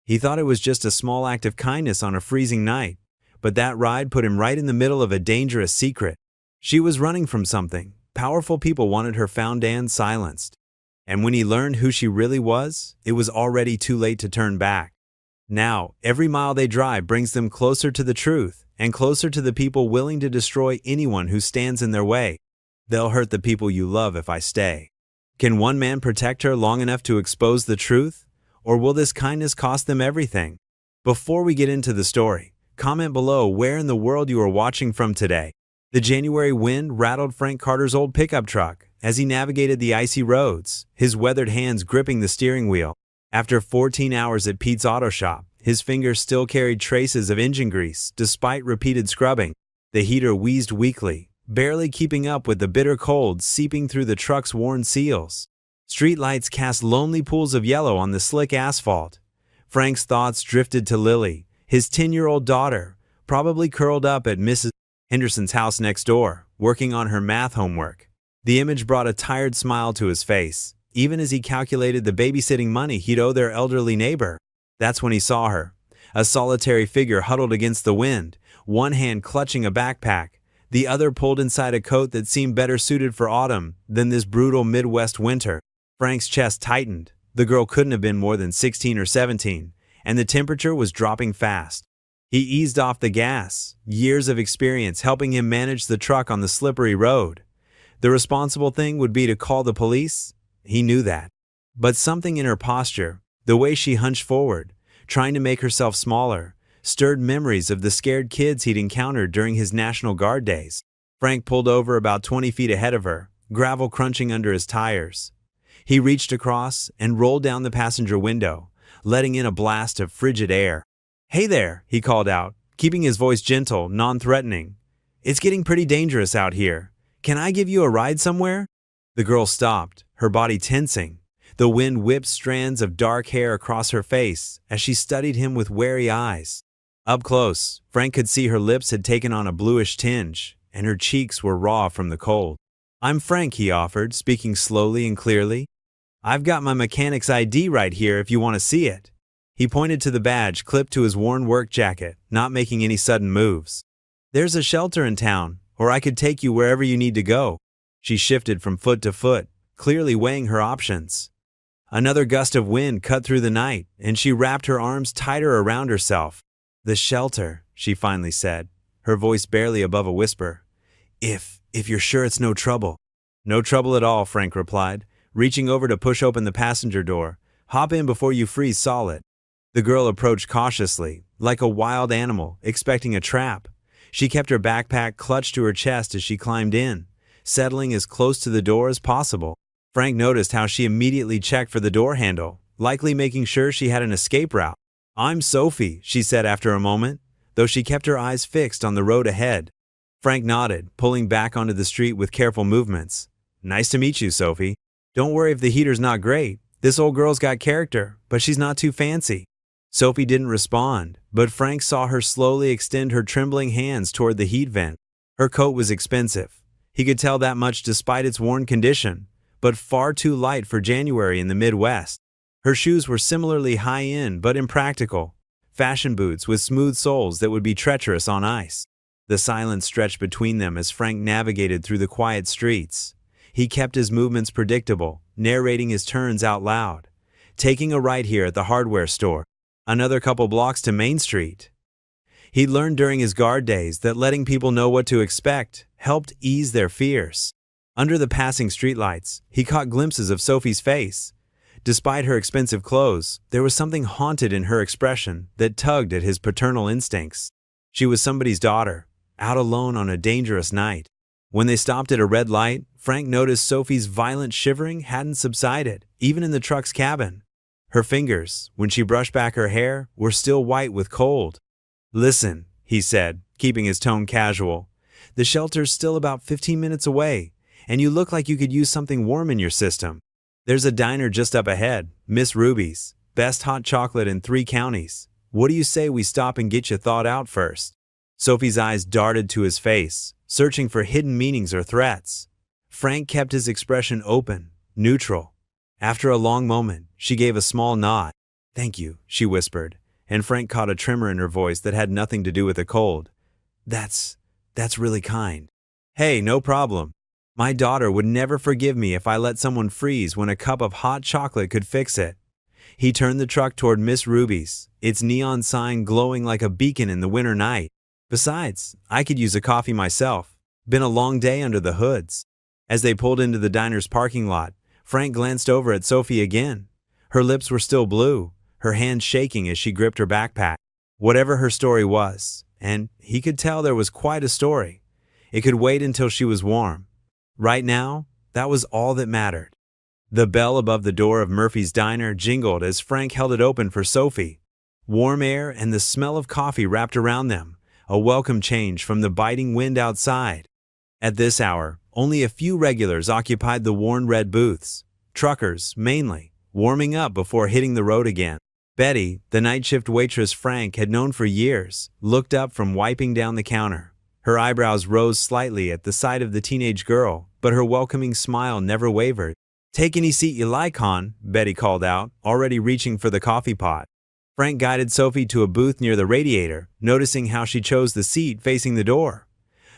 He thought it was just a small act of kindness on a freezing night, but that ride put him right in the middle of a dangerous secret. She was running from something. Powerful people wanted her found and silenced. And when he learned who she really was, it was already too late to turn back. Now, every mile they drive brings them closer to the truth and closer to the people willing to destroy anyone who stands in their way. They'll hurt the people you love if I stay. Can one man protect her long enough to expose the truth? Or will this kindness cost them everything? Before we get into the story, comment below where in the world you are watching from today. The January wind rattled Frank Carter's old pickup truck as he navigated the icy roads, his weathered hands gripping the steering wheel. After 14 hours at Pete's auto shop, his fingers still carried traces of engine grease despite repeated scrubbing. The heater wheezed weakly, barely keeping up with the bitter cold seeping through the truck's worn seals. Streetlights cast lonely pools of yellow on the slick asphalt. Frank's thoughts drifted to Lily, his 10-year-old daughter, probably curled up at Mrs. Henderson's house next door, working on her math homework. The image brought a tired smile to his face, even as he calculated the babysitting money he'd owe their elderly neighbor. That's when he saw her, a solitary figure huddled against the wind, one hand clutching a backpack, the other pulled inside a coat that seemed better suited for autumn than this brutal Midwest winter. Frank's chest tightened. The girl couldn't have been more than 16 or 17, and the temperature was dropping fast. He eased off the gas, years of experience helping him manage the truck on the slippery road. The responsible thing would be to call the police. He knew that. But something in her posture, the way she hunched forward, trying to make herself smaller, stirred memories of the scared kids he'd encountered during his National Guard days. Frank pulled over about 20 feet ahead of her, gravel crunching under his tires. He reached across and rolled down the passenger window, letting in a blast of frigid air. "Hey there," he called out, keeping his voice gentle, non-threatening. "It's getting pretty dangerous out here. Can I give you a ride somewhere?" The girl stopped, her body tensing. The wind whipped strands of dark hair across her face as she studied him with wary eyes. Up close, Frank could see her lips had taken on a bluish tinge, and her cheeks were raw from the cold. "I'm Frank," he offered, speaking slowly and clearly. "I've got my mechanic's ID right here if you want to see it." He pointed to the badge clipped to his worn work jacket, not making any sudden moves. "There's a shelter in town, or I could take you wherever you need to go." She shifted from foot to foot, clearly weighing her options. Another gust of wind cut through the night, and she wrapped her arms tighter around herself. "The shelter," she finally said, her voice barely above a whisper. If you're sure it's no trouble." "No trouble at all," Frank replied, reaching over to push open the passenger door. "Hop in before you freeze solid." The girl approached cautiously, like a wild animal, expecting a trap. She kept her backpack clutched to her chest as she climbed in, settling as close to the door as possible. Frank noticed how she immediately checked for the door handle, likely making sure she had an escape route. "I'm Sophie," she said after a moment, though she kept her eyes fixed on the road ahead. Frank nodded, pulling back onto the street with careful movements. "Nice to meet you, Sophie. Don't worry if the heater's not great. This old girl's got character, but she's not too fancy." Sophie didn't respond, but Frank saw her slowly extend her trembling hands toward the heat vent. Her coat was expensive. He could tell that much despite its worn condition, but far too light for January in the Midwest. Her shoes were similarly high-end but impractical, fashion boots with smooth soles that would be treacherous on ice. The silence stretched between them as Frank navigated through the quiet streets. He kept his movements predictable, narrating his turns out loud. Taking a right here at the hardware store. Another couple blocks to Main Street. He'd learned during his guard days that letting people know what to expect helped ease their fears. Under the passing streetlights, he caught glimpses of Sophie's face. Despite her expensive clothes, there was something haunted in her expression that tugged at his paternal instincts. She was somebody's daughter, out alone on a dangerous night. When they stopped at a red light, Frank noticed Sophie's violent shivering hadn't subsided, even in the truck's cabin. Her fingers, when she brushed back her hair, were still white with cold. "Listen," he said, keeping his tone casual. "The shelter's still about 15 minutes away, and you look like you could use something warm in your system. There's a diner just up ahead, Miss Ruby's, best hot chocolate in 3 counties. What do you say we stop and get you thawed out first?" Sophie's eyes darted to his face, searching for hidden meanings or threats. Frank kept his expression open, neutral. After a long moment, she gave a small nod. "Thank you," she whispered, and Frank caught a tremor in her voice that had nothing to do with a cold. That's really kind." "Hey, no problem. My daughter would never forgive me if I let someone freeze when a cup of hot chocolate could fix it." He turned the truck toward Miss Ruby's, its neon sign glowing like a beacon in the winter night. "Besides, I could use a coffee myself. Been a long day under the hoods." As they pulled into the diner's parking lot, Frank glanced over at Sophie again. Her lips were still blue, her hand shaking as she gripped her backpack. Whatever her story was, and he could tell there was quite a story, it could wait until she was warm. Right now, that was all that mattered. The bell above the door of Murphy's Diner jingled as Frank held it open for Sophie. Warm air and the smell of coffee wrapped around them, a welcome change from the biting wind outside. At this hour, only a few regulars occupied the worn red booths, truckers mainly, warming up before hitting the road again. Betty, the night shift waitress Frank had known for years, looked up from wiping down the counter. Her eyebrows rose slightly at the sight of the teenage girl, but her welcoming smile never wavered. "Take any seat you like, hon," Betty called out, already reaching for the coffee pot. Frank guided Sophie to a booth near the radiator, noticing how she chose the seat facing the door.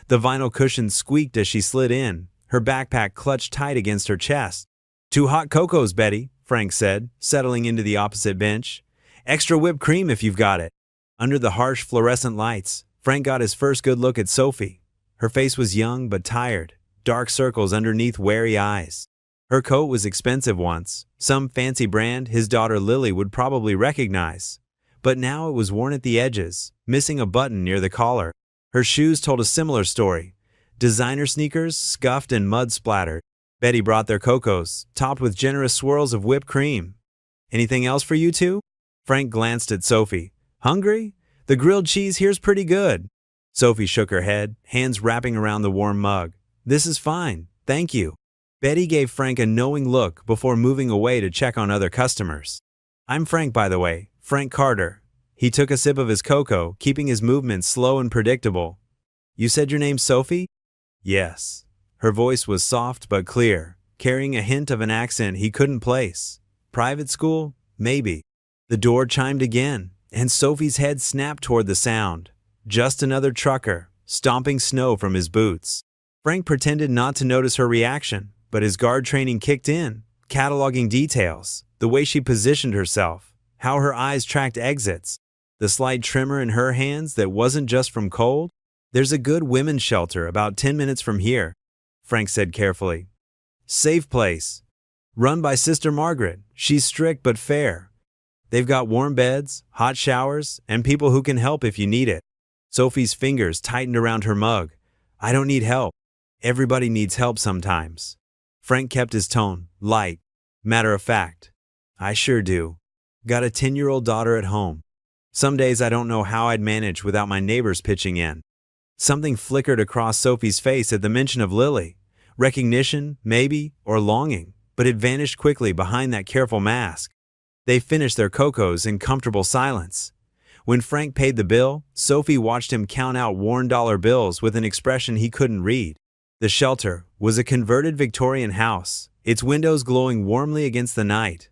The vinyl cushions squeaked as she slid in, her backpack clutched tight against her chest. "Two hot cocos, Betty," Frank said, settling into the opposite bench. "Extra whipped cream if you've got it." Under the harsh fluorescent lights, Frank got his first good look at Sophie. Her face was young but tired, dark circles underneath wary eyes. Her coat was expensive once, some fancy brand his daughter Lily would probably recognize. But now it was worn at the edges, missing a button near the collar. Her shoes told a similar story. Designer sneakers, scuffed and mud splattered. Betty brought their cocos, topped with generous swirls of whipped cream. "Anything else for you two?" Frank glanced at Sophie. "Hungry? The grilled cheese here's pretty good." Sophie shook her head, hands wrapping around the warm mug. "This is fine, thank you." Betty gave Frank a knowing look before moving away to check on other customers. "I'm Frank, by the way, Frank Carter." He took a sip of his cocoa, keeping his movements slow and predictable. "You said your name's Sophie?" "Yes." Her voice was soft but clear, carrying a hint of an accent he couldn't place. "Private school? Maybe." The door chimed again, and Sophie's head snapped toward the sound. Just another trucker, stomping snow from his boots. Frank pretended not to notice her reaction, but his guard training kicked in, cataloging details, the way she positioned herself, how her eyes tracked exits, the slight tremor in her hands that wasn't just from cold. "There's a good women's shelter about 10 minutes from here," Frank said carefully. "Safe place. Run by Sister Margaret. She's strict but fair. They've got warm beds, hot showers, and people who can help if you need it." Sophie's fingers tightened around her mug. "I don't need help. Everybody needs help sometimes." Frank kept his tone light, matter of fact. "I sure do. Got a 10-year-old daughter at home. Some days I don't know how I'd manage without my neighbors pitching in." Something flickered across Sophie's face at the mention of Lily. Recognition, maybe, or longing, but it vanished quickly behind that careful mask. They finished their cocos in comfortable silence. When Frank paid the bill, Sophie watched him count out worn dollar bills with an expression he couldn't read. The shelter was a converted Victorian house, its windows glowing warmly against the night.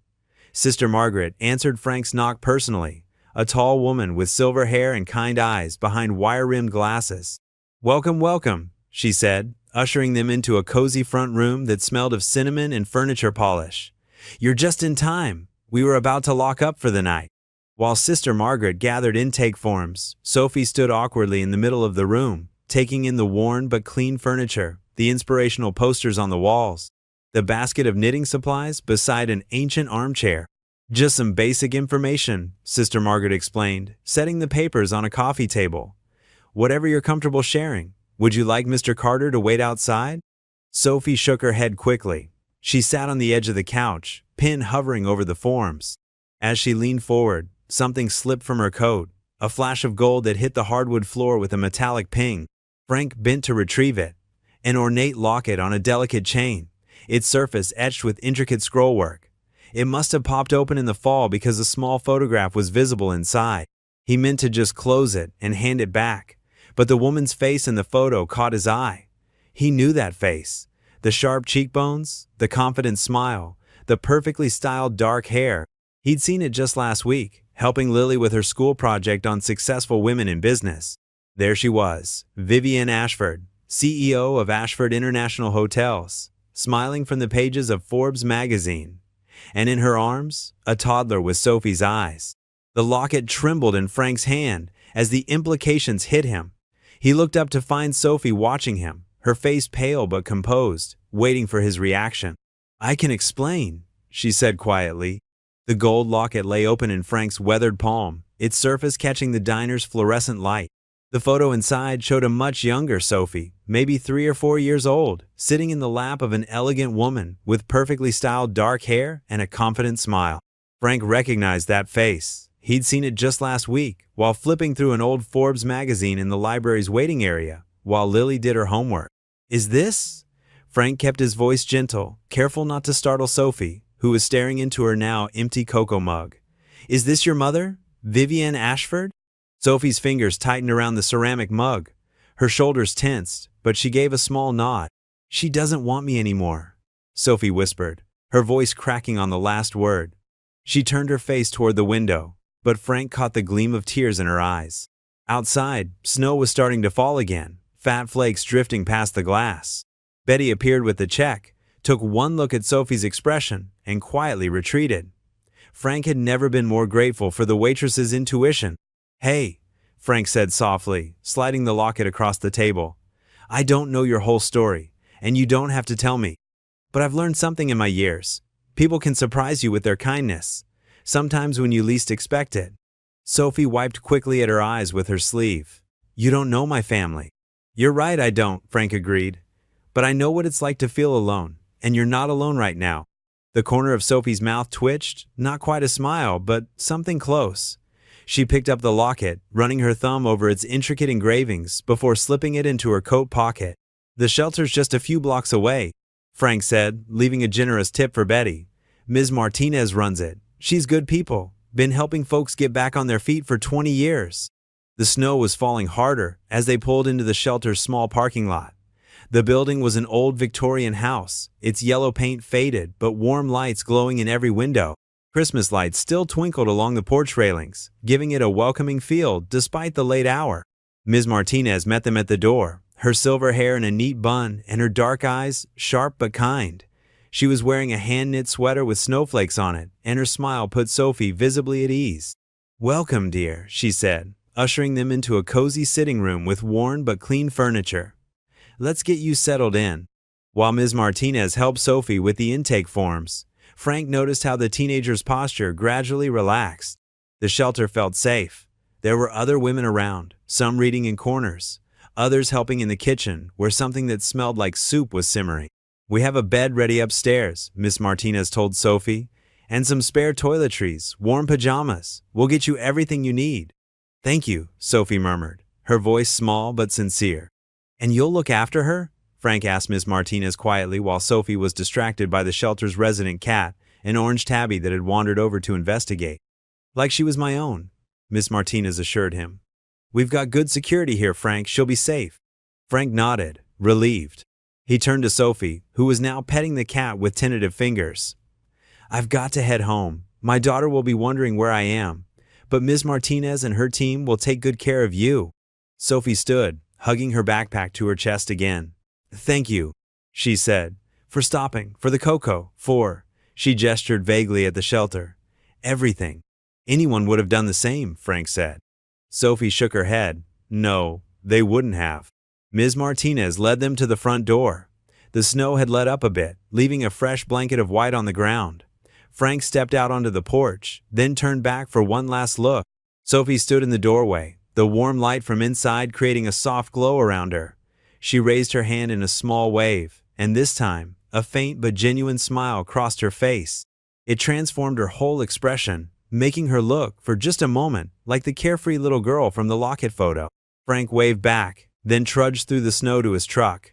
Sister Margaret answered Frank's knock personally, a tall woman with silver hair and kind eyes behind wire-rimmed glasses. "Welcome, welcome," she said, ushering them into a cozy front room that smelled of cinnamon and furniture polish. "You're just in time. We were about to lock up for the night." While Sister Margaret gathered intake forms, Sophie stood awkwardly in the middle of the room, taking in the worn but clean furniture, the inspirational posters on the walls, the basket of knitting supplies beside an ancient armchair. "Just some basic information," Sister Margaret explained, setting the papers on a coffee table. "Whatever you're comfortable sharing. Would you like Mr. Carter to wait outside?" Sophie shook her head quickly. She sat on the edge of the couch, pen hovering over the forms. As she leaned forward, something slipped from her coat, a flash of gold that hit the hardwood floor with a metallic ping. Frank bent to retrieve it, an ornate locket on a delicate chain, its surface etched with intricate scrollwork. It must have popped open in the fall because a small photograph was visible inside. He meant to just close it and hand it back, but the woman's face in the photo caught his eye. He knew that face. The sharp cheekbones, the confident smile, the perfectly styled dark hair. He'd seen it just last week, helping Lily with her school project on successful women in business. There she was, Vivian Ashford, CEO of Ashford International Hotels, smiling from the pages of Forbes magazine. And in her arms, a toddler with Sophie's eyes. The locket trembled in Frank's hand as the implications hit him. He looked up to find Sophie watching him, her face pale but composed, waiting for his reaction. "I can explain," she said quietly. The gold locket lay open in Frank's weathered palm, its surface catching the diner's fluorescent light. The photo inside showed a much younger Sophie, maybe 3 or 4 years old, sitting in the lap of an elegant woman with perfectly styled dark hair and a confident smile. Frank recognized that face. He'd seen it just last week, while flipping through an old Forbes magazine in the library's waiting area, while Lily did her homework. "Is this?" Frank kept his voice gentle, careful not to startle Sophie, who was staring into her now empty cocoa mug. "Is this your mother, Vivian Ashford?" Sophie's fingers tightened around the ceramic mug. Her shoulders tensed, but she gave a small nod. "She doesn't want me anymore," Sophie whispered, her voice cracking on the last word. She turned her face toward the window, but Frank caught the gleam of tears in her eyes. Outside, snow was starting to fall again, fat flakes drifting past the glass. Betty appeared with the check, took one look at Sophie's expression, and quietly retreated. Frank had never been more grateful for the waitress's intuition. "Hey," Frank said softly, sliding the locket across the table. "I don't know your whole story, and you don't have to tell me. But I've learned something in my years. People can surprise you with their kindness, sometimes when you least expect it." Sophie wiped quickly at her eyes with her sleeve. "You don't know my family." "You're right, I don't," Frank agreed. "But I know what it's like to feel alone, and you're not alone right now." The corner of Sophie's mouth twitched, not quite a smile, but something close. She picked up the locket, running her thumb over its intricate engravings before slipping it into her coat pocket. "The shelter's just a few blocks away," Frank said, leaving a generous tip for Betty. "Ms. Martinez runs it. She's good people, been helping folks get back on their feet for 20 years. The snow was falling harder as they pulled into the shelter's small parking lot. The building was an old Victorian house, its yellow paint faded but warm lights glowing in every window. Christmas lights still twinkled along the porch railings, giving it a welcoming feel despite the late hour. Ms. Martinez met them at the door, her silver hair in a neat bun and her dark eyes sharp but kind. She was wearing a hand-knit sweater with snowflakes on it, and her smile put Sophie visibly at ease. "Welcome, dear," she said, ushering them into a cozy sitting room with worn but clean furniture. "Let's get you settled in." While Ms. Martinez helped Sophie with the intake forms, Frank noticed how the teenager's posture gradually relaxed. The shelter felt safe. There were other women around, some reading in corners, others helping in the kitchen where something that smelled like soup was simmering. "We have a bed ready upstairs," Miss Martinez told Sophie, "and some spare toiletries, warm pajamas. We'll get you everything you need." "Thank you," Sophie murmured, her voice small but sincere. "And you'll look after her?" Frank asked Miss Martinez quietly while Sophie was distracted by the shelter's resident cat, an orange tabby that had wandered over to investigate. "Like she was my own," Miss Martinez assured him. "We've got good security here, Frank. She'll be safe." Frank nodded, relieved. He turned to Sophie, who was now petting the cat with tentative fingers. "I've got to head home. My daughter will be wondering where I am, but Miss Martinez and her team will take good care of you." Sophie stood, hugging her backpack to her chest again. "Thank you," she said, "for stopping, for the cocoa, she gestured vaguely at the shelter. "Everything." "Anyone would have done the same," Frank said. Sophie shook her head. "No, they wouldn't have." Ms. Martinez led them to the front door. The snow had let up a bit, leaving a fresh blanket of white on the ground. Frank stepped out onto the porch, then turned back for one last look. Sophie stood in the doorway, the warm light from inside creating a soft glow around her. She raised her hand in a small wave, and this time, a faint but genuine smile crossed her face. It transformed her whole expression, making her look, for just a moment, like the carefree little girl from the locket photo. Frank waved back, then trudged through the snow to his truck.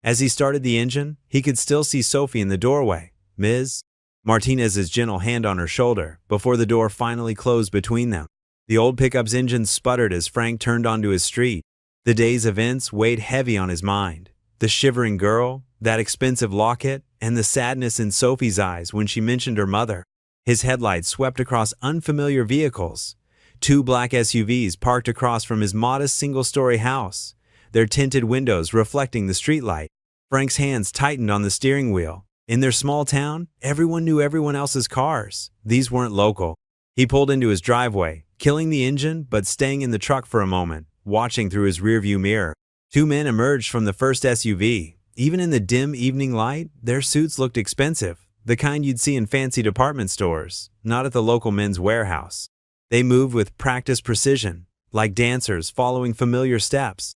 As he started the engine, he could still see Sophie in the doorway. "Ms. Martinez's gentle hand on her shoulder, before the door finally closed between them. The old pickup's engine sputtered as Frank turned onto his street. The day's events weighed heavy on his mind. The shivering girl, that expensive locket, and the sadness in Sophie's eyes when she mentioned her mother. His headlights swept across unfamiliar vehicles. Two black SUVs parked across from his modest single-story house, their tinted windows reflecting the streetlight. Frank's hands tightened on the steering wheel. In their small town, everyone knew everyone else's cars. These weren't local. He pulled into his driveway, killing the engine but staying in the truck for a moment, watching through his rearview mirror. Two men emerged from the first SUV. Even in the dim evening light, their suits looked expensive, the kind you'd see in fancy department stores, not at the local men's warehouse. They moved with practiced precision, like dancers following familiar steps.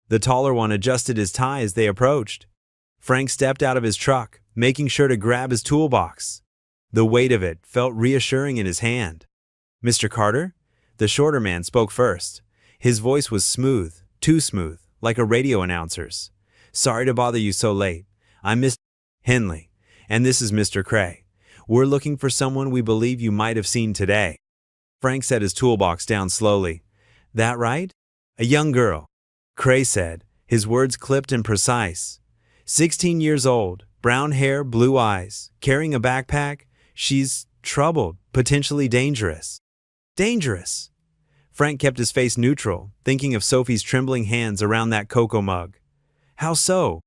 The taller one adjusted his tie as they approached. Frank stepped out of his truck, making sure to grab his toolbox. The weight of it felt reassuring in his hand. "Mr. Carter?" The shorter man spoke first. His voice was smooth, too smooth, like a radio announcer's. "Sorry to bother you so late. I'm Mr. Henley, and this is Mr. Cray. We're looking for someone we believe you might have seen today." Frank set his toolbox down slowly. "That right?" "A young girl," Cray said, his words clipped and precise. 16 years old, brown hair, blue eyes, carrying a backpack. She's troubled, potentially dangerous. Dangerous? Frank kept his face neutral, thinking of Sophie's trembling hands around that cocoa mug. "How so?"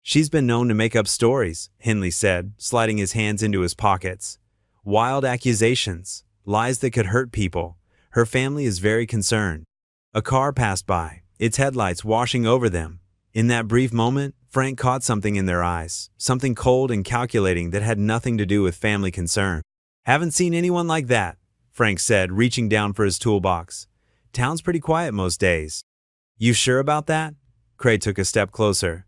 "She's been known to make up stories," Henley said, sliding his hands into his pockets. "Wild accusations, lies that could hurt people. Her family is very concerned." A car passed by, its headlights washing over them. In that brief moment, Frank caught something in their eyes, something cold and calculating that had nothing to do with family concern. "Haven't seen anyone like that," Frank said, reaching down for his toolbox. "Town's pretty quiet most days." "You sure about that?" Cray took a step closer.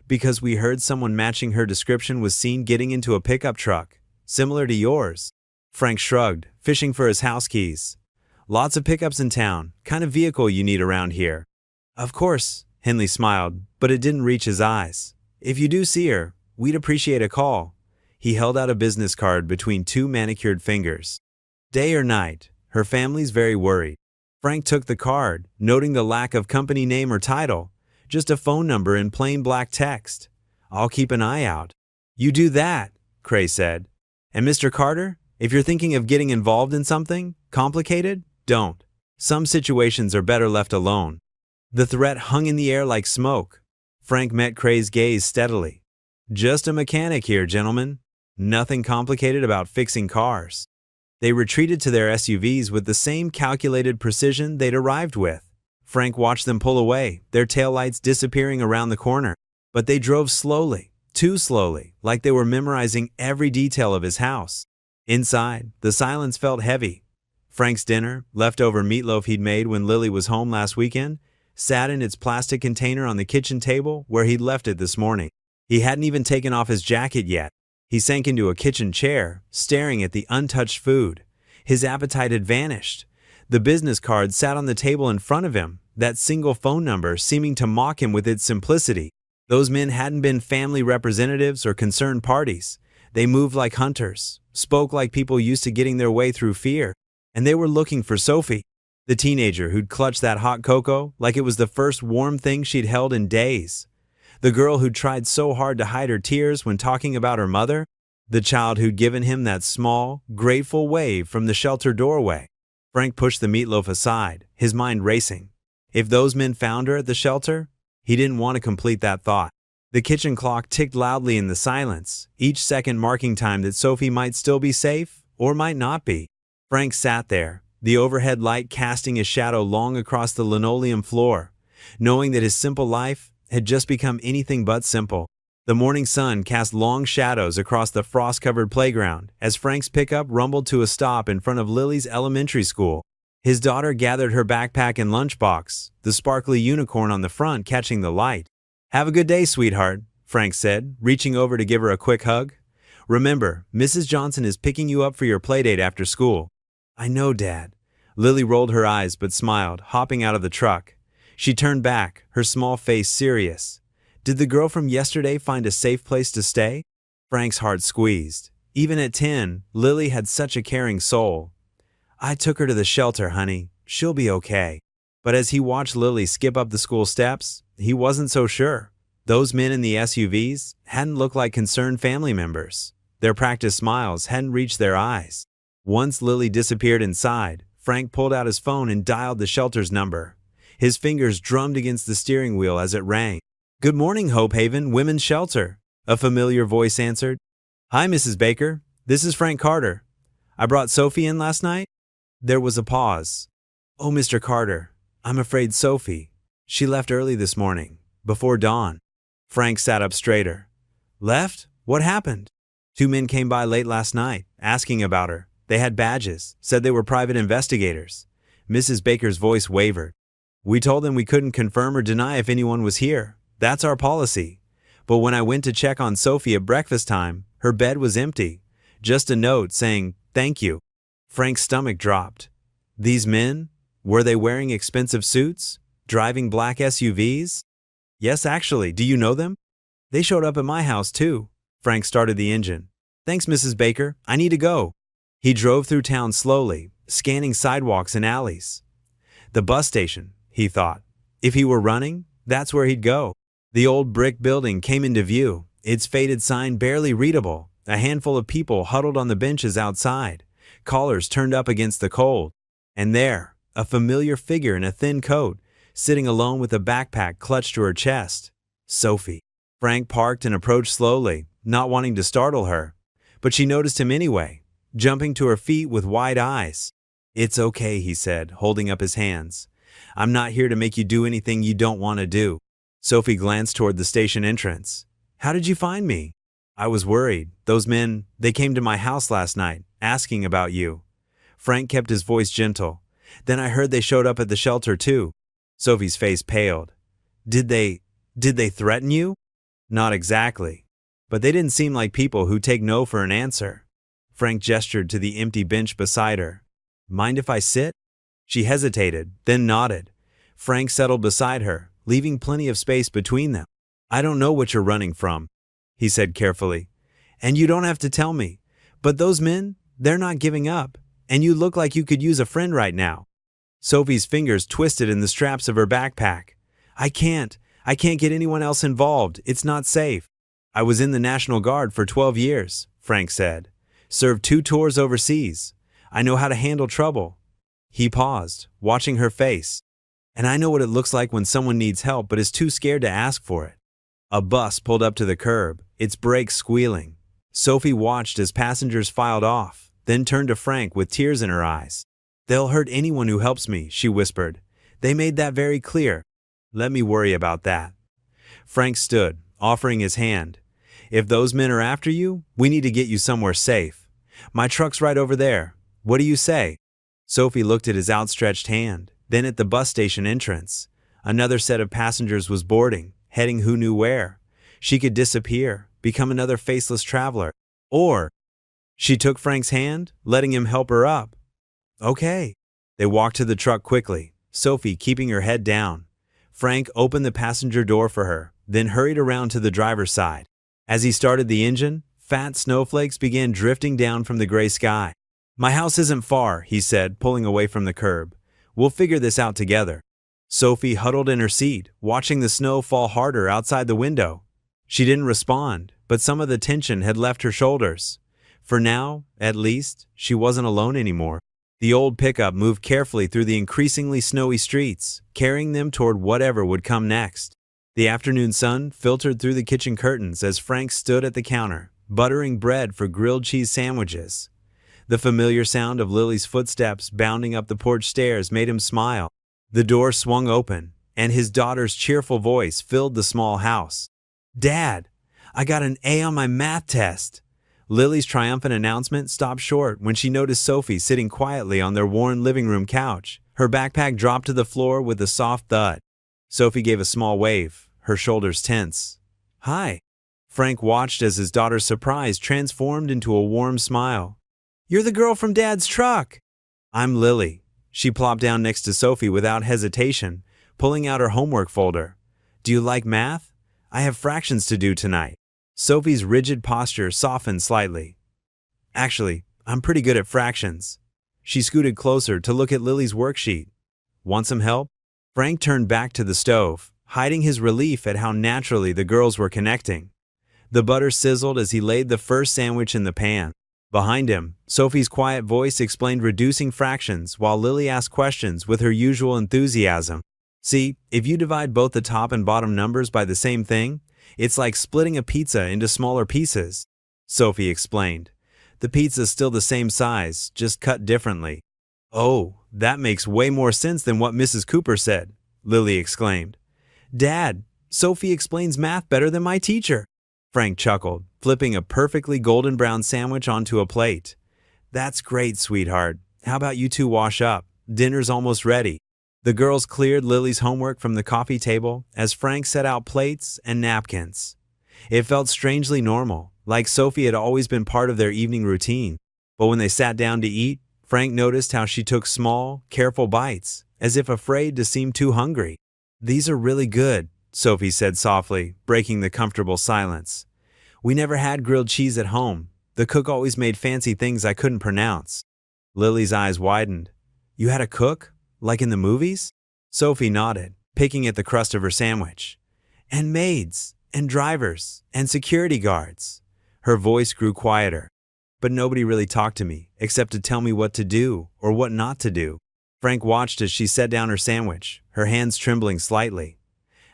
"Because we heard someone matching her description was seen getting into a pickup truck, similar to yours." Frank shrugged, fishing for his house keys. "Lots of pickups in town, kind of vehicle you need around here." "Of course," Henley smiled, but it didn't reach his eyes. "If you do see her, we'd appreciate a call." He held out a business card between two manicured fingers. "Day or night, her family's very worried." Frank took the card, noting the lack of company name or title, just a phone number in plain black text. "I'll keep an eye out." "You do that," Cray said. "And Mr. Carter, if you're thinking of getting involved in something complicated, don't. Some situations are better left alone." The threat hung in the air like smoke. Frank met Cray's gaze steadily. "Just a mechanic here, gentlemen. Nothing complicated about fixing cars." They retreated to their SUVs with the same calculated precision they'd arrived with. Frank watched them pull away, their taillights disappearing around the corner. But they drove slowly, too slowly, like they were memorizing every detail of his house. Inside, the silence felt heavy. Frank's dinner, leftover meatloaf he'd made when Lily was home last weekend, sat in its plastic container on the kitchen table where he'd left it this morning. He hadn't even taken off his jacket yet. He sank into a kitchen chair, staring at the untouched food. His appetite had vanished. The business card sat on the table in front of him, that single phone number seeming to mock him with its simplicity. Those men hadn't been family representatives or concerned parties. They moved like hunters, spoke like people used to getting their way through fear, and they were looking for Sophie. The teenager who'd clutched that hot cocoa like it was the first warm thing she'd held in days. The girl who'd tried so hard to hide her tears when talking about her mother. The child who'd given him that small, grateful wave from the shelter doorway. Frank pushed the meatloaf aside, his mind racing. If those men found her at the shelter, he didn't want to complete that thought. The kitchen clock ticked loudly in the silence, each second marking time that Sophie might still be safe or might not be. Frank sat there, the overhead light casting a shadow long across the linoleum floor, knowing that his simple life had just become anything but simple. The morning sun cast long shadows across the frost-covered playground as Frank's pickup rumbled to a stop in front of Lily's elementary school. His daughter gathered her backpack and lunchbox, the sparkly unicorn on the front catching the light. "Have a good day, sweetheart," Frank said, reaching over to give her a quick hug. "Remember, Mrs. Johnson is picking you up for your playdate after school." "I know, Dad." Lily rolled her eyes but smiled, hopping out of the truck. She turned back, her small face serious. "Did the girl from yesterday find a safe place to stay?" Frank's heart squeezed. Even at 10, Lily had such a caring soul. "I took her to the shelter, honey. She'll be okay." But as he watched Lily skip up the school steps, he wasn't so sure. Those men in the SUVs hadn't looked like concerned family members. Their practiced smiles hadn't reached their eyes. Once Lily disappeared inside, Frank pulled out his phone and dialed the shelter's number. His fingers drummed against the steering wheel as it rang. "Good morning, Hope Haven Women's Shelter," a familiar voice answered. "Hi, Mrs. Baker. This is Frank Carter. I brought Sophie in last night." There was a pause. "Oh, Mr. Carter, I'm afraid Sophie. She left early this morning, before dawn." Frank sat up straighter. "Left? What happened?" "Two men came by late last night, asking about her. They had badges, said they were private investigators." Mrs. Baker's voice wavered. "We told them we couldn't confirm or deny if anyone was here. That's our policy. But when I went to check on Sophie at breakfast time, her bed was empty. Just a note saying, 'Thank you.'" Frank's stomach dropped. "These men? Were they wearing expensive suits? Driving black SUVs?" "Yes, actually. Do you know them?" "They showed up at my house, too." Frank started the engine. "Thanks, Mrs. Baker. I need to go." He drove through town slowly, scanning sidewalks and alleys. The bus station, he thought. If he were running, that's where he'd go. The old brick building came into view, its faded sign barely readable, a handful of people huddled on the benches outside, collars turned up against the cold. And there, a familiar figure in a thin coat, sitting alone with a backpack clutched to her chest. Sophie. Frank parked and approached slowly, not wanting to startle her. But she noticed him anyway, jumping to her feet with wide eyes. "It's okay," he said, holding up his hands. "I'm not here to make you do anything you don't want to do." Sophie glanced toward the station entrance. "How did you find me?" "I was worried. Those men, they came to my house last night, asking about you." Frank kept his voice gentle. "Then I heard they showed up at the shelter too." Sophie's face paled. Did they threaten you?" "Not exactly. But they didn't seem like people who take no for an answer." Frank gestured to the empty bench beside her. "Mind if I sit?" She hesitated, then nodded. Frank settled beside her, leaving plenty of space between them. "I don't know what you're running from," he said carefully. "And you don't have to tell me. But those men, they're not giving up. And you look like you could use a friend right now." Sophie's fingers twisted in the straps of her backpack. I can't get anyone else involved. It's not safe." "I was in the National Guard for 12 years, Frank said. "Served 2 tours overseas. I know how to handle trouble." He paused, watching her face. "And I know what it looks like when someone needs help but is too scared to ask for it." A bus pulled up to the curb, its brakes squealing. Sophie watched as passengers filed off, then turned to Frank with tears in her eyes. "They'll hurt anyone who helps me," she whispered. "They made that very clear." "Let me worry about that." Frank stood, offering his hand. "If those men are after you, we need to get you somewhere safe. My truck's right over there. What do you say?" Sophie looked at his outstretched hand, then at the bus station entrance. Another set of passengers was boarding, heading who knew where. She could disappear, become another faceless traveler. Or she took Frank's hand, letting him help her up. "Okay." They walked to the truck quickly, Sophie keeping her head down. Frank opened the passenger door for her, then hurried around to the driver's side. As he started the engine, fat snowflakes began drifting down from the gray sky. "My house isn't far," he said, pulling away from the curb. "We'll figure this out together." Sophie huddled in her seat, watching the snow fall harder outside the window. She didn't respond, but some of the tension had left her shoulders. For now, at least, she wasn't alone anymore. The old pickup moved carefully through the increasingly snowy streets, carrying them toward whatever would come next. The afternoon sun filtered through the kitchen curtains as Frank stood at the counter, buttering bread for grilled cheese sandwiches. The familiar sound of Lily's footsteps bounding up the porch stairs made him smile. The door swung open, and his daughter's cheerful voice filled the small house. "Dad, I got an A on my math test." Lily's triumphant announcement stopped short when she noticed Sophie sitting quietly on their worn living room couch. Her backpack dropped to the floor with a soft thud. Sophie gave a small wave, her shoulders tense. "Hi." Frank watched as his daughter's surprise transformed into a warm smile. "You're the girl from Dad's truck." "I'm Lily." She plopped down next to Sophie without hesitation, pulling out her homework folder. "Do you like math? I have fractions to do tonight." Sophie's rigid posture softened slightly. "Actually, I'm pretty good at fractions." She scooted closer to look at Lily's worksheet. "Want some help?" Frank turned back to the stove, hiding his relief at how naturally the girls were connecting. The butter sizzled as he laid the first sandwich in the pan. Behind him, Sophie's quiet voice explained reducing fractions while Lily asked questions with her usual enthusiasm. See, if you divide both the top and bottom numbers by the same thing, it's like splitting a pizza into smaller pieces, Sophie explained. The pizza's still the same size, just cut differently. Oh, that makes way more sense than what Mrs. Cooper said, Lily exclaimed. Dad, Sophie explains math better than my teacher, Frank chuckled, flipping a perfectly golden brown sandwich onto a plate. That's great, sweetheart. How about you two wash up? Dinner's almost ready. The girls cleared Lily's homework from the coffee table as Frank set out plates and napkins. It felt strangely normal, like Sophie had always been part of their evening routine. But when they sat down to eat, Frank noticed how she took small, careful bites, as if afraid to seem too hungry. These are really good, Sophie said softly, breaking the comfortable silence. We never had grilled cheese at home. The cook always made fancy things I couldn't pronounce. Lily's eyes widened. You had a cook? Like in the movies? Sophie nodded, picking at the crust of her sandwich. And maids, and drivers, and security guards. Her voice grew quieter. But nobody really talked to me, except to tell me what to do or what not to do. Frank watched as she set down her sandwich, her hands trembling slightly.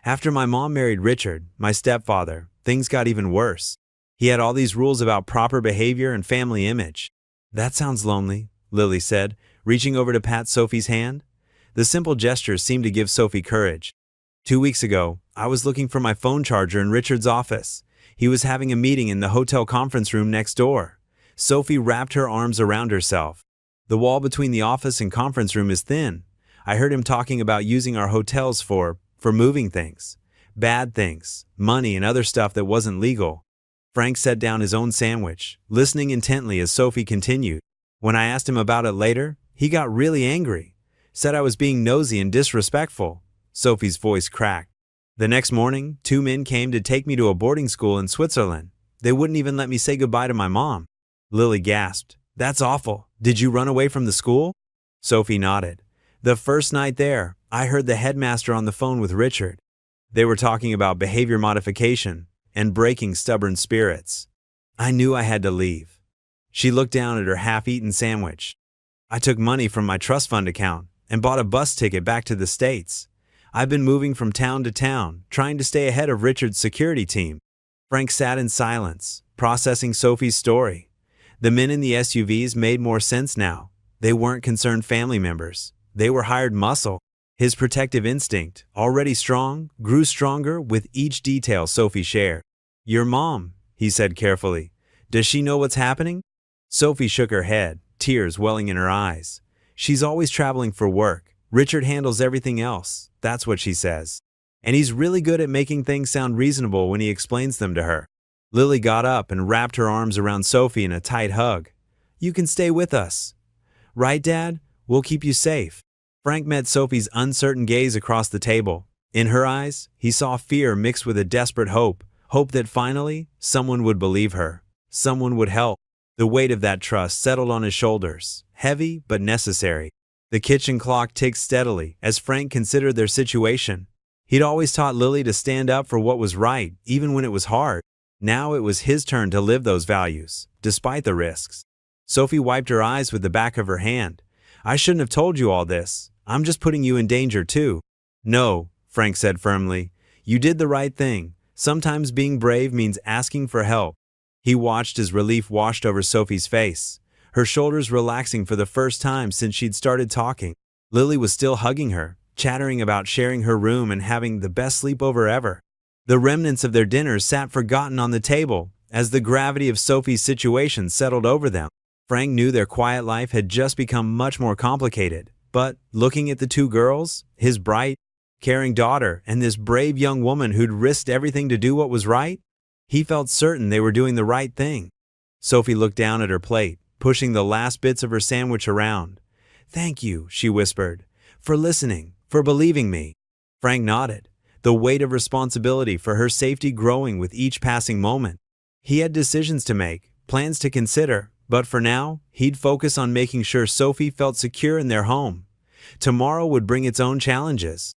After my mom married Richard, my stepfather, things got even worse. He had all these rules about proper behavior and family image. That sounds lonely, Lily said, reaching over to pat Sophie's hand. The simple gesture seemed to give Sophie courage. 2 weeks ago, I was looking for my phone charger in Richard's office. He was having a meeting in the hotel conference room next door. Sophie wrapped her arms around herself. The wall between the office and conference room is thin. I heard him talking about using our hotels for moving things. Bad things, money and other stuff that wasn't legal. Frank set down his own sandwich, listening intently as Sophie continued. When I asked him about it later, he got really angry. Said I was being nosy and disrespectful. Sophie's voice cracked. The next morning, 2 men came to take me to a boarding school in Switzerland. They wouldn't even let me say goodbye to my mom. Lily gasped. That's awful. Did you run away from the school? Sophie nodded. The first night there, I heard the headmaster on the phone with Richard. They were talking about behavior modification and breaking stubborn spirits. I knew I had to leave. She looked down at her half-eaten sandwich. I took money from my trust fund account and bought a bus ticket back to the States. I've been moving from town to town, trying to stay ahead of Richard's security team. Frank sat in silence, processing Sophie's story. The men in the SUVs made more sense now. They weren't concerned family members. They were hired muscle. His protective instinct, already strong, grew stronger with each detail Sophie shared. Your mom, he said carefully. Does she know what's happening? Sophie shook her head, tears welling in her eyes. She's always traveling for work. Richard handles everything else. That's what she says. And he's really good at making things sound reasonable when he explains them to her. Lily got up and wrapped her arms around Sophie in a tight hug. You can stay with us. Right, Dad? We'll keep you safe. Frank met Sophie's uncertain gaze across the table. In her eyes, he saw fear mixed with a desperate hope that finally, someone would believe her. Someone would help. The weight of that trust settled on his shoulders, heavy but necessary. The kitchen clock ticked steadily as Frank considered their situation. He'd always taught Lily to stand up for what was right, even when it was hard. Now it was his turn to live those values, despite the risks. Sophie wiped her eyes with the back of her hand. I shouldn't have told you all this. I'm just putting you in danger too. No, Frank said firmly. You did the right thing. Sometimes being brave means asking for help. He watched as relief washed over Sophie's face, her shoulders relaxing for the first time since she'd started talking. Lily was still hugging her, chattering about sharing her room and having the best sleepover ever. The remnants of their dinner sat forgotten on the table as the gravity of Sophie's situation settled over them. Frank knew their quiet life had just become much more complicated, but looking at the two girls, his bright, caring daughter and this brave young woman who'd risked everything to do what was right, he felt certain they were doing the right thing. Sophie looked down at her plate, pushing the last bits of her sandwich around. Thank you, she whispered, for listening, for believing me. Frank nodded, the weight of responsibility for her safety growing with each passing moment. He had decisions to make, plans to consider, but for now, he'd focus on making sure Sophie felt secure in their home. Tomorrow would bring its own challenges.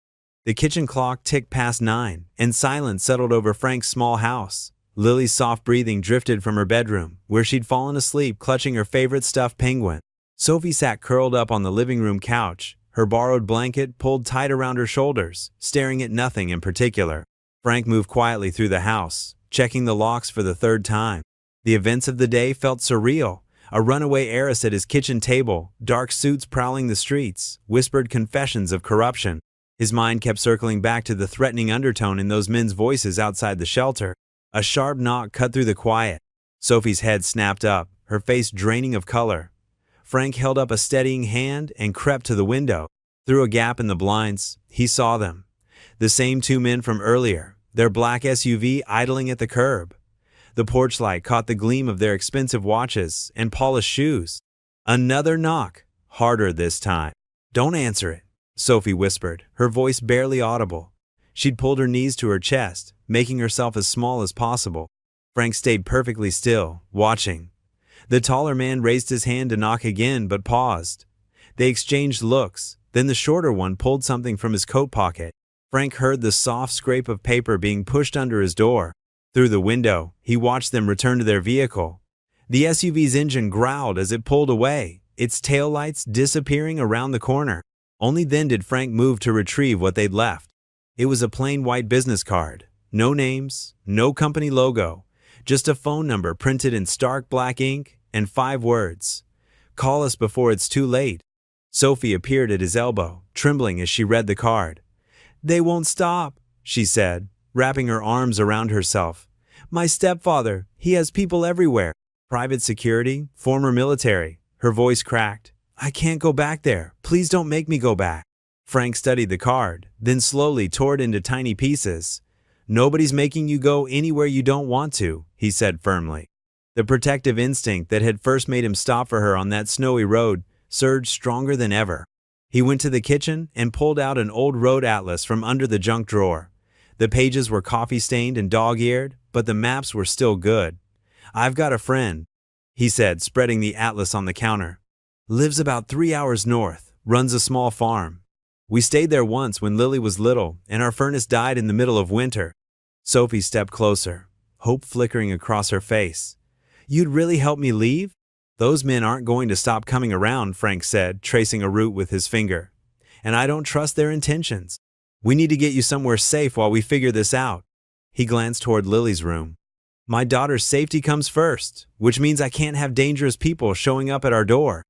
The kitchen clock ticked past 9, and silence settled over Frank's small house. Lily's soft breathing drifted from her bedroom, where she'd fallen asleep clutching her favorite stuffed penguin. Sophie sat curled up on the living room couch, her borrowed blanket pulled tight around her shoulders, staring at nothing in particular. Frank moved quietly through the house, checking the locks for the third time. The events of the day felt surreal. A runaway heiress at his kitchen table, dark suits prowling the streets, whispered confessions of corruption. His mind kept circling back to the threatening undertone in those men's voices outside the shelter. A sharp knock cut through the quiet. Sophie's head snapped up, her face draining of color. Frank held up a steadying hand and crept to the window. Through a gap in the blinds, he saw them. The same two men from earlier, their black SUV idling at the curb. The porch light caught the gleam of their expensive watches and polished shoes. Another knock, harder this time. "Don't answer it," Sophie whispered, her voice barely audible. She'd pulled her knees to her chest, making herself as small as possible. Frank stayed perfectly still, watching. The taller man raised his hand to knock again but paused. They exchanged looks, then the shorter one pulled something from his coat pocket. Frank heard the soft scrape of paper being pushed under his door. Through the window, he watched them return to their vehicle. The SUV's engine growled as it pulled away, its taillights disappearing around the corner. Only then did Frank move to retrieve what they'd left. It was a plain white business card. No names, no company logo, just a phone number printed in stark black ink and 5 words. "Call us before it's too late." Sophie appeared at his elbow, trembling as she read the card. "They won't stop," she said, wrapping her arms around herself. "My stepfather, he has people everywhere. Private security, former military." Her voice cracked. "I can't go back there. Please don't make me go back." Frank studied the card, then slowly tore it into tiny pieces. "Nobody's making you go anywhere you don't want to," he said firmly. The protective instinct that had first made him stop for her on that snowy road surged stronger than ever. He went to the kitchen and pulled out an old road atlas from under the junk drawer. The pages were coffee-stained and dog-eared, but the maps were still good. "I've got a friend," he said, spreading the atlas on the counter. "Lives about 3 hours north, runs a small farm. We stayed there once when Lily was little, and our furnace died in the middle of winter." Sophie stepped closer, hope flickering across her face. "You'd really help me leave?" "Those men aren't going to stop coming around," Frank said, tracing a route with his finger. "And I don't trust their intentions. We need to get you somewhere safe while we figure this out." He glanced toward Lily's room. "My daughter's safety comes first, which means I can't have dangerous people showing up at our door."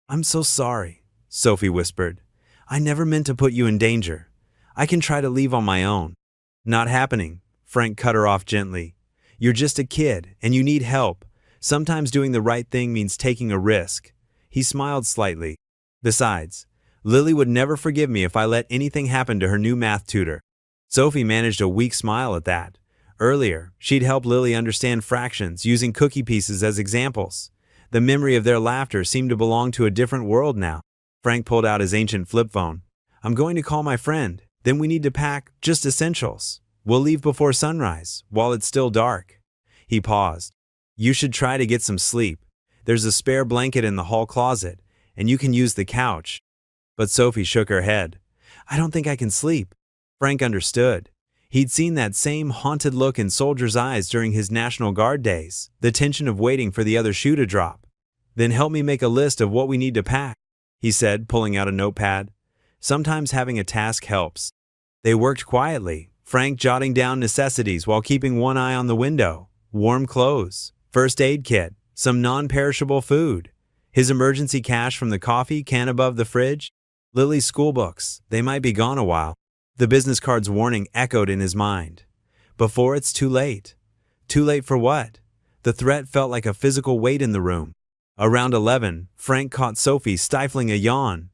"I'm so sorry," Sophie whispered. "I never meant to put you in danger. I can try to leave on my own." "Not happening," Frank cut her off gently. "You're just a kid, and you need help. Sometimes doing the right thing means taking a risk." He smiled slightly. "Besides, Lily would never forgive me if I let anything happen to her new math tutor." Sophie managed a weak smile at that. Earlier, she'd helped Lily understand fractions using cookie pieces as examples. The memory of their laughter seemed to belong to a different world now. Frank pulled out his ancient flip phone. "I'm going to call my friend. Then we need to pack just essentials. We'll leave before sunrise, while it's still dark." He paused. "You should try to get some sleep. There's a spare blanket in the hall closet, and you can use the couch." But Sophie shook her head. "I don't think I can sleep." Frank understood. He'd seen that same haunted look in soldiers' eyes during his National Guard days, the tension of waiting for the other shoe to drop. "Then help me make a list of what we need to pack," he said, pulling out a notepad. Sometimes having a task helps. They worked quietly, Frank jotting down necessities while keeping one eye on the window. Warm clothes, first aid kit, some non-perishable food, his emergency cash from the coffee can above the fridge, Lily's schoolbooks, they might be gone a while. The business card's warning echoed in his mind. Before it's too late. Too late for what? The threat felt like a physical weight in the room. Around 11, Frank caught Sophie stifling a yawn.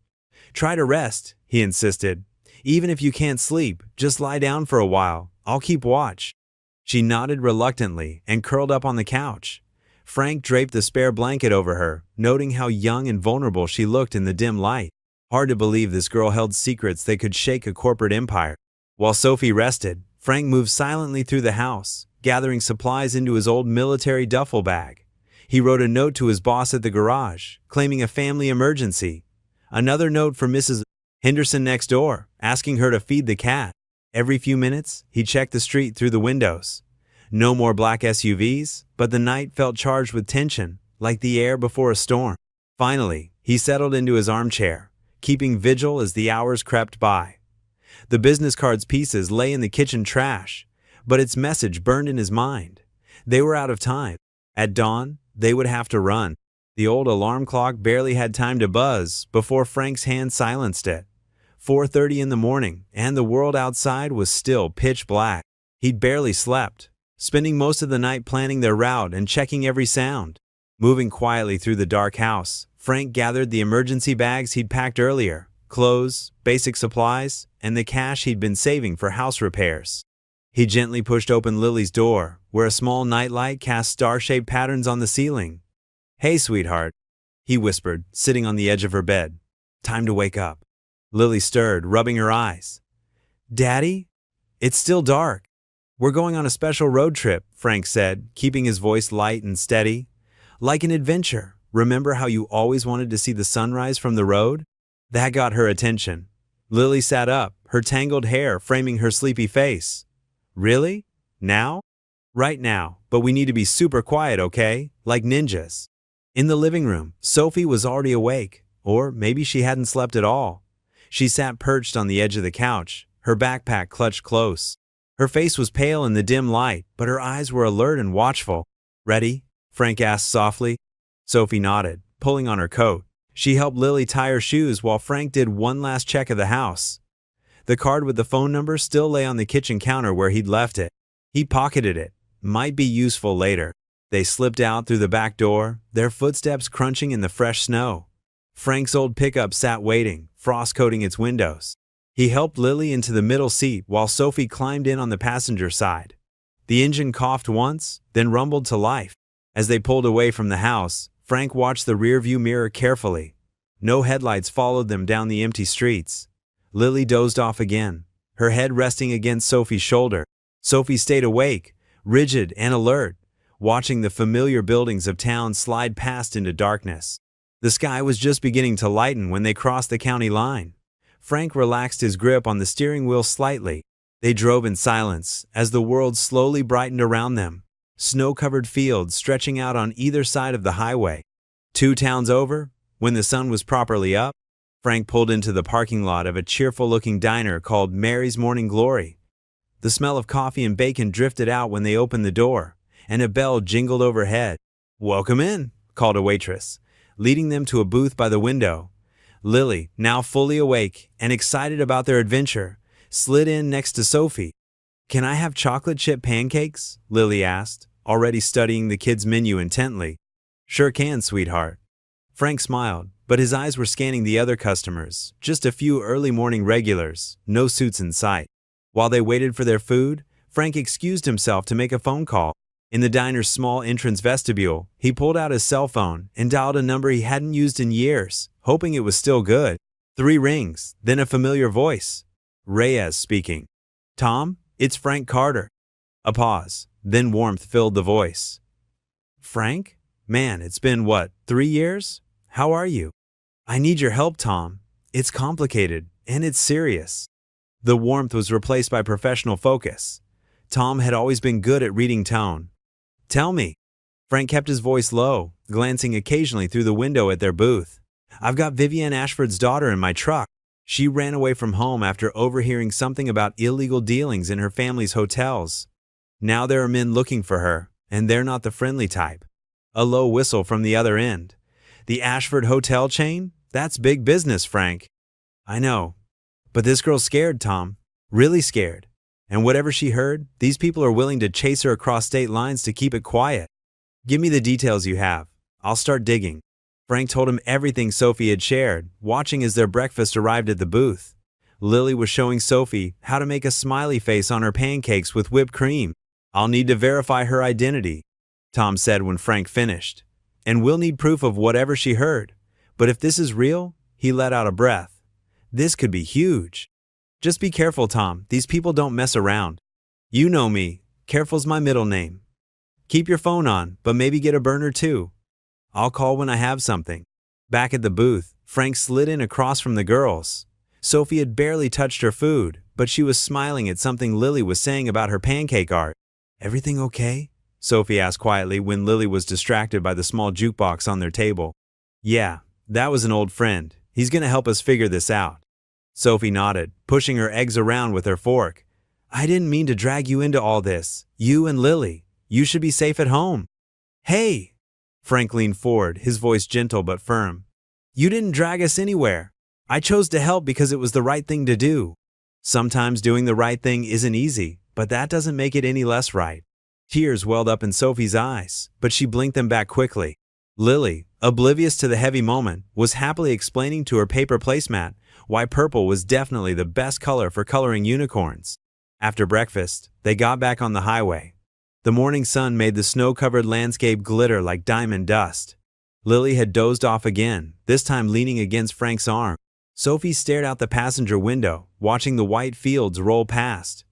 "Try to rest," he insisted. "Even if you can't sleep, just lie down for a while. I'll keep watch." She nodded reluctantly and curled up on the couch. Frank draped the spare blanket over her, noting how young and vulnerable she looked in the dim light. Hard to believe this girl held secrets that could shake a corporate empire. While Sophie rested, Frank moved silently through the house, gathering supplies into his old military duffel bag. He wrote a note to his boss at the garage, claiming a family emergency. Another note from Mrs. Henderson next door, asking her to feed the cat. Every few minutes, he checked the street through the windows. No more black SUVs, but the night felt charged with tension, like the air before a storm. Finally, he settled into his armchair, keeping vigil as the hours crept by. The business card's pieces lay in the kitchen trash, but its message burned in his mind. They were out of time. At dawn, they would have to run. The old alarm clock barely had time to buzz before Frank's hand silenced it. 4:30 in the morning, and the world outside was still pitch black. He'd barely slept, spending most of the night planning their route and checking every sound. Moving quietly through the dark house, Frank gathered the emergency bags he'd packed earlier, clothes, basic supplies, and the cash he'd been saving for house repairs. He gently pushed open Lily's door, where a small nightlight cast star-shaped patterns on the ceiling. "Hey, sweetheart," he whispered, sitting on the edge of her bed. "Time to wake up." Lily stirred, rubbing her eyes. "Daddy? It's still dark." "We're going on a special road trip," Frank said, keeping his voice light and steady. "Like an adventure. Remember how you always wanted to see the sunrise from the road?" That got her attention. Lily sat up, her tangled hair framing her sleepy face. "Really? Now?" "Right now, but we need to be super quiet, okay? Like ninjas." In the living room, Sophie was already awake, or maybe she hadn't slept at all. She sat perched on the edge of the couch, her backpack clutched close. Her face was pale in the dim light, but her eyes were alert and watchful. "Ready?" Frank asked softly. Sophie nodded, pulling on her coat. She helped Lily tie her shoes while Frank did one last check of the house. The card with the phone number still lay on the kitchen counter where he'd left it. He pocketed it. Might be useful later. They slipped out through the back door, their footsteps crunching in the fresh snow. Frank's old pickup sat waiting, frost coating its windows. He helped Lily into the middle seat while Sophie climbed in on the passenger side. The engine coughed once, then rumbled to life. As they pulled away from the house, Frank watched the rearview mirror carefully. No headlights followed them down the empty streets. Lily dozed off again, her head resting against Sophie's shoulder. Sophie stayed awake, rigid and alert, watching the familiar buildings of town slide past into darkness. The sky was just beginning to lighten when they crossed the county line. Frank relaxed his grip on the steering wheel slightly. They drove in silence as the world slowly brightened around them. Snow-covered fields stretching out on either side of the highway. 2 towns over, when the sun was properly up, Frank pulled into the parking lot of a cheerful-looking diner called Mary's Morning Glory. The smell of coffee and bacon drifted out when they opened the door, and a bell jingled overhead. "Welcome in," called a waitress, leading them to a booth by the window. Lily, now fully awake and excited about their adventure, slid in next to Sophie. "Can I have chocolate chip pancakes?" Lily asked, already studying the kids' menu intently. "Sure can, sweetheart." Frank smiled, but his eyes were scanning the other customers, just a few early morning regulars, no suits in sight. While they waited for their food, Frank excused himself to make a phone call. In the diner's small entrance vestibule, he pulled out his cell phone and dialed a number he hadn't used in years, hoping it was still good. 3 rings, then a familiar voice. Reyes speaking. "Tom, it's Frank Carter." A pause, then warmth filled the voice. "Frank? Man, it's been, 3 years? How are you?" "I need your help, Tom. It's complicated, and it's serious." The warmth was replaced by professional focus. Tom had always been good at reading tone. "Tell me." Frank kept his voice low, glancing occasionally through the window at their booth. "I've got Vivienne Ashford's daughter in my truck. She ran away from home after overhearing something about illegal dealings in her family's hotels. Now there are men looking for her, and they're not the friendly type." A low whistle from the other end. "The Ashford hotel chain? That's big business, Frank." "I know. But this girl's scared, Tom. Really scared. And whatever she heard, these people are willing to chase her across state lines to keep it quiet. Give me the details you have. I'll start digging." Frank told him everything Sophie had shared, watching as their breakfast arrived at the booth. Lily was showing Sophie how to make a smiley face on her pancakes with whipped cream. "I'll need to verify her identity," Tom said when Frank finished. "And we'll need proof of whatever she heard. But if this is real," he let out a breath, "this could be huge." "Just be careful, Tom. These people don't mess around. You know me. Careful's my middle name. Keep your phone on, but maybe get a burner too. I'll call when I have something." Back at the booth, Frank slid in across from the girls. Sophie had barely touched her food, but she was smiling at something Lily was saying about her pancake art. Everything okay? Sophie asked quietly when Lily was distracted by the small jukebox on their table. Yeah, that was an old friend. He's gonna help us figure this out. Sophie nodded, pushing her eggs around with her fork. I didn't mean to drag you into all this. You and Lily. You should be safe at home. Hey! Frank leaned forward, his voice gentle but firm. You didn't drag us anywhere. I chose to help because it was the right thing to do. Sometimes doing the right thing isn't easy, but that doesn't make it any less right. Tears welled up in Sophie's eyes, but she blinked them back quickly. Lily, oblivious to the heavy moment, was happily explaining to her paper placemat why purple was definitely the best color for coloring unicorns. After breakfast, they got back on the highway. The morning sun made the snow-covered landscape glitter like diamond dust. Lily had dozed off again, this time leaning against Frank's arm. Sophie stared out the passenger window, watching the white fields roll past.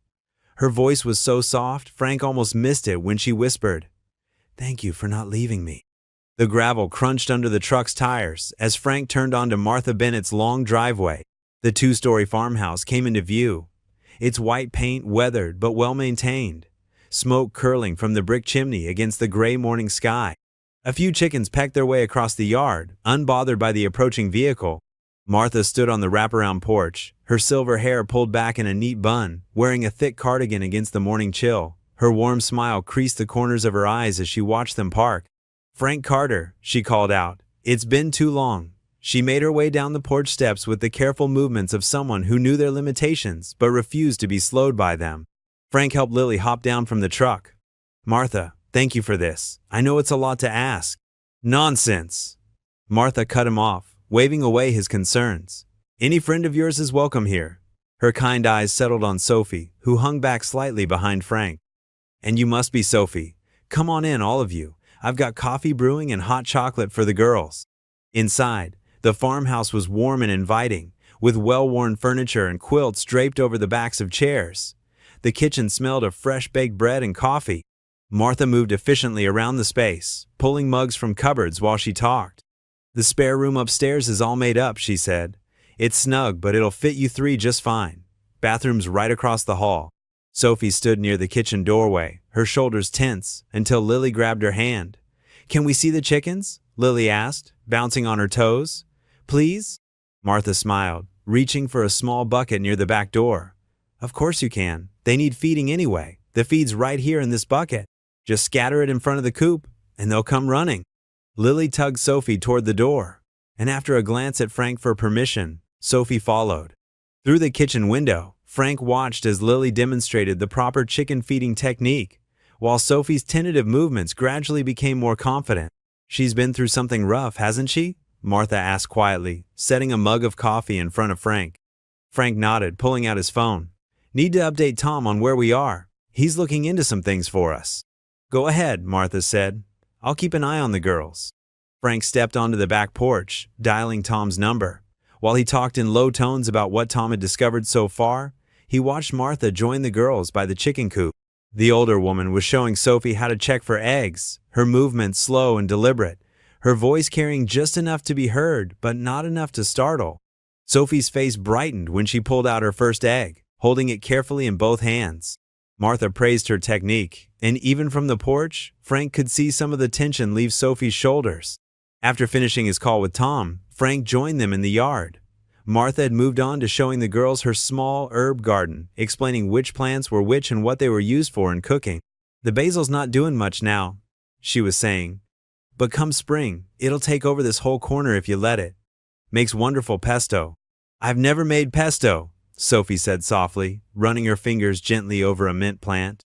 Her voice was so soft, Frank almost missed it when she whispered, "Thank you for not leaving me." The gravel crunched under the truck's tires as Frank turned onto Martha Bennett's long driveway. The two-story farmhouse came into view, its white paint weathered but well-maintained, smoke curling from the brick chimney against the gray morning sky. A few chickens pecked their way across the yard, unbothered by the approaching vehicle. Martha stood on the wraparound porch, her silver hair pulled back in a neat bun, wearing a thick cardigan against the morning chill. Her warm smile creased the corners of her eyes as she watched them park. "Frank Carter," she called out. "It's been too long." She made her way down the porch steps with the careful movements of someone who knew their limitations but refused to be slowed by them. Frank helped Lily hop down from the truck. "Martha, thank you for this. I know it's a lot to ask." "Nonsense!" Martha cut him off, waving away his concerns. "Any friend of yours is welcome here." Her kind eyes settled on Sophie, who hung back slightly behind Frank. "And you must be Sophie. Come on in, all of you. I've got coffee brewing and hot chocolate for the girls." Inside, the farmhouse was warm and inviting, with well-worn furniture and quilts draped over the backs of chairs. The kitchen smelled of fresh-baked bread and coffee. Martha moved efficiently around the space, pulling mugs from cupboards while she talked. "The spare room upstairs is all made up," she said. "It's snug, but it'll fit you three just fine. Bathroom's right across the hall." Sophie stood near the kitchen doorway, her shoulders tense, until Lily grabbed her hand. "Can we see the chickens?" Lily asked, bouncing on her toes. "Please?" Martha smiled, reaching for a small bucket near the back door. "Of course you can. They need feeding anyway. The feed's right here in this bucket. Just scatter it in front of the coop, and they'll come running." Lily tugged Sophie toward the door, and after a glance at Frank for permission, Sophie followed. Through the kitchen window, Frank watched as Lily demonstrated the proper chicken feeding technique, while Sophie's tentative movements gradually became more confident. "She's been through something rough, hasn't she?" Martha asked quietly, setting a mug of coffee in front of Frank. Frank nodded, pulling out his phone. "Need to update Tom on where we are. He's looking into some things for us." "Go ahead," Martha said. "I'll keep an eye on the girls." Frank stepped onto the back porch, dialing Tom's number. While he talked in low tones about what Tom had discovered so far, he watched Martha join the girls by the chicken coop. The older woman was showing Sophie how to check for eggs, her movements slow and deliberate, her voice carrying just enough to be heard but not enough to startle. Sophie's face brightened when she pulled out her first egg, holding it carefully in both hands. Martha praised her technique, and even from the porch, Frank could see some of the tension leave Sophie's shoulders. After finishing his call with Tom, Frank joined them in the yard. Martha had moved on to showing the girls her small herb garden, explaining which plants were which and what they were used for in cooking. "The basil's not doing much now," she was saying. "But come spring, it'll take over this whole corner if you let it. Makes wonderful pesto." "I've never made pesto," Sophie said softly, running her fingers gently over a mint plant.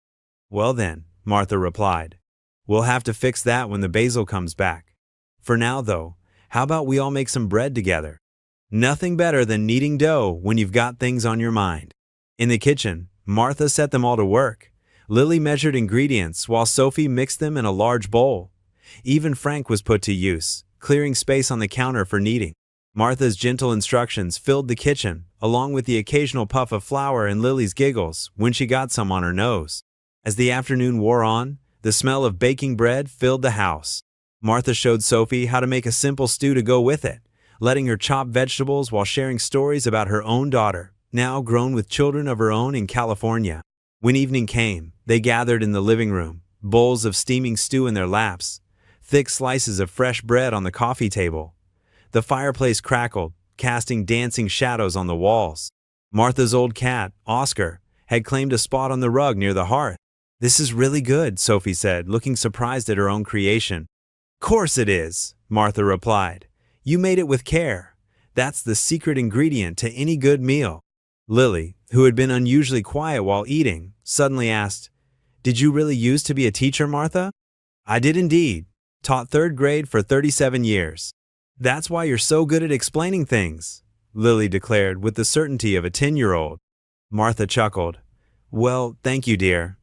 "Well then," Martha replied, "we'll have to fix that when the basil comes back. For now, though, how about we all make some bread together? Nothing better than kneading dough when you've got things on your mind." In the kitchen, Martha set them all to work. Lily measured ingredients while Sophie mixed them in a large bowl. Even Frank was put to use, clearing space on the counter for kneading. Martha's gentle instructions filled the kitchen, along with the occasional puff of flour and Lily's giggles when she got some on her nose. As the afternoon wore on, the smell of baking bread filled the house. Martha showed Sophie how to make a simple stew to go with it, letting her chop vegetables while sharing stories about her own daughter, now grown with children of her own in California. When evening came, They gathered in the living room, bowls of steaming stew in their laps, thick slices of fresh bread on the coffee table. The fireplace crackled, casting dancing shadows on the walls. Martha's old cat, Oscar, had claimed a spot on the rug near the hearth. "This is really good," Sophie said, looking surprised at her own creation. "Course it is," Martha replied. "You made it with care. That's the secret ingredient to any good meal." Lily, who had been unusually quiet while eating, suddenly asked, "Did you really used to be a teacher, Martha?" "I did indeed. Taught third grade for 37 years. That's why you're so good at explaining things," Lily declared with the certainty of a 10-year-old. Martha chuckled. "Well, thank you, dear.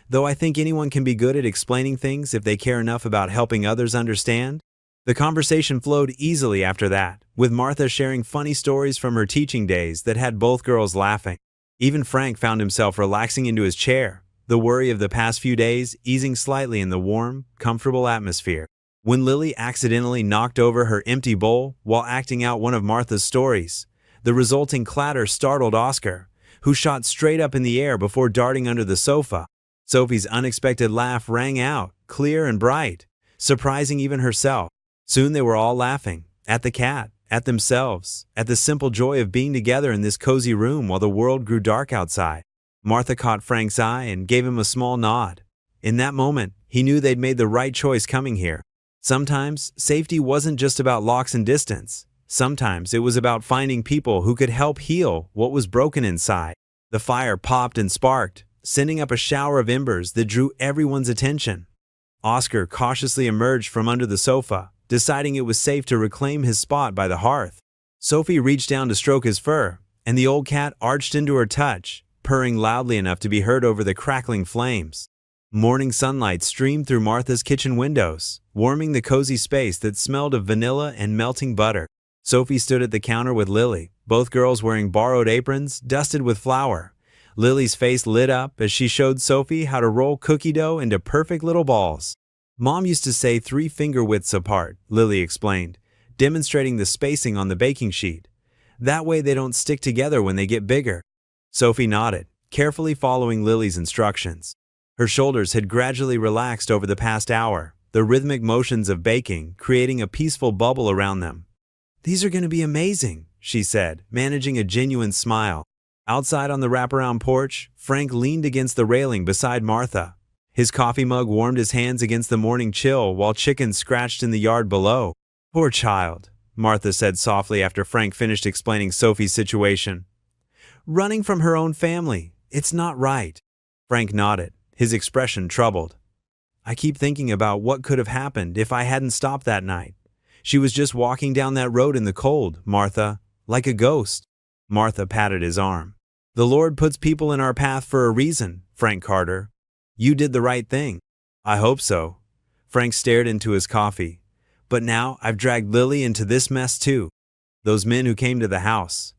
Though I think anyone can be good at explaining things if they care enough about helping others understand." The conversation flowed easily after that, with Martha sharing funny stories from her teaching days that had both girls laughing. Even Frank found himself relaxing into his chair, the worry of the past few days easing slightly in the warm, comfortable atmosphere. When Lily accidentally knocked over her empty bowl while acting out one of Martha's stories, the resulting clatter startled Oscar, who shot straight up in the air before darting under the sofa. Sophie's unexpected laugh rang out, clear and bright, surprising even herself. Soon they were all laughing, at the cat, at themselves, at the simple joy of being together in this cozy room while the world grew dark outside. Martha caught Frank's eye and gave him a small nod. In that moment, he knew they'd made the right choice coming here. Sometimes, safety wasn't just about locks and distance. Sometimes it was about finding people who could help heal what was broken inside. The fire popped and sparked, sending up a shower of embers that drew everyone's attention. Oscar cautiously emerged from under the sofa, deciding it was safe to reclaim his spot by the hearth. Sophie reached down to stroke his fur, and the old cat arched into her touch, purring loudly enough to be heard over the crackling flames. Morning sunlight streamed through Martha's kitchen windows, warming the cozy space that smelled of vanilla and melting butter. Sophie stood at the counter with Lily, both girls wearing borrowed aprons dusted with flour. Lily's face lit up as she showed Sophie how to roll cookie dough into perfect little balls. "Mom used to say 3 finger widths apart," Lily explained, demonstrating the spacing on the baking sheet. "That way they don't stick together when they get bigger." Sophie nodded, carefully following Lily's instructions. Her shoulders had gradually relaxed over the past hour, the rhythmic motions of baking creating a peaceful bubble around them. "These are going to be amazing," she said, managing a genuine smile. Outside on the wraparound porch, Frank leaned against the railing beside Martha. His coffee mug warmed his hands against the morning chill while chickens scratched in the yard below. "Poor child," Martha said softly after Frank finished explaining Sophie's situation. "Running from her own family. It's not right." Frank nodded, his expression troubled. "I keep thinking about what could have happened if I hadn't stopped that night. She was just walking down that road in the cold, Martha, like a ghost." Martha patted his arm. "The Lord puts people in our path for a reason, Frank Carter. You did the right thing." "I hope so." Frank stared into his coffee. "But now I've dragged Lily into this mess too. Those men who came to the house."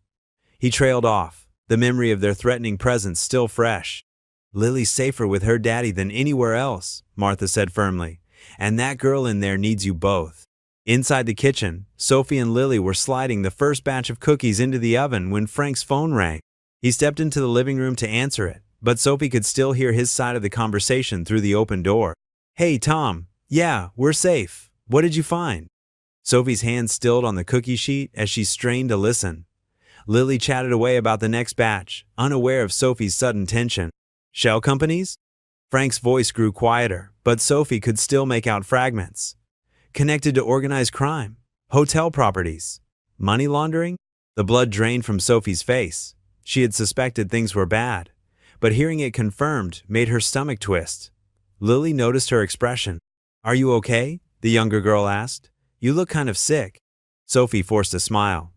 He trailed off, the memory of their threatening presence still fresh. "Lily's safer with her daddy than anywhere else," Martha said firmly, "and that girl in there needs you both." Inside the kitchen, Sophie and Lily were sliding the first batch of cookies into the oven when Frank's phone rang. He stepped into the living room to answer it, but Sophie could still hear his side of the conversation through the open door. "Hey, Tom. Yeah, we're safe. What did you find?" Sophie's hand stilled on the cookie sheet as she strained to listen. Lily chatted away about the next batch, unaware of Sophie's sudden tension. "Shell companies?" Frank's voice grew quieter, but Sophie could still make out fragments. "Connected to organized crime, hotel properties, money laundering?" The blood drained from Sophie's face. She had suspected things were bad, but hearing it confirmed made her stomach twist. Lily noticed her expression. "Are you okay?" the younger girl asked. "You look kind of sick." Sophie forced a smile.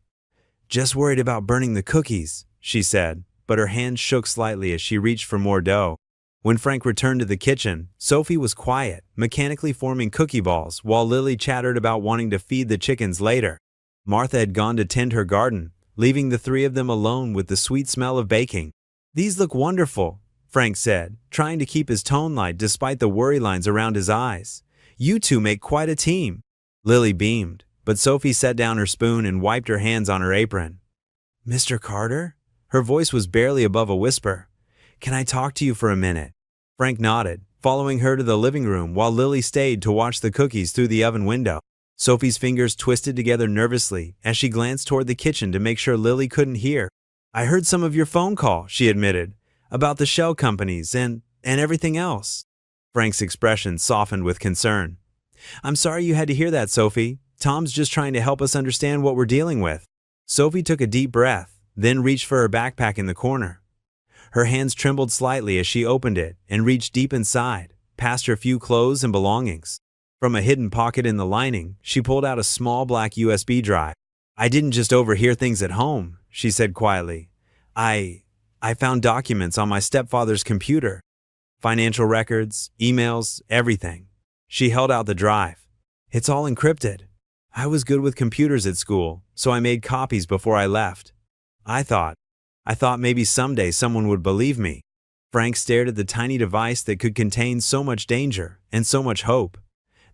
"Just worried about burning the cookies," she said, but her hand shook slightly as she reached for more dough. When Frank returned to the kitchen, Sophie was quiet, mechanically forming cookie balls, while Lily chattered about wanting to feed the chickens later. Martha had gone to tend her garden, leaving the 3 of them alone with the sweet smell of baking. "These look wonderful," Frank said, trying to keep his tone light despite the worry lines around his eyes. "You two make quite a team." Lily beamed, but Sophie set down her spoon and wiped her hands on her apron. "Mr. Carter?" Her voice was barely above a whisper. "Can I talk to you for a minute?" Frank nodded, following her to the living room while Lily stayed to watch the cookies through the oven window. Sophie's fingers twisted together nervously as she glanced toward the kitchen to make sure Lily couldn't hear. "I heard some of your phone call," she admitted, "about the shell companies and everything else." Frank's expression softened with concern. "I'm sorry you had to hear that, Sophie. Tom's just trying to help us understand what we're dealing with." Sophie took a deep breath, then reached for her backpack in the corner. Her hands trembled slightly as she opened it and reached deep inside, past her few clothes and belongings. From a hidden pocket in the lining, she pulled out a small black USB drive. "I didn't just overhear things at home," she said quietly. I found documents on my stepfather's computer. Financial records, emails, everything." She held out the drive. "It's all encrypted. I was good with computers at school, so I made copies before I left. I thought maybe someday someone would believe me." Frank stared at the tiny device that could contain so much danger and so much hope.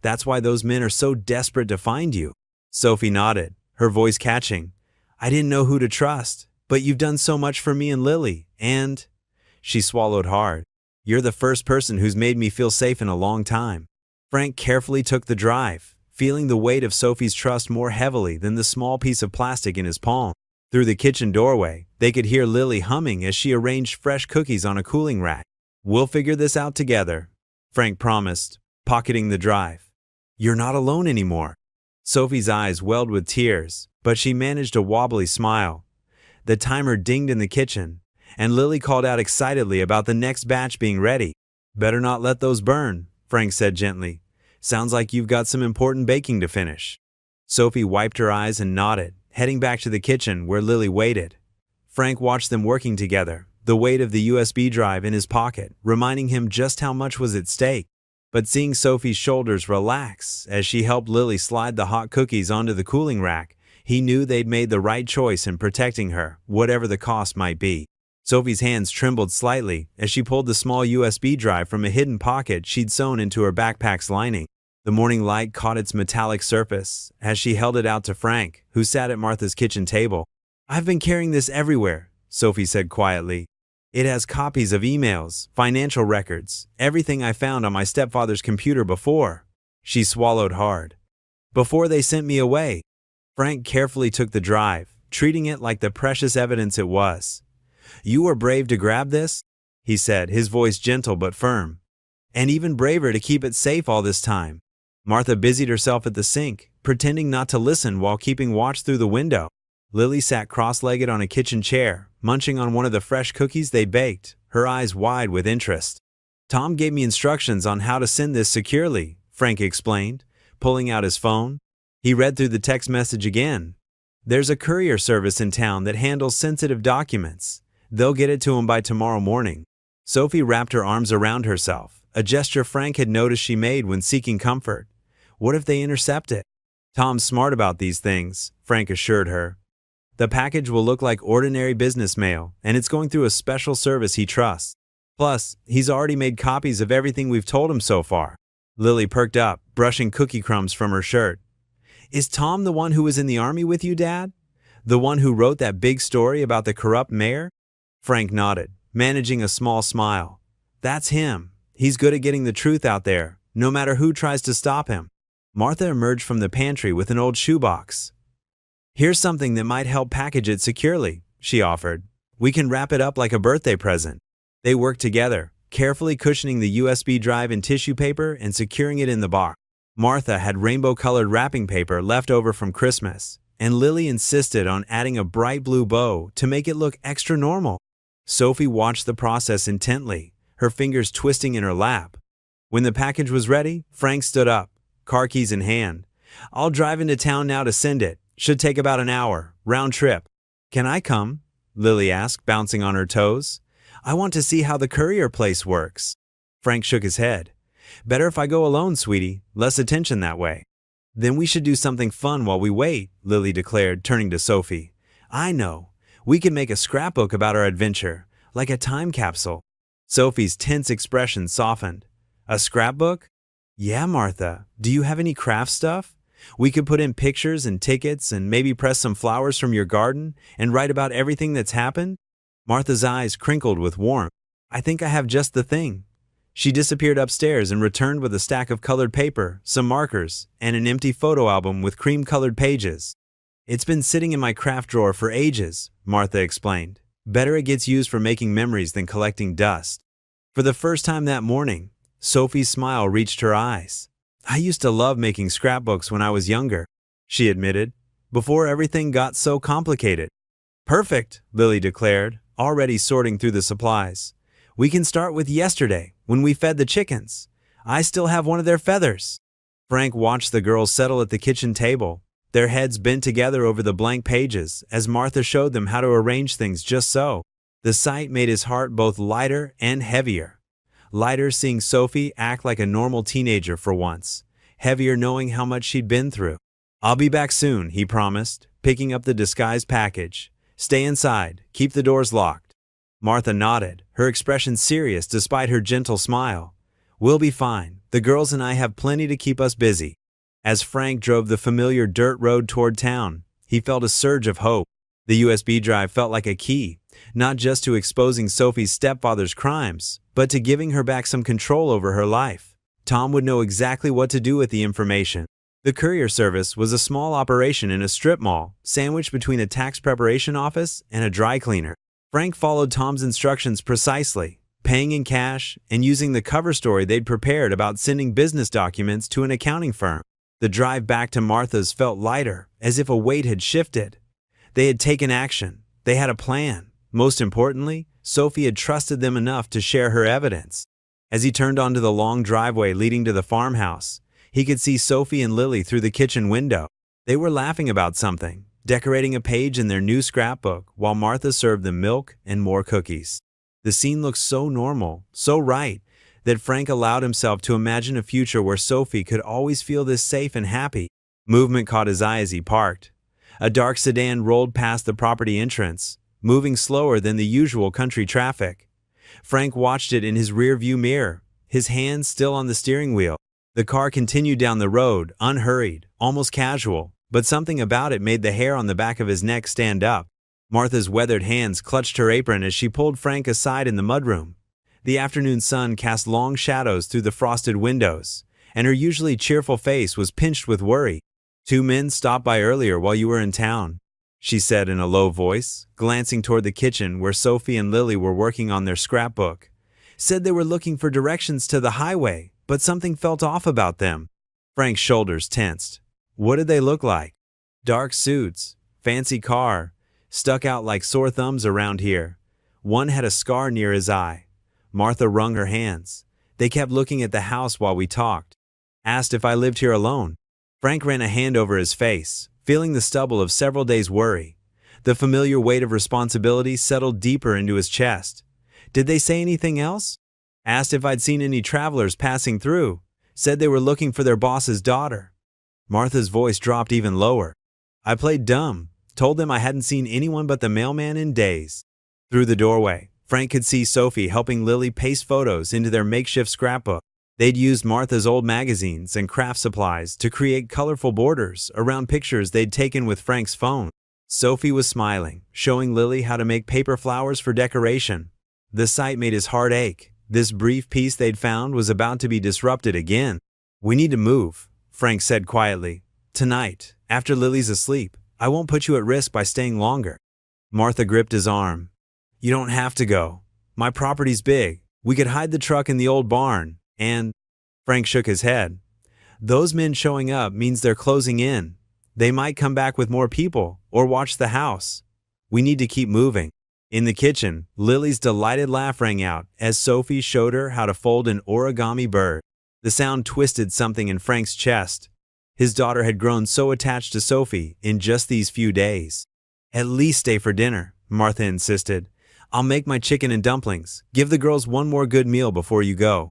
"That's why those men are so desperate to find you." Sophie nodded, her voice catching. "I didn't know who to trust, but you've done so much for me and Lily, and—" She swallowed hard. "You're the first person who's made me feel safe in a long time." Frank carefully took the drive, feeling the weight of Sophie's trust more heavily than the small piece of plastic in his palm. Through the kitchen doorway, they could hear Lily humming as she arranged fresh cookies on a cooling rack. "We'll figure this out together," Frank promised, pocketing the drive. "You're not alone anymore." Sophie's eyes welled with tears, but she managed a wobbly smile. The timer dinged in the kitchen, and Lily called out excitedly about the next batch being ready. "Better not let those burn," Frank said gently. "Sounds like you've got some important baking to finish." Sophie wiped her eyes and nodded, heading back to the kitchen where Lily waited. Frank watched them working together, the weight of the USB drive in his pocket, reminding him just how much was at stake. But seeing Sophie's shoulders relax as she helped Lily slide the hot cookies onto the cooling rack, he knew they'd made the right choice in protecting her, whatever the cost might be. Sophie's hands trembled slightly as she pulled the small USB drive from a hidden pocket she'd sewn into her backpack's lining. The morning light caught its metallic surface as she held it out to Frank, who sat at Martha's kitchen table. "I've been carrying this everywhere," Sophie said quietly. "It has copies of emails, financial records, everything I found on my stepfather's computer before." She swallowed hard. "Before they sent me away." Frank carefully took the drive, treating it like the precious evidence it was. "You were brave to grab this," he said, his voice gentle but firm. "And even braver to keep it safe all this time." Martha busied herself at the sink, pretending not to listen while keeping watch through the window. Lily sat cross-legged on a kitchen chair, munching on one of the fresh cookies they baked, her eyes wide with interest. "Tom gave me instructions on how to send this securely," Frank explained, pulling out his phone. He read through the text message again. "There's a courier service in town that handles sensitive documents. They'll get it to him by tomorrow morning." Sophie wrapped her arms around herself, a gesture Frank had noticed she made when seeking comfort. What if they intercept it? "Tom's smart about these things," Frank assured her. "The package will look like ordinary business mail, and it's going through a special service he trusts. Plus, he's already made copies of everything we've told him so far." Lily perked up, brushing cookie crumbs from her shirt. "Is Tom the one who was in the army with you, Dad? The one who wrote that big story about the corrupt mayor?" Frank nodded, managing a small smile. "That's him. He's good at getting the truth out there, no matter who tries to stop him." Martha emerged from the pantry with an old shoebox. "Here's something that might help package it securely," she offered. "We can wrap it up like a birthday present." They worked together, carefully cushioning the USB drive in tissue paper and securing it in the box. Martha had rainbow-colored wrapping paper left over from Christmas, and Lily insisted on adding a bright blue bow to make it look extra normal. Sophie watched the process intently, her fingers twisting in her lap. When the package was ready, Frank stood up, car keys in hand. "I'll drive into town now to send it. Should take about an hour, round trip." "Can I come?" Lily asked, bouncing on her toes. "I want to see how the courier place works." Frank shook his head. "Better if I go alone, sweetie. Less attention that way." "Then we should do something fun while we wait," Lily declared, turning to Sophie. "I know. We can make a scrapbook about our adventure, like a time capsule." Sophie's tense expression softened. "A scrapbook?" "Yeah, Martha. Do you have any craft stuff? We could put in pictures and tickets and maybe press some flowers from your garden and write about everything that's happened." Martha's eyes crinkled with warmth. "I think I have just the thing." She disappeared upstairs and returned with a stack of colored paper, some markers, and an empty photo album with cream-colored pages. "It's been sitting in my craft drawer for ages," Martha explained. "Better it gets used for making memories than collecting dust." For the first time that morning, Sophie's smile reached her eyes. "I used to love making scrapbooks when I was younger," she admitted, "before everything got so complicated." "Perfect," Lily declared, already sorting through the supplies. "We can start with yesterday, when we fed the chickens. I still have one of their feathers." Frank watched the girls settle at the kitchen table, their heads bent together over the blank pages as Martha showed them how to arrange things just so. The sight made his heart both lighter and heavier. Lighter seeing Sophie act like a normal teenager for once, heavier knowing how much she'd been through. "I'll be back soon," he promised, picking up the disguised package. "Stay inside, keep the doors locked." Martha nodded, her expression serious despite her gentle smile. "We'll be fine. The girls and I have plenty to keep us busy." As Frank drove the familiar dirt road toward town, he felt a surge of hope. The USB drive felt like a key, not just to exposing Sophie's stepfather's crimes, but to giving her back some control over her life. Tom would know exactly what to do with the information. The courier service was a small operation in a strip mall, sandwiched between a tax preparation office and a dry cleaner. Frank followed Tom's instructions precisely, paying in cash and using the cover story they'd prepared about sending business documents to an accounting firm. The drive back to Martha's felt lighter, as if a weight had shifted. They had taken action. They had a plan. Most importantly, Sophie had trusted them enough to share her evidence. As he turned onto the long driveway leading to the farmhouse, he could see Sophie and Lily through the kitchen window. They were laughing about something, decorating a page in their new scrapbook while Martha served them milk and more cookies. The scene looked so normal, so right, that Frank allowed himself to imagine a future where Sophie could always feel this safe and happy. Movement caught his eye as he parked. A dark sedan rolled past the property entrance, moving slower than the usual country traffic. Frank watched it in his rear-view mirror, his hands still on the steering wheel. The car continued down the road, unhurried, almost casual, but something about it made the hair on the back of his neck stand up. Martha's weathered hands clutched her apron as she pulled Frank aside in the mudroom. The afternoon sun cast long shadows through the frosted windows, and her usually cheerful face was pinched with worry. "Two men stopped by earlier while you were in town," she said in a low voice, glancing toward the kitchen where Sophie and Lily were working on their scrapbook. "Said they were looking for directions to the highway, but something felt off about them." Frank's shoulders tensed. What did they look like? Dark suits, fancy car, stuck out like sore thumbs around here. One had a scar near his eye. Martha wrung her hands. "They kept looking at the house while we talked. Asked if I lived here alone." Frank ran a hand over his face, feeling the stubble of several days' worry. The familiar weight of responsibility settled deeper into his chest. "Did they say anything else?" "Asked if I'd seen any travelers passing through. Said they were looking for their boss's daughter." Martha's voice dropped even lower. "I played dumb. Told them I hadn't seen anyone but the mailman in days." Through the doorway, Frank could see Sophie helping Lily paste photos into their makeshift scrapbook. They'd used Martha's old magazines and craft supplies to create colorful borders around pictures they'd taken with Frank's phone. Sophie was smiling, showing Lily how to make paper flowers for decoration. The sight made his heart ache. This brief peace they'd found was about to be disrupted again. "We need to move," Frank said quietly. "Tonight, after Lily's asleep, I won't put you at risk by staying longer." Martha gripped his arm. "You don't have to go. My property's big. We could hide the truck in the old barn, and—" Frank shook his head. "Those men showing up means they're closing in. They might come back with more people or watch the house. We need to keep moving." In the kitchen, Lily's delighted laugh rang out as Sophie showed her how to fold an origami bird. The sound twisted something in Frank's chest. His daughter had grown so attached to Sophie in just these few days. "At least stay for dinner," Martha insisted. "I'll make my chicken and dumplings. Give the girls one more good meal before you go."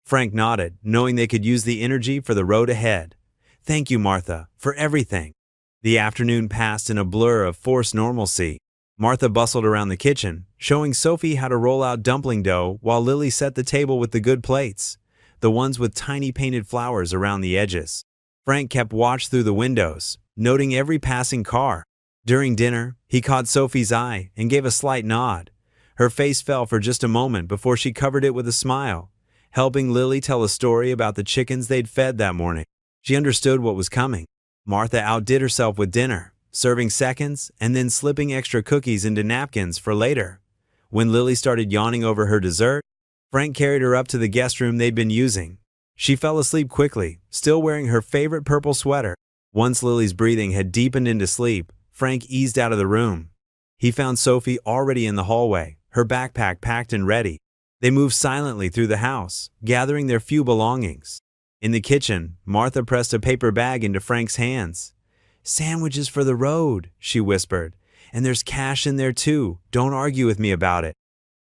Frank nodded, knowing they could use the energy for the road ahead. "Thank you, Martha, for everything." The afternoon passed in a blur of forced normalcy. Martha bustled around the kitchen, showing Sophie how to roll out dumpling dough while Lily set the table with the good plates, the ones with tiny painted flowers around the edges. Frank kept watch through the windows, noting every passing car. During dinner, he caught Sophie's eye and gave a slight nod. Her face fell for just a moment before she covered it with a smile, helping Lily tell a story about the chickens they'd fed that morning. She understood what was coming. Martha outdid herself with dinner, serving seconds and then slipping extra cookies into napkins for later. When Lily started yawning over her dessert, Frank carried her up to the guest room they'd been using. She fell asleep quickly, still wearing her favorite purple sweater. Once Lily's breathing had deepened into sleep, Frank eased out of the room. He found Sophie already in the hallway, her backpack packed and ready. They moved silently through the house, gathering their few belongings. In the kitchen, Martha pressed a paper bag into Frank's hands. "Sandwiches for the road," she whispered. "And there's cash in there too. Don't argue with me about it."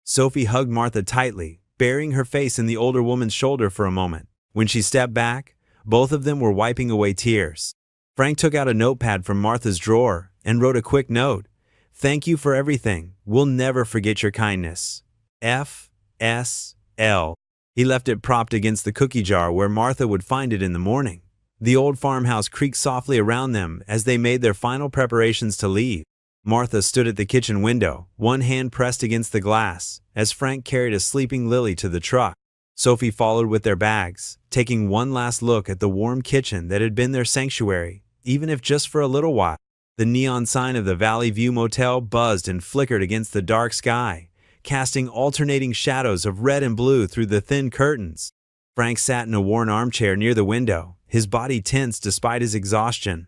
Sophie hugged Martha tightly, burying her face in the older woman's shoulder for a moment. When she stepped back, both of them were wiping away tears. Frank took out a notepad from Martha's drawer and wrote a quick note. "Thank you for everything. We'll never forget your kindness. F.S.L." He left it propped against the cookie jar where Martha would find it in the morning. The old farmhouse creaked softly around them as they made their final preparations to leave. Martha stood at the kitchen window, one hand pressed against the glass, as Frank carried a sleeping Lily to the truck. Sophie followed with their bags, taking one last look at the warm kitchen that had been their sanctuary, even if just for a little while. The neon sign of the Valley View Motel buzzed and flickered against the dark sky, casting alternating shadows of red and blue through the thin curtains. Frank sat in a worn armchair near the window, his body tense despite his exhaustion.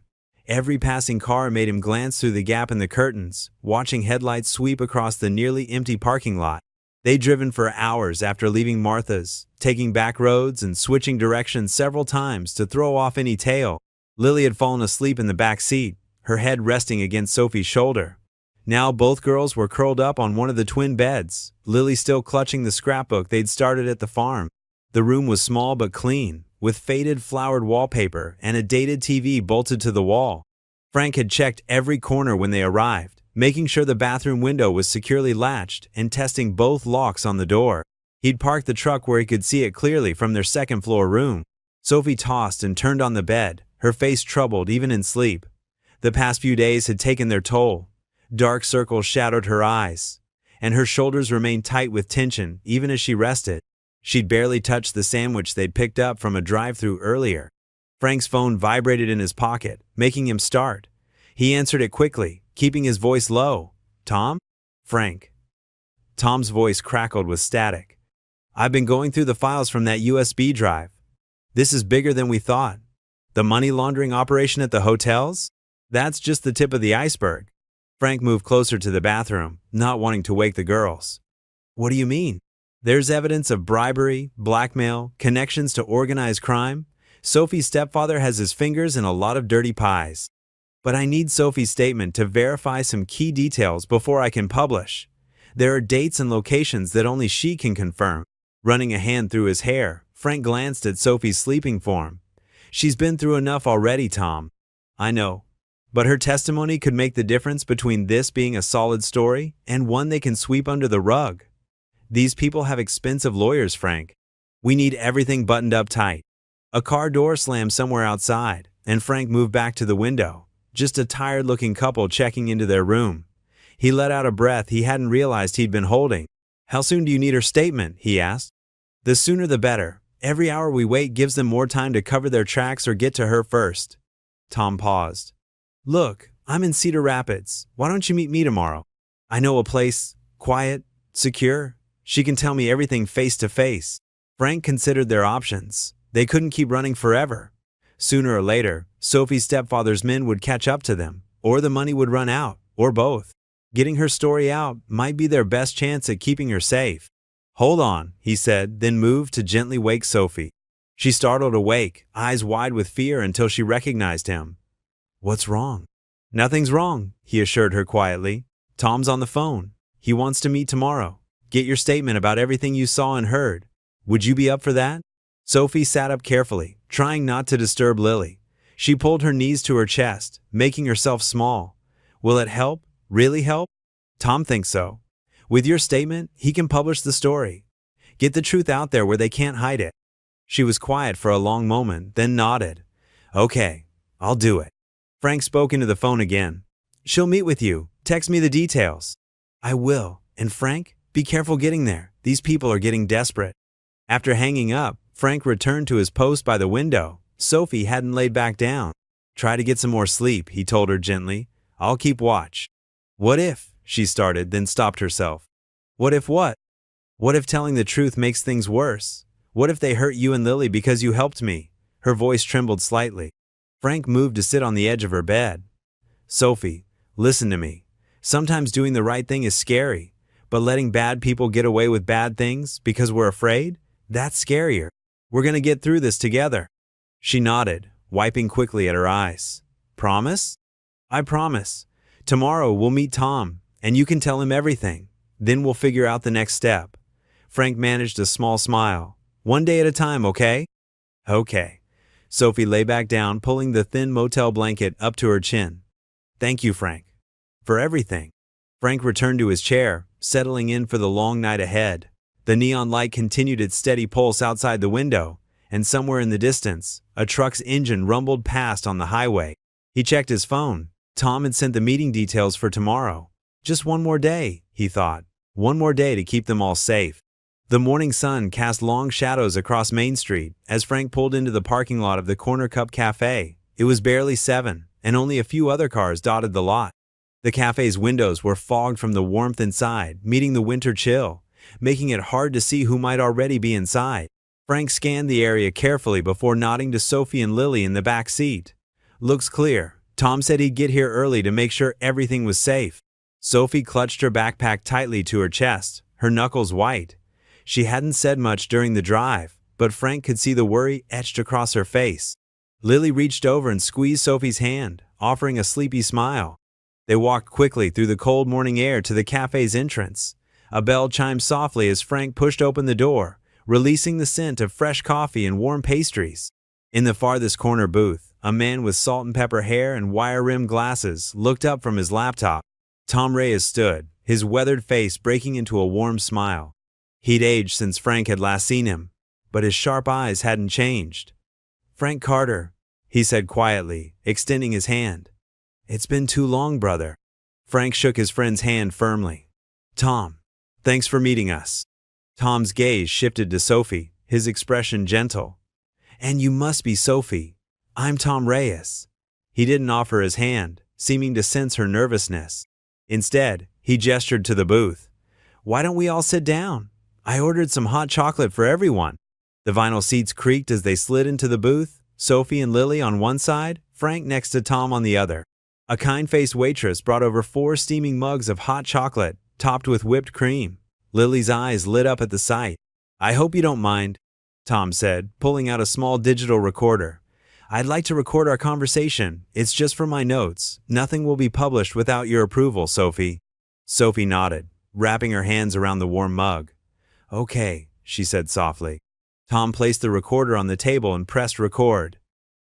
Every passing car made him glance through the gap in the curtains, watching headlights sweep across the nearly empty parking lot. They'd driven for hours after leaving Martha's, taking back roads and switching directions several times to throw off any tail. Lily had fallen asleep in the back seat, her head resting against Sophie's shoulder. Now both girls were curled up on one of the twin beds, Lily still clutching the scrapbook they'd started at the farm. The room was small but clean, with faded flowered wallpaper and a dated TV bolted to the wall. Frank had checked every corner when they arrived, making sure the bathroom window was securely latched and testing both locks on the door. He'd parked the truck where he could see it clearly from their second-floor room. Sophie tossed and turned on the bed, her face troubled even in sleep. The past few days had taken their toll. Dark circles shadowed her eyes, and her shoulders remained tight with tension even as she rested. She'd barely touched the sandwich they'd picked up from a drive-thru earlier. Frank's phone vibrated in his pocket, making him start. He answered it quickly, keeping his voice low. "Tom?" "Frank." Tom's voice crackled with static. "I've been going through the files from that USB drive. This is bigger than we thought. The money laundering operation at the hotels? That's just the tip of the iceberg." Frank moved closer to the bathroom, not wanting to wake the girls. "What do you mean?" "There's evidence of bribery, blackmail, connections to organized crime. Sophie's stepfather has his fingers in a lot of dirty pies. But I need Sophie's statement to verify some key details before I can publish. There are dates and locations that only she can confirm." Running a hand through his hair, Frank glanced at Sophie's sleeping form. "She's been through enough already, Tom." "I know. But her testimony could make the difference between this being a solid story and one they can sweep under the rug. These people have expensive lawyers, Frank. We need everything buttoned up tight." A car door slammed somewhere outside, and Frank moved back to the window, just a tired-looking couple checking into their room. He let out a breath he hadn't realized he'd been holding. "How soon do you need her statement?" he asked. "The sooner the better. Every hour we wait gives them more time to cover their tracks or get to her first." Tom paused. "Look, I'm in Cedar Rapids. Why don't you meet me tomorrow? I know a place, quiet, secure. She can tell me everything face to face." Frank considered their options. They couldn't keep running forever. Sooner or later, Sophie's stepfather's men would catch up to them, or the money would run out, or both. Getting her story out might be their best chance at keeping her safe. "Hold on," he said, then moved to gently wake Sophie. She startled awake, eyes wide with fear until she recognized him. "What's wrong?" "Nothing's wrong," he assured her quietly. "Tom's on the phone. He wants to meet tomorrow. Get your statement about everything you saw and heard. Would you be up for that?" Sophie sat up carefully, trying not to disturb Lily. She pulled her knees to her chest, making herself small. "Will it help? Really help?" "Tom thinks so. With your statement, he can publish the story. Get the truth out there where they can't hide it." She was quiet for a long moment, then nodded. "Okay, I'll do it." Frank spoke into the phone again. "She'll meet with you. Text me the details." "I will. And Frank, be careful getting there. These people are getting desperate." After hanging up, Frank returned to his post by the window. Sophie hadn't laid back down. "Try to get some more sleep," he told her gently. "I'll keep watch." "What if," she started, then stopped herself. "What if what?" "What if telling the truth makes things worse? What if they hurt you and Lily because you helped me?" Her voice trembled slightly. Frank moved to sit on the edge of her bed. "Sophie, listen to me. Sometimes doing the right thing is scary, but letting bad people get away with bad things because we're afraid? That's scarier. We're gonna get through this together." She nodded, wiping quickly at her eyes. "Promise?" "I promise. Tomorrow we'll meet Tom, and you can tell him everything. Then we'll figure out the next step." Frank managed a small smile. "One day at a time, okay?" "Okay." Sophie lay back down, pulling the thin motel blanket up to her chin. "Thank you, Frank, for everything." Frank returned to his chair, settling in for the long night ahead. The neon light continued its steady pulse outside the window, and somewhere in the distance, a truck's engine rumbled past on the highway. He checked his phone. Tom had sent the meeting details for tomorrow. Just one more day, he thought. One more day to keep them all safe. The morning sun cast long shadows across Main Street as Frank pulled into the parking lot of the Corner Cup Cafe. It was barely 7, and only a few other cars dotted the lot. The cafe's windows were fogged from the warmth inside, meeting the winter chill, making it hard to see who might already be inside. Frank scanned the area carefully before nodding to Sophie and Lily in the back seat. "Looks clear. Tom said he'd get here early to make sure everything was safe." Sophie clutched her backpack tightly to her chest, her knuckles white. She hadn't said much during the drive, but Frank could see the worry etched across her face. Lily reached over and squeezed Sophie's hand, offering a sleepy smile. They walked quickly through the cold morning air to the cafe's entrance. A bell chimed softly as Frank pushed open the door, releasing the scent of fresh coffee and warm pastries. In the farthest corner booth, a man with salt and pepper hair and wire-rimmed glasses looked up from his laptop. Tom Reyes stood, his weathered face breaking into a warm smile. He'd aged since Frank had last seen him, but his sharp eyes hadn't changed. "Frank Carter," he said quietly, extending his hand. "It's been too long, brother." Frank shook his friend's hand firmly. "Tom, thanks for meeting us." Tom's gaze shifted to Sophie, his expression gentle. "And you must be Sophie. I'm Tom Reyes." He didn't offer his hand, seeming to sense her nervousness. Instead, he gestured to the booth. "Why don't we all sit down? I ordered some hot chocolate for everyone." The vinyl seats creaked as they slid into the booth, Sophie and Lily on one side, Frank next to Tom on the other. A kind-faced waitress brought over 4 steaming mugs of hot chocolate, topped with whipped cream. Lily's eyes lit up at the sight. "I hope you don't mind," Tom said, pulling out a small digital recorder. "I'd like to record our conversation. It's just for my notes. Nothing will be published without your approval, Sophie." Sophie nodded, wrapping her hands around the warm mug. "Okay," she said softly. Tom placed the recorder on the table and pressed record.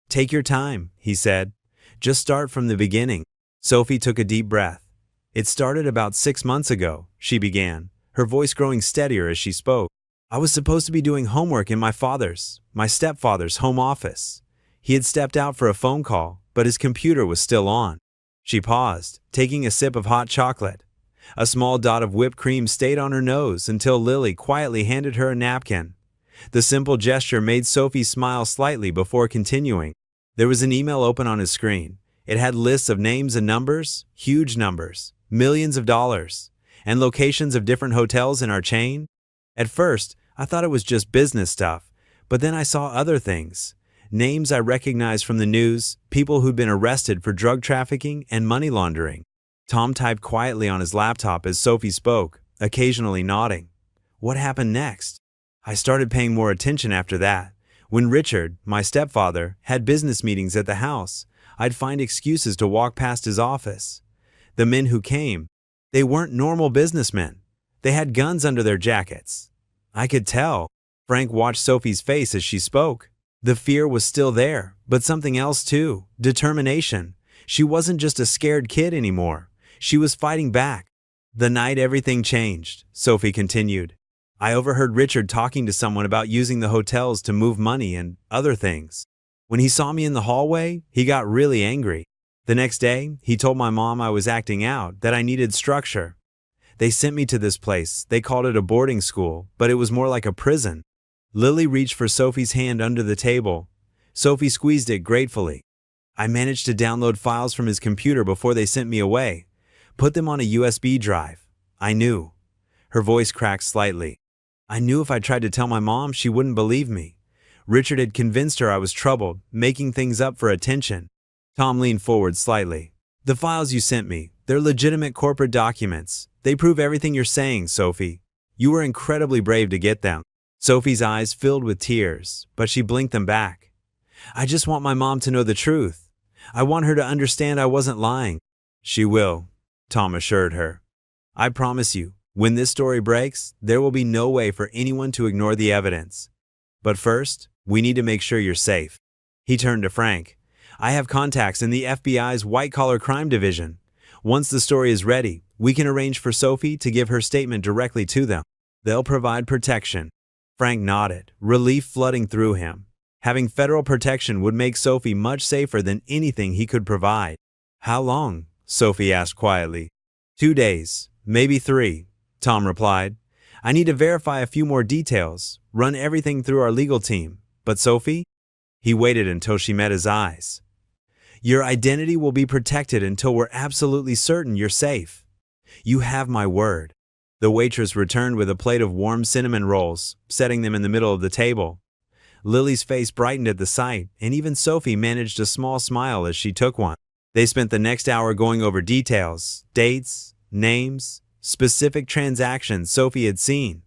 "Take your time," he said. "Just start from the beginning." Sophie took a deep breath. "It started about 6 months ago," she began, her voice growing steadier as she spoke. "I was supposed to be doing homework in my stepfather's home office. He had stepped out for a phone call, but his computer was still on." She paused, taking a sip of hot chocolate. A small dot of whipped cream stayed on her nose until Lily quietly handed her a napkin. The simple gesture made Sophie smile slightly before continuing. There was an email open on his screen. It had lists of names and numbers, huge numbers, millions of dollars, and locations of different hotels in our chain. At first, I thought it was just business stuff, but then I saw other things. Names I recognized from the news, people who'd been arrested for drug trafficking and money laundering. Tom typed quietly on his laptop as Sophie spoke, occasionally nodding. "What happened next?" "I started paying more attention after that. When Richard, my stepfather, had business meetings at the house, I'd find excuses to walk past his office. The men who came, they weren't normal businessmen. They had guns under their jackets. I could tell." Frank watched Sophie's face as she spoke. The fear was still there, but something else too, determination. She wasn't just a scared kid anymore. She was fighting back. "The night everything changed," Sophie continued. "I overheard Richard talking to someone about using the hotels to move money and other things. When he saw me in the hallway, he got really angry. The next day, he told my mom I was acting out, that I needed structure. They sent me to this place. They called it a boarding school, but it was more like a prison." Lily reached for Sophie's hand under the table. Sophie squeezed it gratefully. I managed to download files from his computer before they sent me away. Put them on a USB drive. I knew. Her voice cracked slightly. I knew if I tried to tell my mom, she wouldn't believe me. Richard had convinced her I was troubled, making things up for attention. Tom leaned forward slightly. The files you sent me, they're legitimate corporate documents. They prove everything you're saying, Sophie. You were incredibly brave to get them. Sophie's eyes filled with tears, but she blinked them back. I just want my mom to know the truth. I want her to understand I wasn't lying. She will, Tom assured her. I promise you, when this story breaks, there will be no way for anyone to ignore the evidence. But first, we need to make sure you're safe. He turned to Frank. I have contacts in the FBI's white-collar crime division. Once the story is ready, we can arrange for Sophie to give her statement directly to them. They'll provide protection. Frank nodded, relief flooding through him. Having federal protection would make Sophie much safer than anything he could provide. How long? Sophie asked quietly. 2 days, maybe 3, Tom replied. I need to verify a few more details, run everything through our legal team. But Sophie? He waited until she met his eyes. Your identity will be protected until we're absolutely certain you're safe. You have my word. The waitress returned with a plate of warm cinnamon rolls, setting them in the middle of the table. Lily's face brightened at the sight, and even Sophie managed a small smile as she took one. They spent the next hour going over details, dates, names, specific transactions Sophie had seen.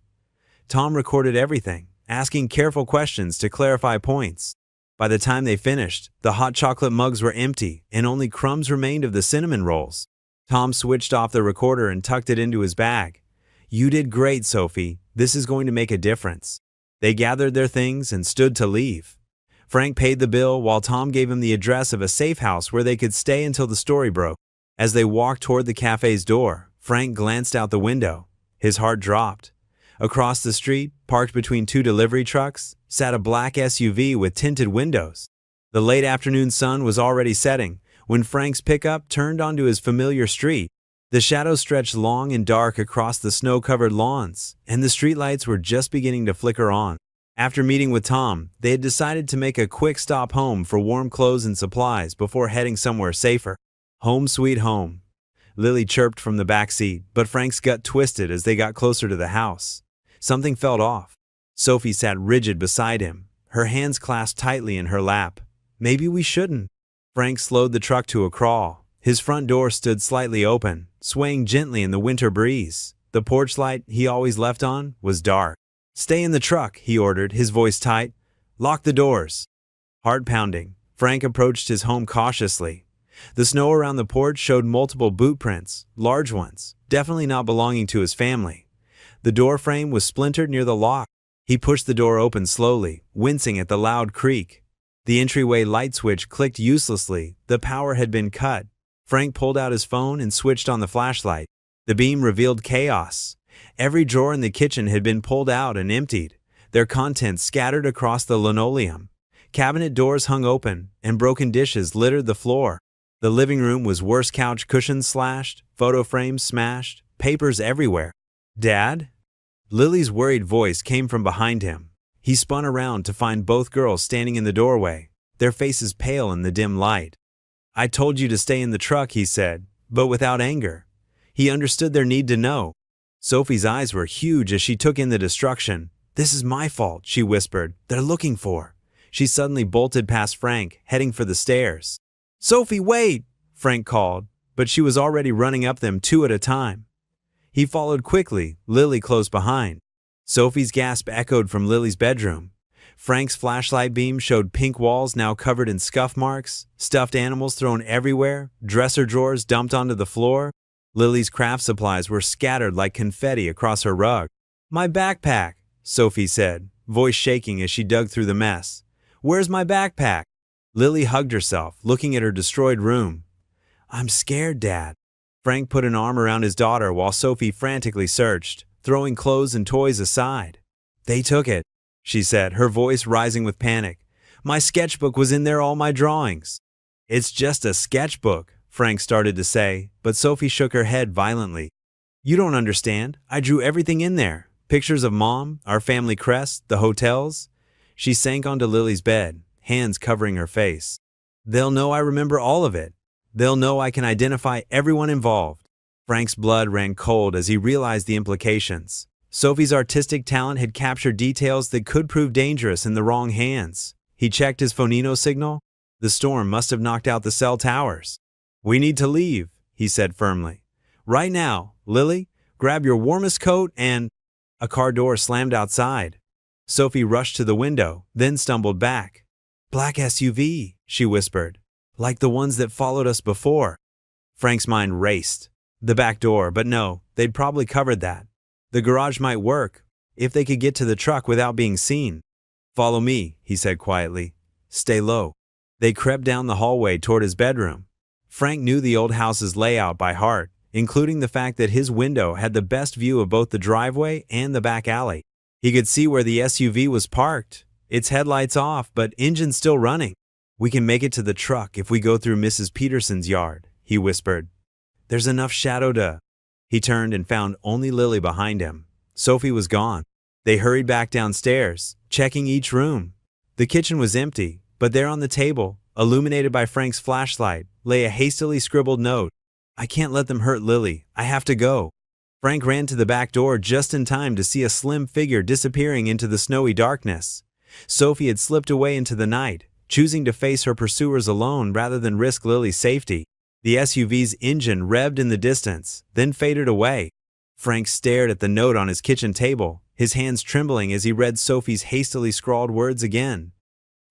Tom recorded everything, asking careful questions to clarify points. By the time they finished, the hot chocolate mugs were empty, and only crumbs remained of the cinnamon rolls. Tom switched off the recorder and tucked it into his bag. You did great, Sophie. This is going to make a difference. They gathered their things and stood to leave. Frank paid the bill while Tom gave him the address of a safe house where they could stay until the story broke. As they walked toward the cafe's door, Frank glanced out the window. His heart dropped. Across the street, parked between 2 delivery trucks, sat a black SUV with tinted windows. The late afternoon sun was already setting when Frank's pickup turned onto his familiar street. The shadows stretched long and dark across the snow-covered lawns, and the streetlights were just beginning to flicker on. After meeting with Tom, they had decided to make a quick stop home for warm clothes and supplies before heading somewhere safer. Home sweet home. Lily chirped from the back seat, but Frank's gut twisted as they got closer to the house. Something felt off. Sophie sat rigid beside him, her hands clasped tightly in her lap. Maybe we shouldn't. Frank slowed the truck to a crawl. His front door stood slightly open, swaying gently in the winter breeze. The porch light he always left on was dark. Stay in the truck, he ordered, his voice tight. Lock the doors. Heart pounding, Frank approached his home cautiously. The snow around the porch showed multiple boot prints, large ones, definitely not belonging to his family. The door frame was splintered near the lock. He pushed the door open slowly, wincing at the loud creak. The entryway light switch clicked uselessly. The power had been cut. Frank pulled out his phone and switched on the flashlight. The beam revealed chaos. Every drawer in the kitchen had been pulled out and emptied, their contents scattered across the linoleum. Cabinet doors hung open, and broken dishes littered the floor. The living room was worse, couch cushions slashed, photo frames smashed, papers everywhere. Dad? Lily's worried voice came from behind him. He spun around to find both girls standing in the doorway, their faces pale in the dim light. I told you to stay in the truck, he said, but without anger. He understood their need to know. Sophie's eyes were huge as she took in the destruction. This is my fault, she whispered. They're looking for. She suddenly bolted past Frank, heading for the stairs. Sophie, wait! Frank called, but she was already running up them 2 at a time. He followed quickly, Lily close behind. Sophie's gasp echoed from Lily's bedroom. Frank's flashlight beam showed pink walls now covered in scuff marks, stuffed animals thrown everywhere, dresser drawers dumped onto the floor. Lily's craft supplies were scattered like confetti across her rug. My backpack, Sophie said, voice shaking as she dug through the mess. Where's my backpack? Lily hugged herself, looking at her destroyed room. I'm scared, Dad. Frank put an arm around his daughter while Sophie frantically searched, throwing clothes and toys aside. They took it, she said, her voice rising with panic. My sketchbook was in there, all my drawings. It's just a sketchbook, Frank started to say, but Sophie shook her head violently. You don't understand. I drew everything in there. Pictures of Mom, our family crest, the hotels. She sank onto Lily's bed, hands covering her face. They'll know I remember all of it. They'll know I can identify everyone involved. Frank's blood ran cold as he realized the implications. Sophie's artistic talent had captured details that could prove dangerous in the wrong hands. He checked his phonino signal. The storm must have knocked out the cell towers. We need to leave, he said firmly. Right now, Lily, grab your warmest coat and… A car door slammed outside. Sophie rushed to the window, then stumbled back. Black SUV, she whispered. Like the ones that followed us before. Frank's mind raced. The back door, but no, they'd probably covered that. The garage might work, if they could get to the truck without being seen. Follow me, he said quietly. Stay low. They crept down the hallway toward his bedroom. Frank knew the old house's layout by heart, including the fact that his window had the best view of both the driveway and the back alley. He could see where the SUV was parked, its headlights off, but engine still running. We can make it to the truck if we go through Mrs. Peterson's yard, he whispered. There's enough shadow to… He turned and found only Lily behind him. Sophie was gone. They hurried back downstairs, checking each room. The kitchen was empty, but there on the table, illuminated by Frank's flashlight, lay a hastily scribbled note. I can't let them hurt Lily. I have to go. Frank ran to the back door just in time to see a slim figure disappearing into the snowy darkness. Sophie had slipped away into the night, choosing to face her pursuers alone rather than risk Lily's safety. The SUV's engine revved in the distance, then faded away. Frank stared at the note on his kitchen table, his hands trembling as he read Sophie's hastily scrawled words again.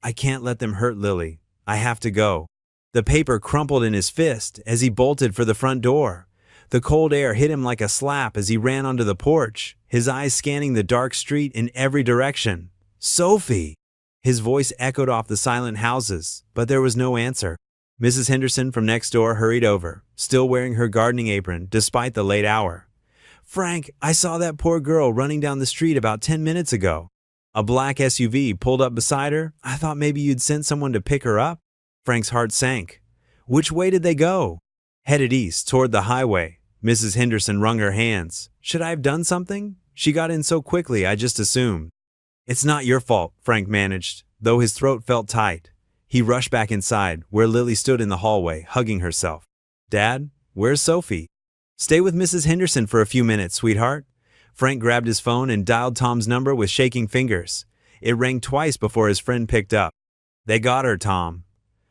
I can't let them hurt Lily. I have to go. The paper crumpled in his fist as he bolted for the front door. The cold air hit him like a slap as he ran onto the porch, his eyes scanning the dark street in every direction. Sophie! His voice echoed off the silent houses, but there was no answer. Mrs. Henderson from next door hurried over, still wearing her gardening apron despite the late hour. Frank, I saw that poor girl running down the street about 10 minutes ago. A black SUV pulled up beside her. I thought maybe you'd sent someone to pick her up. Frank's heart sank. Which way did they go? Headed east, toward the highway. Mrs. Henderson wrung her hands. Should I have done something? She got in so quickly, I just assumed. It's not your fault, Frank managed, though his throat felt tight. He rushed back inside, where Lily stood in the hallway, hugging herself. Dad, where's Sophie? Stay with Mrs. Henderson for a few minutes, sweetheart. Frank grabbed his phone and dialed Tom's number with shaking fingers. It rang twice before his friend picked up. They got her, Tom.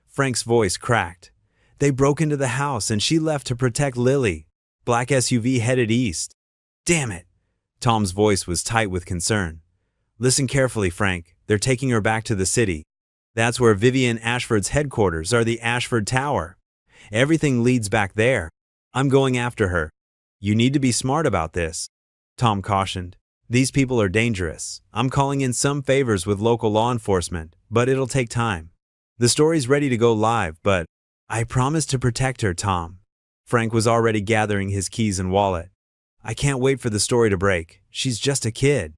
Frank's voice cracked. They broke into the house and she left to protect Lily. Black SUV headed east. Damn it. Tom's voice was tight with concern. Listen carefully, Frank. They're taking her back to the city. That's where Vivian Ashford's headquarters are, the Ashford Tower. Everything leads back there. I'm going after her. You need to be smart about this, Tom cautioned. These people are dangerous. I'm calling in some favors with local law enforcement, but it'll take time. The story's ready to go live, but I promise to protect her, Tom. Frank was already gathering his keys and wallet. I can't wait for the story to break. She's just a kid.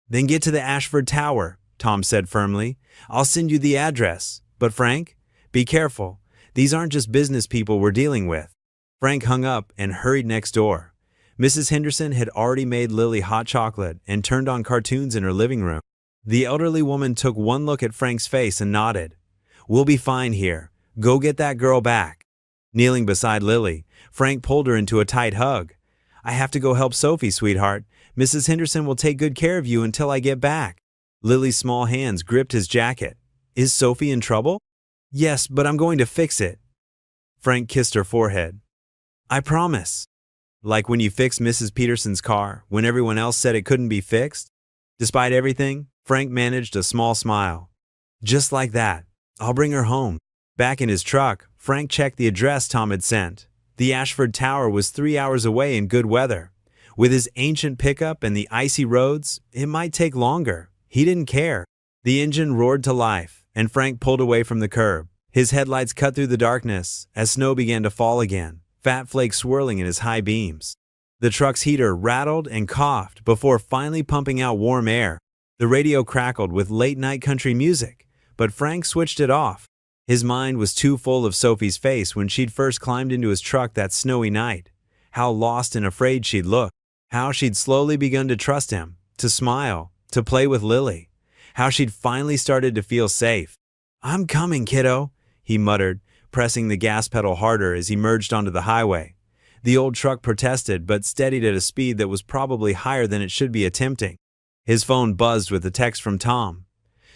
Then get to the Ashford Tower, Tom said firmly. I'll send you the address. But Frank, be careful. These aren't just business people we're dealing with. Frank hung up and hurried next door. Mrs. Henderson had already made Lily hot chocolate and turned on cartoons in her living room. The elderly woman took one look at Frank's face and nodded. We'll be fine here. Go get that girl back. Kneeling beside Lily, Frank pulled her into a tight hug. I have to go help Sophie, sweetheart. Mrs. Henderson will take good care of you until I get back. Lily's small hands gripped his jacket. Is Sophie in trouble? Yes, but I'm going to fix it. Frank kissed her forehead. I promise. Like when you fixed Mrs. Peterson's car, when everyone else said it couldn't be fixed? Despite everything, Frank managed a small smile. Just like that. I'll bring her home. Back in his truck, Frank checked the address Tom had sent. The Ashford Tower was 3 hours away in good weather. With his ancient pickup and the icy roads, it might take longer. He didn't care. The engine roared to life, and Frank pulled away from the curb. His headlights cut through the darkness as snow began to fall again, fat flakes swirling in his high beams. The truck's heater rattled and coughed before finally pumping out warm air. The radio crackled with late-night country music, but Frank switched it off. His mind was too full of Sophie's face when she'd first climbed into his truck that snowy night. How lost and afraid she'd looked. How she'd slowly begun to trust him. to smile, to play with Lily. How she'd finally started to feel safe. "I'm coming, kiddo," he muttered, pressing the gas pedal harder as he merged onto the highway. The old truck protested but steadied at a speed that was probably higher than it should be attempting. His phone buzzed with a text from Tom.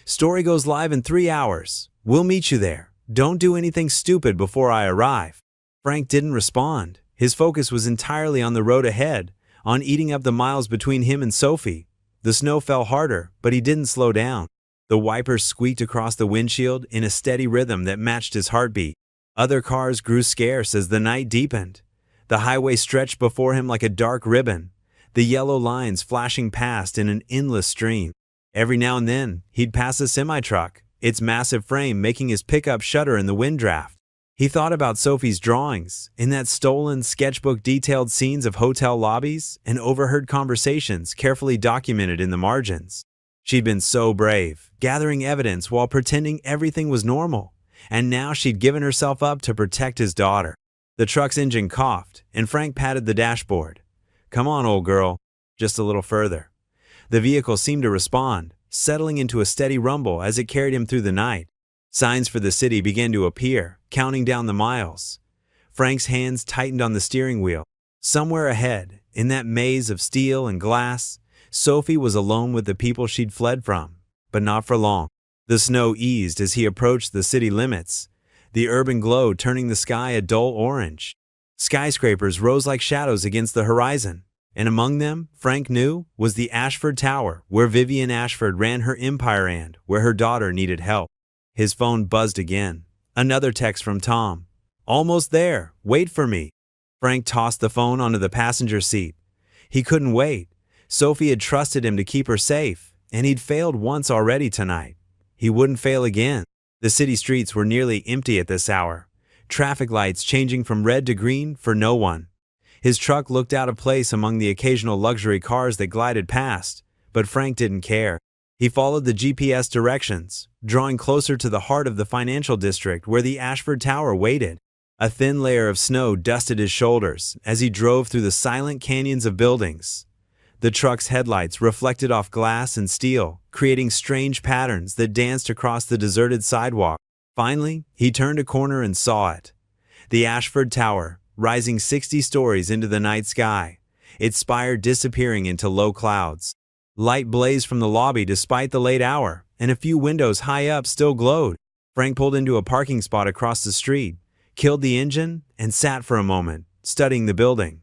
"Story goes live in 3 hours. We'll meet you there. Don't do anything stupid before I arrive." Frank didn't respond. His focus was entirely on the road ahead, on eating up the miles between him and Sophie. The snow fell harder, but he didn't slow down. The wipers squeaked across the windshield in a steady rhythm that matched his heartbeat. Other cars grew scarce as the night deepened. The highway stretched before him like a dark ribbon, the yellow lines flashing past in an endless stream. Every now and then, he'd pass a semi-truck, its massive frame making his pickup shudder in the wind draft. He thought about Sophie's drawings, in that stolen sketchbook detailed scenes of hotel lobbies and overheard conversations carefully documented in the margins. She'd been so brave, gathering evidence while pretending everything was normal, and now she'd given herself up to protect his daughter. The truck's engine coughed, and Frank patted the dashboard. "Come on, old girl, just a little further." The vehicle seemed to respond, settling into a steady rumble as it carried him through the night. Signs for the city began to appear, counting down the miles. Frank's hands tightened on the steering wheel. Somewhere ahead, in that maze of steel and glass, Sophie was alone with the people she'd fled from, but not for long. The snow eased as he approached the city limits, the urban glow turning the sky a dull orange. Skyscrapers rose like shadows against the horizon, and among them, Frank knew, was the Ashford Tower, where Vivian Ashford ran her empire and where her daughter needed help. His phone buzzed again. Another text from Tom. "Almost there. Wait for me." Frank tossed the phone onto the passenger seat. He couldn't wait. Sophie had trusted him to keep her safe, and he'd failed once already tonight. He wouldn't fail again. The city streets were nearly empty at this hour, traffic lights changing from red to green for no one. His truck looked out of place among the occasional luxury cars that glided past, but Frank didn't care. He followed the GPS directions, drawing closer to the heart of the financial district where the Ashford Tower waited. A thin layer of snow dusted his shoulders as he drove through the silent canyons of buildings. The truck's headlights reflected off glass and steel, creating strange patterns that danced across the deserted sidewalk. Finally, he turned a corner and saw it. The Ashford Tower, rising 60 stories into the night sky, its spire disappearing into low clouds. Light blazed from the lobby despite the late hour, and a few windows high up still glowed. Frank pulled into a parking spot across the street, killed the engine, and sat for a moment, studying the building.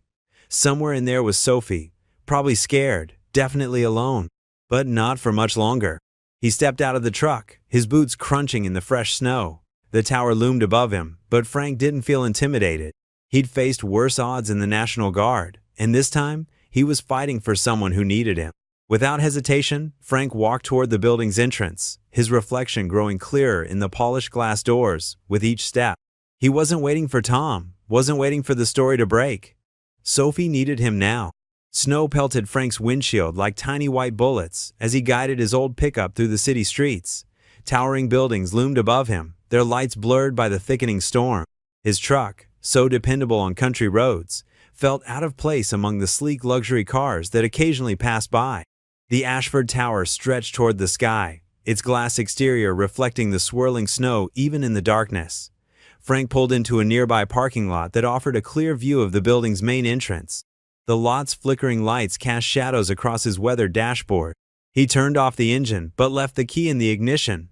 Somewhere in there was Sophie, probably scared, definitely alone, but not for much longer. He stepped out of the truck, his boots crunching in the fresh snow. The tower loomed above him, but Frank didn't feel intimidated. He'd faced worse odds in the National Guard, and this time, he was fighting for someone who needed him. Without hesitation, Frank walked toward the building's entrance, his reflection growing clearer in the polished glass doors with each step. He wasn't waiting for Tom, wasn't waiting for the story to break. Sophie needed him now. Snow pelted Frank's windshield like tiny white bullets as he guided his old pickup through the city streets. Towering buildings loomed above him, their lights blurred by the thickening storm. His truck, so dependable on country roads, felt out of place among the sleek luxury cars that occasionally passed by. The Ashford Tower stretched toward the sky, its glass exterior reflecting the swirling snow even in the darkness. Frank pulled into a nearby parking lot that offered a clear view of the building's main entrance. The lot's flickering lights cast shadows across his weathered dashboard. He turned off the engine, but left the key in the ignition.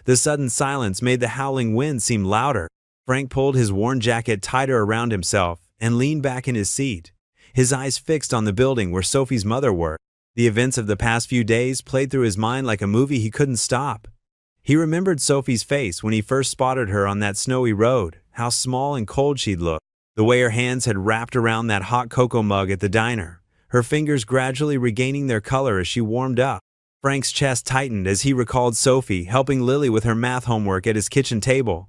The sudden silence made the howling wind seem louder. Frank pulled his worn jacket tighter around himself and leaned back in his seat, his eyes fixed on the building where Sophie's mother worked. The events of the past few days played through his mind like a movie he couldn't stop. He remembered Sophie's face when he first spotted her on that snowy road, how small and cold she'd looked, the way her hands had wrapped around that hot cocoa mug at the diner, her fingers gradually regaining their color as she warmed up. Frank's chest tightened as he recalled Sophie helping Lily with her math homework at his kitchen table.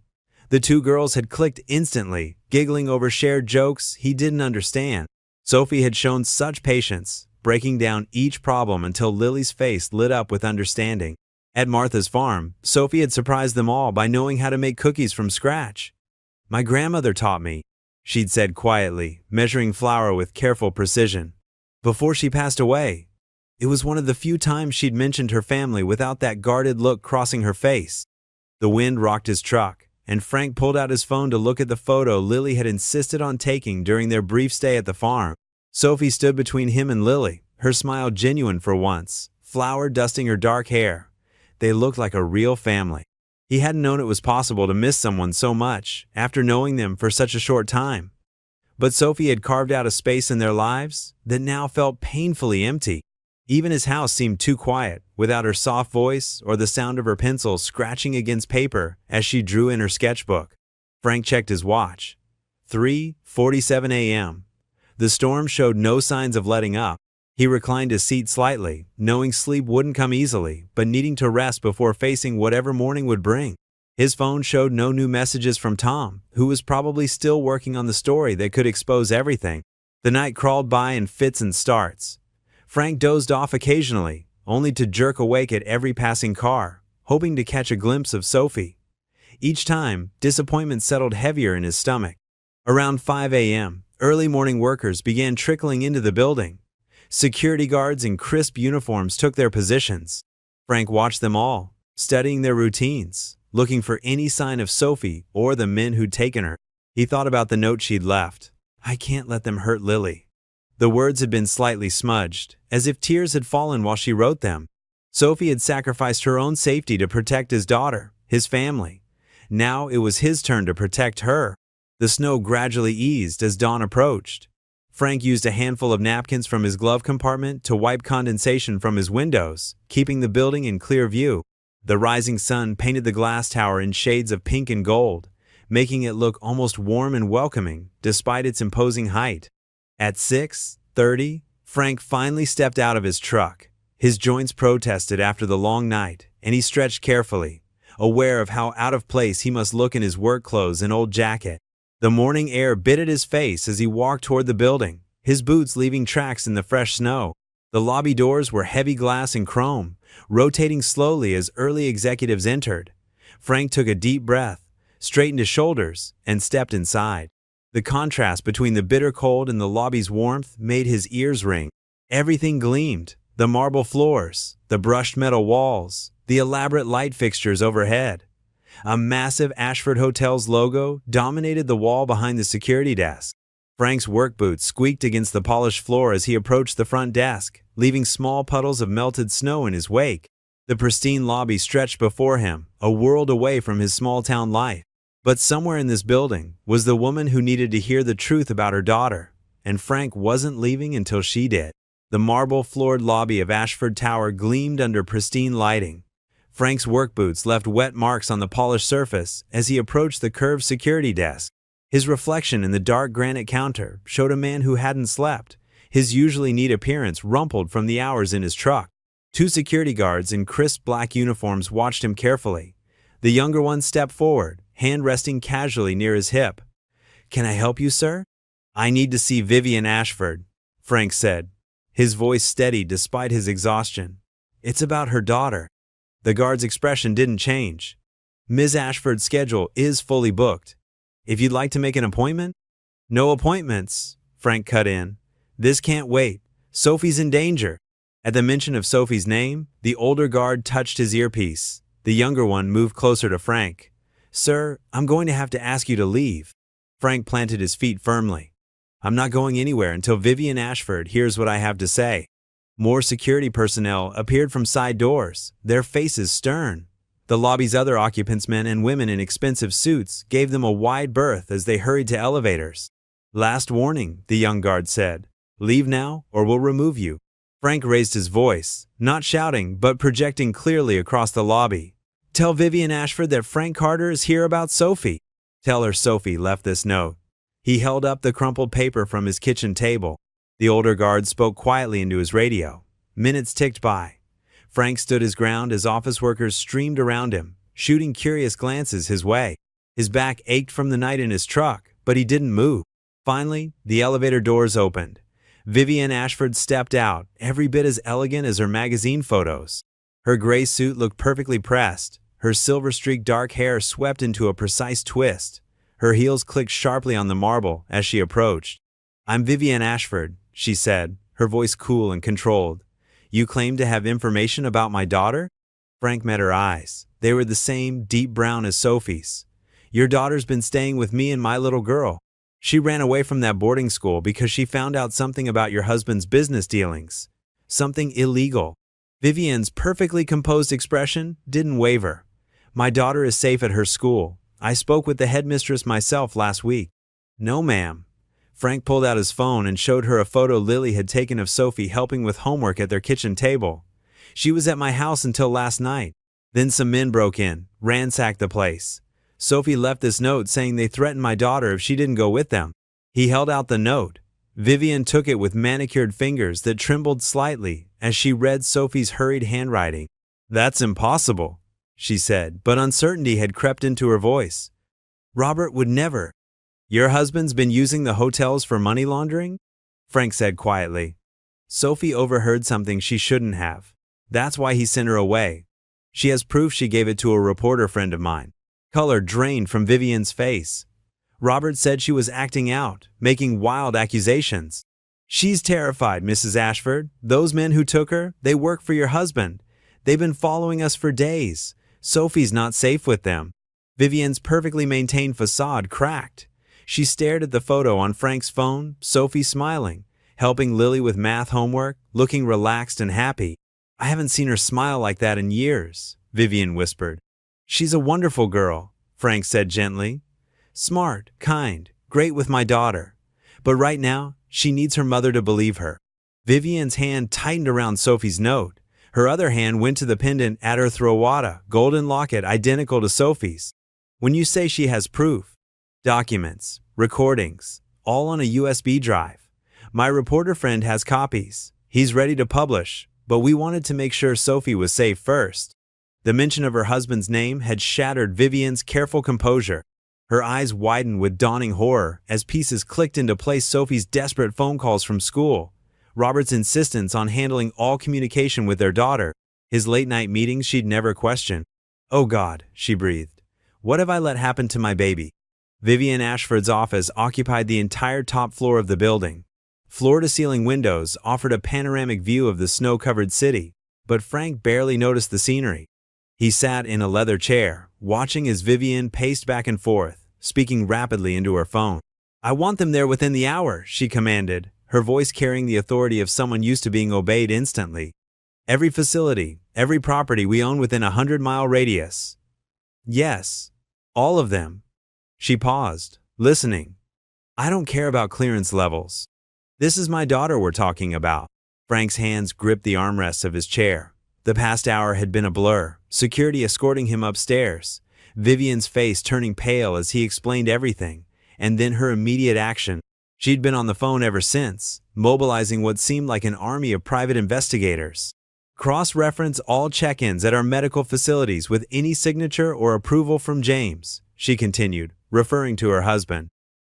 The two girls had clicked instantly, giggling over shared jokes he didn't understand. Sophie had shown such patience, breaking down each problem until Lily's face lit up with understanding. At Martha's farm, Sophie had surprised them all by knowing how to make cookies from scratch. "My grandmother taught me," she'd said quietly, measuring flour with careful precision. "Before she passed away." It was one of the few times she'd mentioned her family without that guarded look crossing her face. The wind rocked his truck, and Frank pulled out his phone to look at the photo Lily had insisted on taking during their brief stay at the farm. Sophie stood between him and Lily, her smile genuine for once, flour dusting her dark hair. They looked like a real family. He hadn't known it was possible to miss someone so much after knowing them for such a short time. But Sophie had carved out a space in their lives that now felt painfully empty. Even his house seemed too quiet, without her soft voice or the sound of her pencil scratching against paper as she drew in her sketchbook. Frank checked his watch. 3:47 a.m. The storm showed no signs of letting up. He reclined his seat slightly, knowing sleep wouldn't come easily, but needing to rest before facing whatever morning would bring. His phone showed no new messages from Tom, who was probably still working on the story that could expose everything. The night crawled by in fits and starts. Frank dozed off occasionally, only to jerk awake at every passing car, hoping to catch a glimpse of Sophie. Each time, disappointment settled heavier in his stomach. Around 5 a.m., early morning workers began trickling into the building. Security guards in crisp uniforms took their positions. Frank watched them all, studying their routines, looking for any sign of Sophie or the men who'd taken her. He thought about the note she'd left. "I can't let them hurt Lily." The words had been slightly smudged, as if tears had fallen while she wrote them. Sophie had sacrificed her own safety to protect his daughter, his family. Now it was his turn to protect her. The snow gradually eased as dawn approached. Frank used a handful of napkins from his glove compartment to wipe condensation from his windows, keeping the building in clear view. The rising sun painted the glass tower in shades of pink and gold, making it look almost warm and welcoming despite its imposing height. At 6:30, Frank finally stepped out of his truck. His joints protested after the long night, and he stretched carefully, aware of how out of place he must look in his work clothes and old jacket. The morning air bit at his face as he walked toward the building, his boots leaving tracks in the fresh snow. The lobby doors were heavy glass and chrome, rotating slowly as early executives entered. Frank took a deep breath, straightened his shoulders, and stepped inside. The contrast between the bitter cold and the lobby's warmth made his ears ring. Everything gleamed: the marble floors, the brushed metal walls, the elaborate light fixtures overhead. A massive Ashford Hotel's logo dominated the wall behind the security desk. Frank's work boots squeaked against the polished floor as he approached the front desk, leaving small puddles of melted snow in his wake. The pristine lobby stretched before him, a world away from his small-town life. But somewhere in this building was the woman who needed to hear the truth about her daughter, and Frank wasn't leaving until she did. The marble-floored lobby of Ashford Tower gleamed under pristine lighting. Frank's work boots left wet marks on the polished surface as he approached the curved security desk. His reflection in the dark granite counter showed a man who hadn't slept, his usually neat appearance rumpled from the hours in his truck. Two security guards in crisp black uniforms watched him carefully. The younger one stepped forward, hand resting casually near his hip. "Can I help you, sir?" "I need to see Vivian Ashford," Frank said, his voice steady despite his exhaustion. "It's about her daughter." The guard's expression didn't change. "Ms. Ashford's schedule is fully booked. If you'd like to make an appointment?" "No appointments," Frank cut in. "This can't wait. Sophie's in danger." At the mention of Sophie's name, the older guard touched his earpiece. The younger one moved closer to Frank. "Sir, I'm going to have to ask you to leave." Frank planted his feet firmly. "I'm not going anywhere until Vivian Ashford hears what I have to say." More security personnel appeared from side doors, their faces stern. The lobby's other occupants, men and women in expensive suits, gave them a wide berth as they hurried to elevators. "Last warning," the young guard said. "Leave now or we'll remove you." Frank raised his voice, not shouting but projecting clearly across the lobby. "Tell Vivian Ashford that Frank Carter is here about Sophie. Tell her Sophie left this note." He held up the crumpled paper from his kitchen table. The older guard spoke quietly into his radio. Minutes ticked by. Frank stood his ground as office workers streamed around him, shooting curious glances his way. His back ached from the night in his truck, but he didn't move. Finally, the elevator doors opened. Vivian Ashford stepped out, every bit as elegant as her magazine photos. Her gray suit looked perfectly pressed. Her silver-streaked dark hair swept into a precise twist. Her heels clicked sharply on the marble as she approached. "I'm Vivian Ashford," she said, her voice cool and controlled. You claim to have information about my daughter? Frank met her eyes. They were the same, deep brown as Sophie's. Your daughter's been staying with me and my little girl. She ran away from that boarding school because she found out something about your husband's business dealings. Something illegal. Vivian's perfectly composed expression didn't waver. My daughter is safe at her school. I spoke with the headmistress myself last week. No, ma'am. Frank pulled out his phone and showed her a photo Lily had taken of Sophie helping with homework at their kitchen table. She was at my house until last night. Then some men broke in, ransacked the place. Sophie left this note saying they threatened my daughter if she didn't go with them. He held out the note. Vivian took it with manicured fingers that trembled slightly as she read Sophie's hurried handwriting. That's impossible, she said, but uncertainty had crept into her voice. Robert would never. Your husband's been using the hotels for money laundering? Frank said quietly. Sophie overheard something she shouldn't have. That's why he sent her away. She has proof she gave it to a reporter friend of mine. Color drained from Vivian's face. Robert said she was acting out, making wild accusations. She's terrified, Mrs. Ashford. Those men who took her, they work for your husband. They've been following us for days. Sophie's not safe with them. Vivian's perfectly maintained facade cracked. She stared at the photo on Frank's phone, Sophie smiling, helping Lily with math homework, looking relaxed and happy. I haven't seen her smile like that in years, Vivian whispered. She's a wonderful girl, Frank said gently. Smart, kind, great with my daughter. But right now, she needs her mother to believe her. Vivian's hand tightened around Sophie's note. Her other hand went to the pendant at her throat, golden locket identical to Sophie's. When you say she has proof, documents, recordings, all on a USB drive. My reporter friend has copies. He's ready to publish, but we wanted to make sure Sophie was safe first. The mention of her husband's name had shattered Vivian's careful composure. Her eyes widened with dawning horror as pieces clicked into place. Sophie's desperate phone calls from school, Robert's insistence on handling all communication with their daughter, his late-night meetings she'd never questioned. Oh God, she breathed. What have I let happen to my baby? Vivian Ashford's office occupied the entire top floor of the building. Floor-to-ceiling windows offered a panoramic view of the snow-covered city, but Frank barely noticed the scenery. He sat in a leather chair, watching as Vivian paced back and forth, speaking rapidly into her phone. I want them there within the hour, she commanded, her voice carrying the authority of someone used to being obeyed instantly. Every facility, every property we own within a 100-mile radius. Yes, all of them. She paused, listening. I don't care about clearance levels. This is my daughter we're talking about. Frank's hands gripped the armrests of his chair. The past hour had been a blur, security escorting him upstairs, Vivian's face turning pale as he explained everything, and then her immediate action. She'd been on the phone ever since, mobilizing what seemed like an army of private investigators. Cross-reference all check-ins at our medical facilities with any signature or approval from James, she continued, referring to her husband.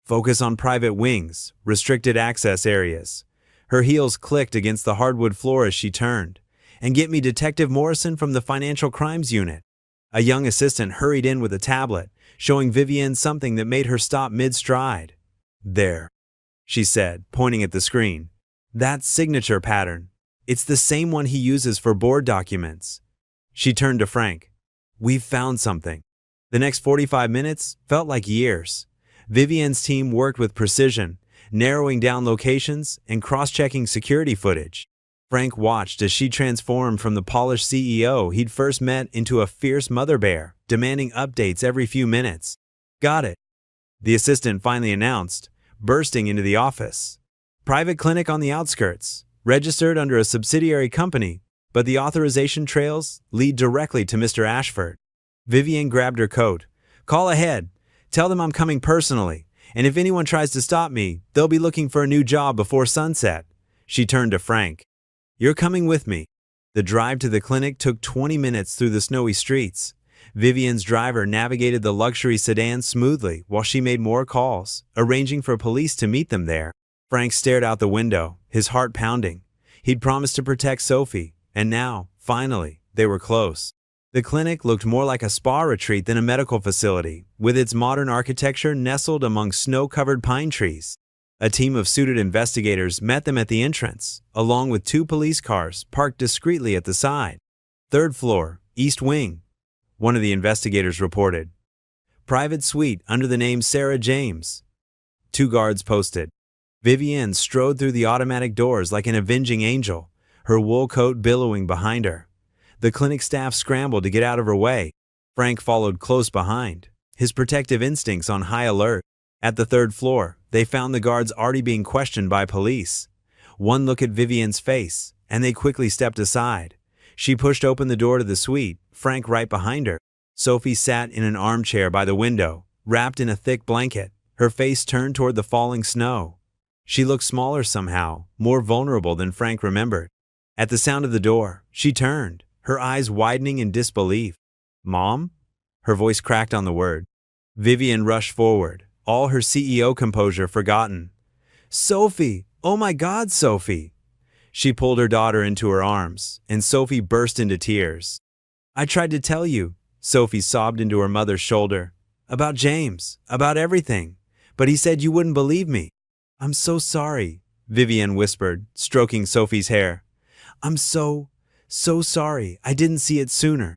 Focus on private wings, restricted access areas. Her heels clicked against the hardwood floor as she turned. And get me Detective Morrison from the Financial Crimes Unit. A young assistant hurried in with a tablet, showing Vivian something that made her stop mid-stride. There, she said, pointing at the screen. That signature pattern. It's the same one he uses for board documents. She turned to Frank. We've found something. The next 45 minutes felt like years. Vivian's team worked with precision, narrowing down locations and cross-checking security footage. Frank watched as she transformed from the polished CEO he'd first met into a fierce mother bear, demanding updates every few minutes. Got it, the assistant finally announced, bursting into the office. Private clinic on the outskirts, registered under a subsidiary company, but the authorization trails lead directly to Mr. Ashford. Vivian grabbed her coat. Call ahead. Tell them I'm coming personally, and if anyone tries to stop me, they'll be looking for a new job before sunset. She turned to Frank. You're coming with me. The drive to the clinic took 20 minutes through the snowy streets. Vivian's driver navigated the luxury sedan smoothly while she made more calls, arranging for police to meet them there. Frank stared out the window, his heart pounding. He'd promised to protect Sophie, and now, finally, they were close. The clinic looked more like a spa retreat than a medical facility, with its modern architecture nestled among snow-covered pine trees. A team of suited investigators met them at the entrance, along with 2 police cars parked discreetly at the side. "Third floor, East Wing," one of the investigators reported. "Private suite under the name Sarah James." 2 guards posted. Vivienne strode through the automatic doors like an avenging angel, her wool coat billowing behind her. The clinic staff scrambled to get out of her way. Frank followed close behind, his protective instincts on high alert. At the 3rd floor, they found the guards already being questioned by police. One look at Vivienne's face, and they quickly stepped aside. She pushed open the door to the suite, Frank right behind her. Sophie sat in an armchair by the window, wrapped in a thick blanket, her face turned toward the falling snow. She looked smaller somehow, more vulnerable than Frank remembered. At the sound of the door, she turned, her eyes widening in disbelief. "Mom?" Her voice cracked on the word. Vivienne rushed forward, all her CEO composure forgotten. "Sophie! Oh my God, Sophie!" She pulled her daughter into her arms, and Sophie burst into tears. "I tried to tell you," Sophie sobbed into her mother's shoulder, "about James, about everything, but he said you wouldn't believe me." "I'm so sorry," Vivienne whispered, stroking Sophie's hair. "I'm so sorry. I didn't see it sooner.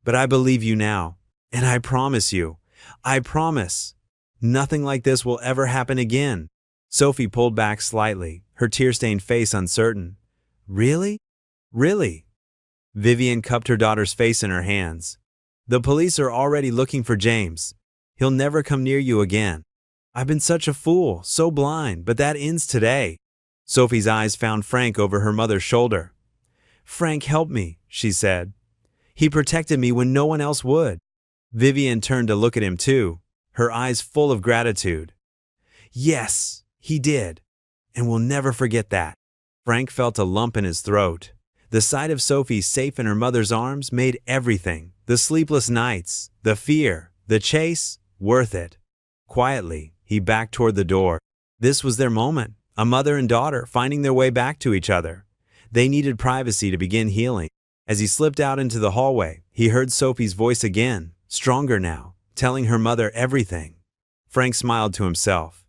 But I believe you now, and I promise you, I promise, nothing like this will ever happen again." Sophie pulled back slightly, her tear-stained face uncertain. "Really? Really?" Vivienne cupped her daughter's face in her hands. "The police are already looking for James. He'll never come near you again. I've been such a fool, so blind, but that ends today." Sophie's eyes found Frank over her mother's shoulder. "Frank helped me," she said. "He protected me when no one else would." Vivienne turned to look at him too, her eyes full of gratitude. "Yes, he did, and we'll never forget that." Frank felt a lump in his throat. The sight of Sophie safe in her mother's arms made everything, the sleepless nights, the fear, the chase, worth it. Quietly, he backed toward the door. This was their moment, a mother and daughter finding their way back to each other. They needed privacy to begin healing. As he slipped out into the hallway, he heard Sophie's voice again, stronger now, telling her mother everything. Frank smiled to himself.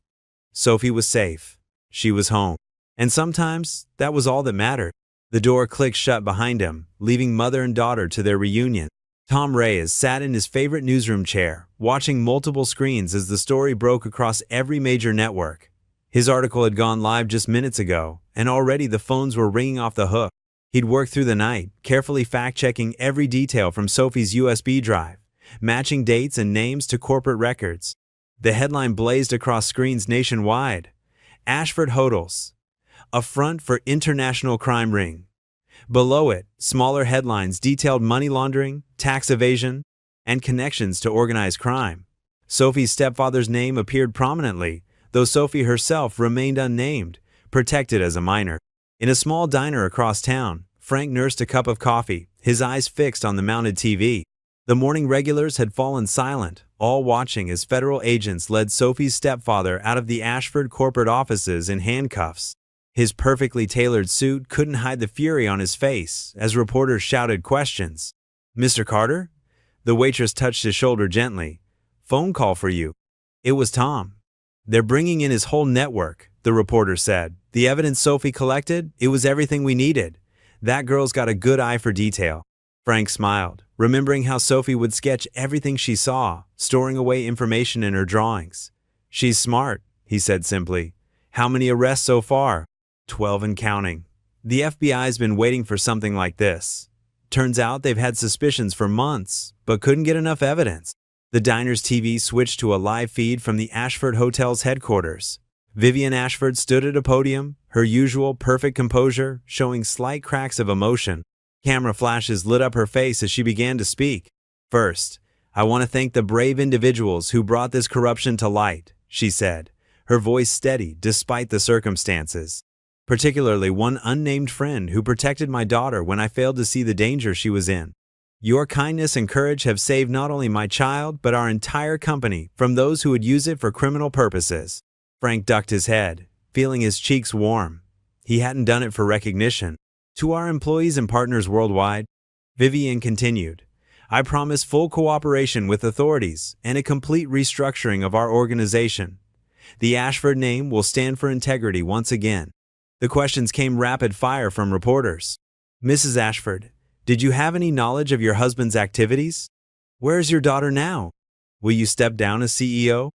Sophie was safe. She was home. And sometimes, that was all that mattered. The door clicked shut behind him, leaving mother and daughter to their reunion. Tom Reyes sat in his favorite newsroom chair, watching multiple screens as the story broke across every major network. His article had gone live just minutes ago, and already the phones were ringing off the hook. He'd worked through the night, carefully fact-checking every detail from Sophie's USB drive, matching dates and names to corporate records. The headline blazed across screens nationwide. "Ashford Hotels, a front for international crime ring." Below it, smaller headlines detailed money laundering, tax evasion, and connections to organized crime. Sophie's stepfather's name appeared prominently, though Sophie herself remained unnamed, protected as a minor. In a small diner across town, Frank nursed a cup of coffee, his eyes fixed on the mounted TV. The morning regulars had fallen silent, all watching as federal agents led Sophie's stepfather out of the Ashford corporate offices in handcuffs. His perfectly tailored suit couldn't hide the fury on his face as reporters shouted questions. "Mr. Carter?" The waitress touched his shoulder gently. "Phone call for you." It was Tom. "They're bringing in his whole network," the reporter said. "The evidence Sophie collected, it was everything we needed. That girl's got a good eye for detail." Frank smiled, remembering how Sophie would sketch everything she saw, storing away information in her drawings. "She's smart," he said simply. "How many arrests so far?" 12 and counting. The FBI's been waiting for something like this. Turns out they've had suspicions for months, but couldn't get enough evidence. The diner's TV switched to a live feed from the Ashford Hotel's headquarters. Vivienne Ashford stood at a podium, her usual perfect composure showing slight cracks of emotion. Camera flashes lit up her face as she began to speak. "First, I want to thank the brave individuals who brought this corruption to light," she said, her voice steady despite the circumstances. "Particularly one unnamed friend who protected my daughter when I failed to see the danger she was in. Your kindness and courage have saved not only my child but our entire company from those who would use it for criminal purposes." Frank ducked his head, feeling his cheeks warm. He hadn't done it for recognition. "To our employees and partners worldwide," Vivienne continued, "I promise full cooperation with authorities and a complete restructuring of our organization. The Ashford name will stand for integrity once again. The questions came rapid fire from reporters. Mrs. Ashford, did you have any knowledge of your husband's activities? Where's your daughter now? Will you step down as CEO?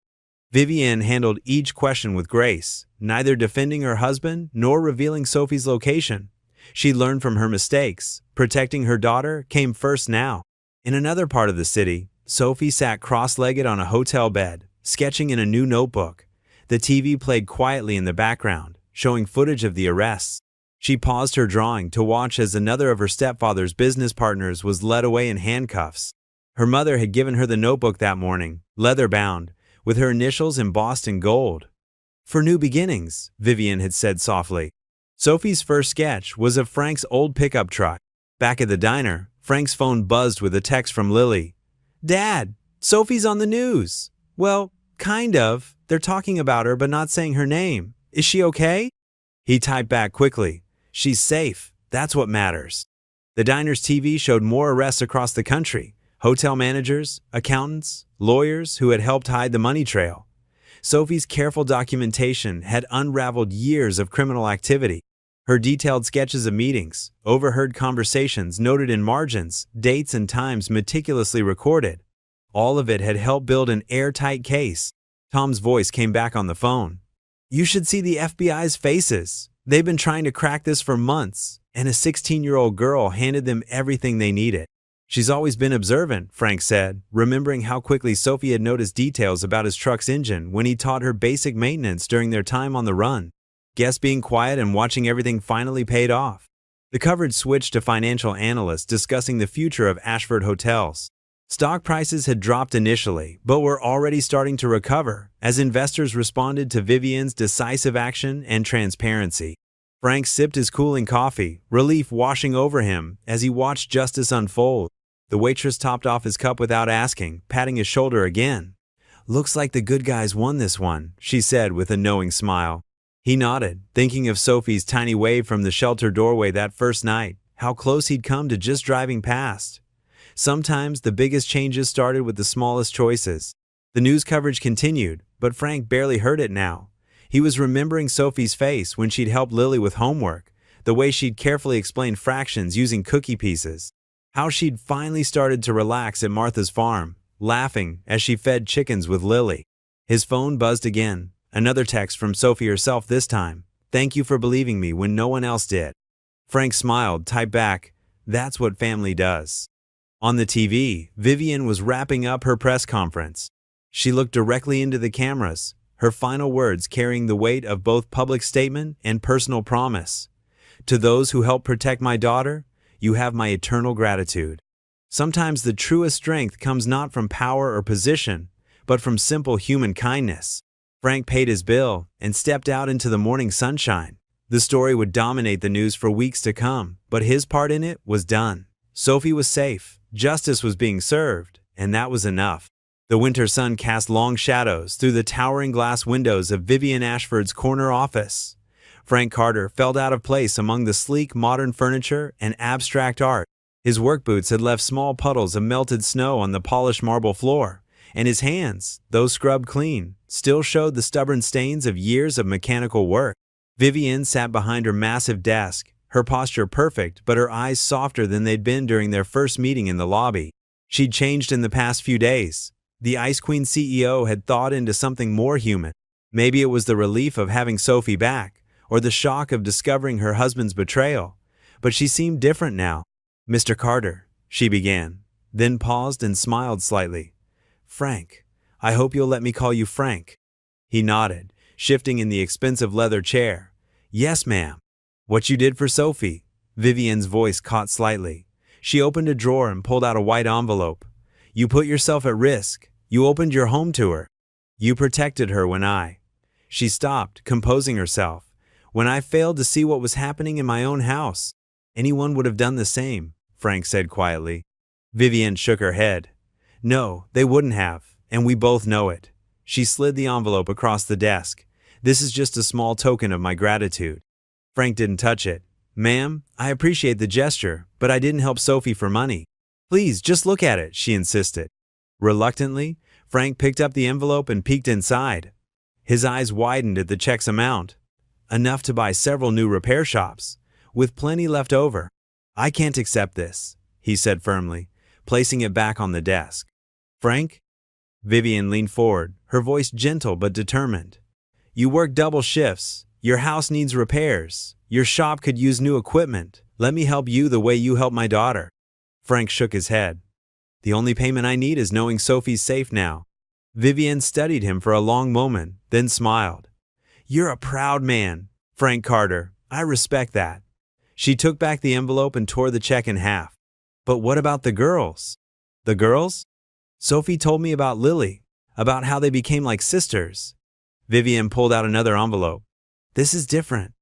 Vivienne handled each question with grace, neither defending her husband nor revealing Sophie's location. She learned from her mistakes. Protecting her daughter came first now. In another part of the city, Sophie sat cross-legged on a hotel bed, sketching in a new notebook. The TV played quietly in the background, showing footage of the arrests. She paused her drawing to watch as another of her stepfather's business partners was led away in handcuffs. Her mother had given her the notebook that morning, leather-bound, with her initials embossed in gold. For new beginnings, Vivienne had said softly. Sophie's first sketch was of Frank's old pickup truck. Back at the diner, Frank's phone buzzed with a text from Lily. Dad, Sophie's on the news. Well, kind of. They're talking about her but not saying her name. Is she okay? He typed back quickly. She's safe. That's what matters. The diner's TV showed more arrests across the country. Hotel managers, accountants, lawyers who had helped hide the money trail. Sophie's careful documentation had unraveled years of criminal activity. Her detailed sketches of meetings, overheard conversations noted in margins, dates and times meticulously recorded. All of it had helped build an airtight case. Tom's voice came back on the phone. You should see the FBI's faces. They've been trying to crack this for months, and a 16-year-old girl handed them everything they needed. She's always been observant, Frank said, remembering how quickly Sophie had noticed details about his truck's engine when he taught her basic maintenance during their time on the run. Guess being quiet and watching everything finally paid off. The coverage switched to financial analysts discussing the future of Ashford hotels. Stock prices had dropped initially, but were already starting to recover as investors responded to Vivienne's decisive action and transparency. Frank sipped his cooling coffee, relief washing over him as he watched justice unfold. The waitress topped off his cup without asking, patting his shoulder again. Looks like the good guys won this one, she said with a knowing smile. He nodded, thinking of Sophie's tiny wave from the shelter doorway that first night, how close he'd come to just driving past. Sometimes the biggest changes started with the smallest choices. The news coverage continued, but Frank barely heard it now. He was remembering Sophie's face when she'd helped Lily with homework, the way she'd carefully explained fractions using cookie pieces, how she'd finally started to relax at Martha's farm, laughing as she fed chickens with Lily. His phone buzzed again, another text from Sophie herself this time. Thank you for believing me when no one else did. Frank smiled, typed back, that's what family does. On the TV, Vivienne was wrapping up her press conference. She looked directly into the cameras, her final words carrying the weight of both public statement and personal promise. To those who helped protect my daughter, you have my eternal gratitude. Sometimes the truest strength comes not from power or position, but from simple human kindness. Frank paid his bill and stepped out into the morning sunshine. The story would dominate the news for weeks to come, but his part in it was done. Sophie was safe, justice was being served, and that was enough. The winter sun cast long shadows through the towering glass windows of Vivienne Ashford's corner office. Frank Carter felt out of place among the sleek modern furniture and abstract art. His work boots had left small puddles of melted snow on the polished marble floor, and his hands, though scrubbed clean, still showed the stubborn stains of years of mechanical work. Vivienne sat behind her massive desk, her posture perfect but her eyes softer than they'd been during their first meeting in the lobby. She'd changed in the past few days. The Ice Queen CEO had thawed into something more human. Maybe it was the relief of having Sophie back, or the shock of discovering her husband's betrayal. But she seemed different now. Mr. Carter, she began, then paused and smiled slightly. Frank, I hope you'll let me call you Frank. He nodded, shifting in the expensive leather chair. Yes, ma'am. What you did for Sophie? Vivienne's voice caught slightly. She opened a drawer and pulled out a white envelope. You put yourself at risk. You opened your home to her. You protected her when I... She stopped, composing herself. When I failed to see what was happening in my own house. Anyone would have done the same, Frank said quietly. Vivienne shook her head. No, they wouldn't have, and we both know it. She slid the envelope across the desk. This is just a small token of my gratitude. Frank didn't touch it. Ma'am, I appreciate the gesture, but I didn't help Sophie for money. Please, just look at it, she insisted. Reluctantly, Frank picked up the envelope and peeked inside. His eyes widened at the check's amount. Enough to buy several new repair shops, with plenty left over. I can't accept this, he said firmly, placing it back on the desk. Frank? Vivian leaned forward, her voice gentle but determined. You work double shifts. Your house needs repairs. Your shop could use new equipment. Let me help you the way you help my daughter. Frank shook his head. The only payment I need is knowing Sophie's safe now. Vivian studied him for a long moment, then smiled. You're a proud man, Frank Carter. I respect that. She took back the envelope and tore the check in half. But what about the girls? The girls? Sophie told me about Lily, about how they became like sisters. Vivian pulled out another envelope. This is different.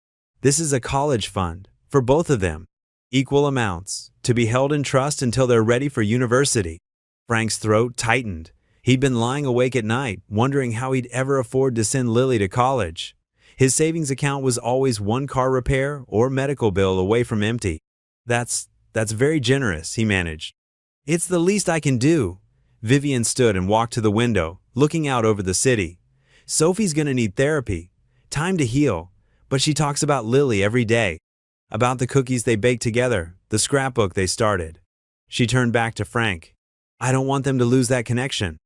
This is a college fund, for both of them. Equal amounts, to be held in trust until they're ready for university. Frank's throat tightened. He'd been lying awake at night, wondering how he'd ever afford to send Lily to college. His savings account was always one car repair or medical bill away from empty. That's very generous, he managed. It's the least I can do. Vivian stood and walked to the window, looking out over the city. Sophie's gonna need therapy, time to heal, but she talks about Lily every day, about the cookies they baked together, the scrapbook they started. She turned back to Frank. I don't want them to lose that connection.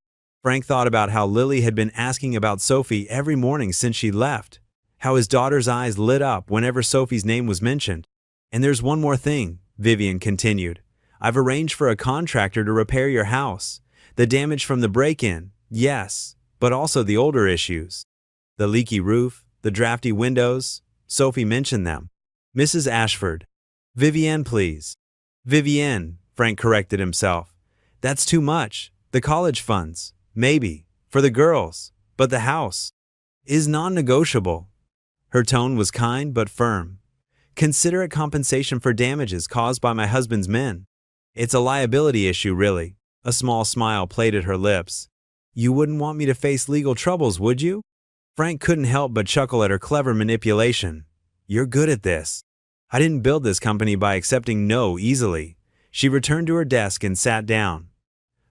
Frank thought about how Lily had been asking about Sophie every morning since she left, how his daughter's eyes lit up whenever Sophie's name was mentioned. And there's one more thing, Vivian continued. I've arranged for a contractor to repair your house. The damage from the break-in, yes, but also the older issues. The leaky roof, the drafty windows, Sophie mentioned them. Mrs. Ashford. Vivienne, please. Vivienne, Frank corrected himself. That's too much. The college funds, maybe, for the girls, but the house is non-negotiable. Her tone was kind but firm. Consider it compensation for damages caused by my husband's men. It's a liability issue, really. A small smile played at her lips. You wouldn't want me to face legal troubles, would you? Frank couldn't help but chuckle at her clever manipulation. You're good at this. I didn't build this company by accepting no easily. She returned to her desk and sat down.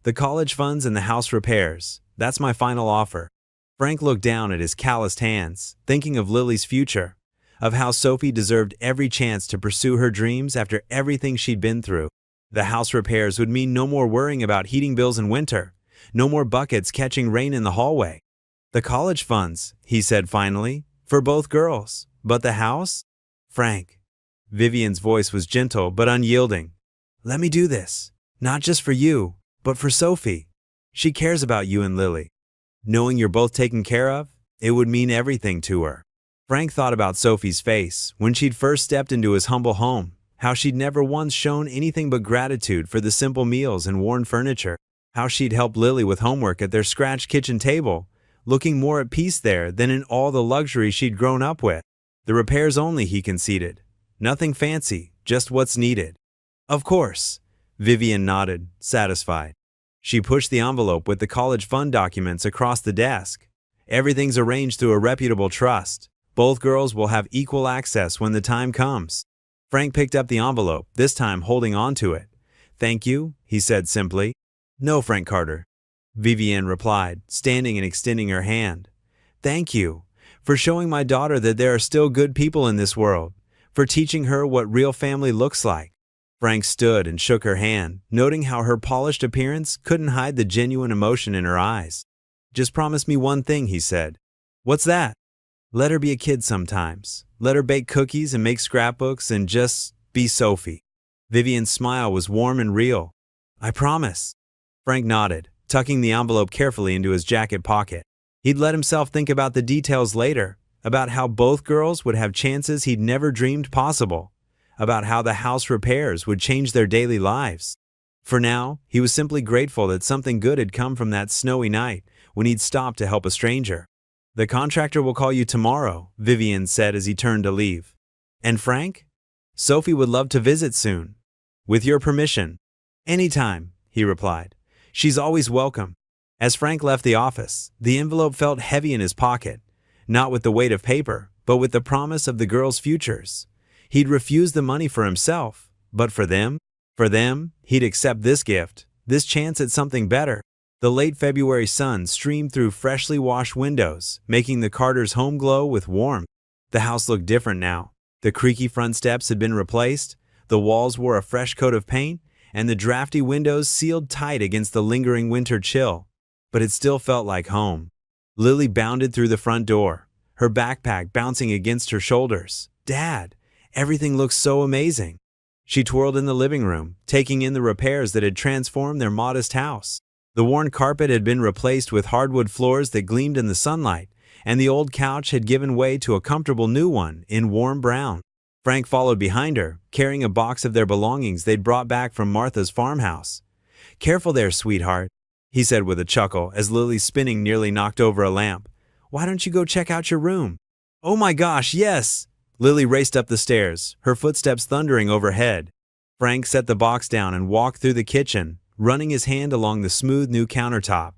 The college funds and the house repairs. That's my final offer. Frank looked down at his calloused hands, thinking of Lily's future, of how Sophie deserved every chance to pursue her dreams after everything she'd been through. The house repairs would mean no more worrying about heating bills in winter, no more buckets catching rain in the hallway. The college funds, he said finally, for both girls. But the house? Frank. Vivian's voice was gentle but unyielding. Let me do this, not just for you, but for Sophie. She cares about you and Lily. Knowing you're both taken care of, it would mean everything to her. Frank thought about Sophie's face when she'd first stepped into his humble home, how she'd never once shown anything but gratitude for the simple meals and worn furniture, how she'd helped Lily with homework at their scratch kitchen table, looking more at peace there than in all the luxury she'd grown up with. The repairs only, he conceded. Nothing fancy, just what's needed. Of course. Vivian nodded, satisfied. She pushed the envelope with the college fund documents across the desk. Everything's arranged through a reputable trust. Both girls will have equal access when the time comes. Frank picked up the envelope, this time holding on to it. Thank you, he said simply. No, Frank Carter. Vivian replied, standing and extending her hand. Thank you for showing my daughter that there are still good people in this world, for teaching her what real family looks like. Frank stood and shook her hand, noting how her polished appearance couldn't hide the genuine emotion in her eyes. Just promise me one thing, he said. What's that? Let her be a kid sometimes. Let her bake cookies and make scrapbooks and just be Sophie. Vivian's smile was warm and real. I promise. Frank nodded, tucking the envelope carefully into his jacket pocket. He'd let himself think about the details later, about how both girls would have chances he'd never dreamed possible, about how the house repairs would change their daily lives. For now, he was simply grateful that something good had come from that snowy night when he'd stopped to help a stranger. The contractor will call you tomorrow, Vivian said as he turned to leave. And Frank? Sophie would love to visit soon. With your permission. Anytime, he replied. She's always welcome. As Frank left the office, the envelope felt heavy in his pocket, not with the weight of paper, but with the promise of the girls' futures. He'd refuse the money for himself, but for them, he'd accept this gift, this chance at something better. The late February sun streamed through freshly washed windows, making the Carters' home glow with warmth. The house looked different now. The creaky front steps had been replaced, the walls wore a fresh coat of paint, and the drafty windows sealed tight against the lingering winter chill. But it still felt like home. Lily bounded through the front door, her backpack bouncing against her shoulders. "Dad, everything looks so amazing." She twirled in the living room, taking in the repairs that had transformed their modest house. The worn carpet had been replaced with hardwood floors that gleamed in the sunlight, and the old couch had given way to a comfortable new one in warm brown. Frank followed behind her, carrying a box of their belongings they'd brought back from Martha's farmhouse. "Careful there, sweetheart," he said with a chuckle as Lily's spinning nearly knocked over a lamp. "Why don't you go check out your room?" "Oh my gosh, yes!" Lily raced up the stairs, her footsteps thundering overhead. Frank set the box down and walked through the kitchen, running his hand along the smooth new countertop.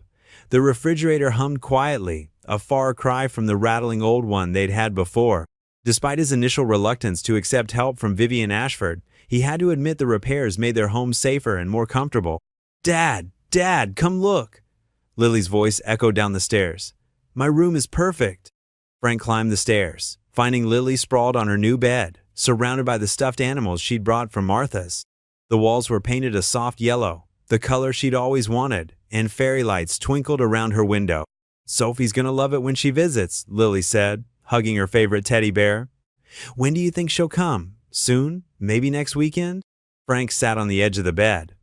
The refrigerator hummed quietly, a far cry from the rattling old one they'd had before. Despite his initial reluctance to accept help from Vivian Ashford, he had to admit the repairs made their home safer and more comfortable. "Dad, Dad, come look!" Lily's voice echoed down the stairs. "My room is perfect." Frank climbed the stairs, finding Lily sprawled on her new bed, surrounded by the stuffed animals she'd brought from Martha's. The walls were painted a soft yellow, the color she'd always wanted, and fairy lights twinkled around her window. "Sophie's gonna love it when she visits," Lily said, hugging her favorite teddy bear. "When do you think she'll come? Soon? Maybe next weekend?" Frank sat on the edge of the bed.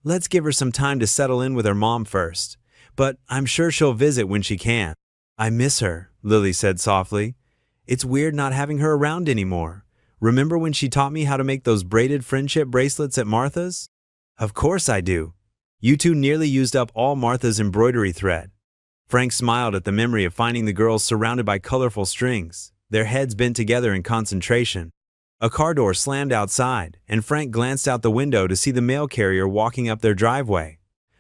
"Let's give her some time to settle in with her mom first, but I'm sure she'll visit when she can." "I miss her," Lily said softly. "It's weird not having her around anymore. Remember when she taught me how to make those braided friendship bracelets at Martha's?" "Of course I do. You two nearly used up all Martha's embroidery thread." Frank smiled at the memory of finding the girls surrounded by colorful strings, their heads bent together in concentration. A car door slammed outside, and Frank glanced out the window to see the mail carrier walking up their driveway.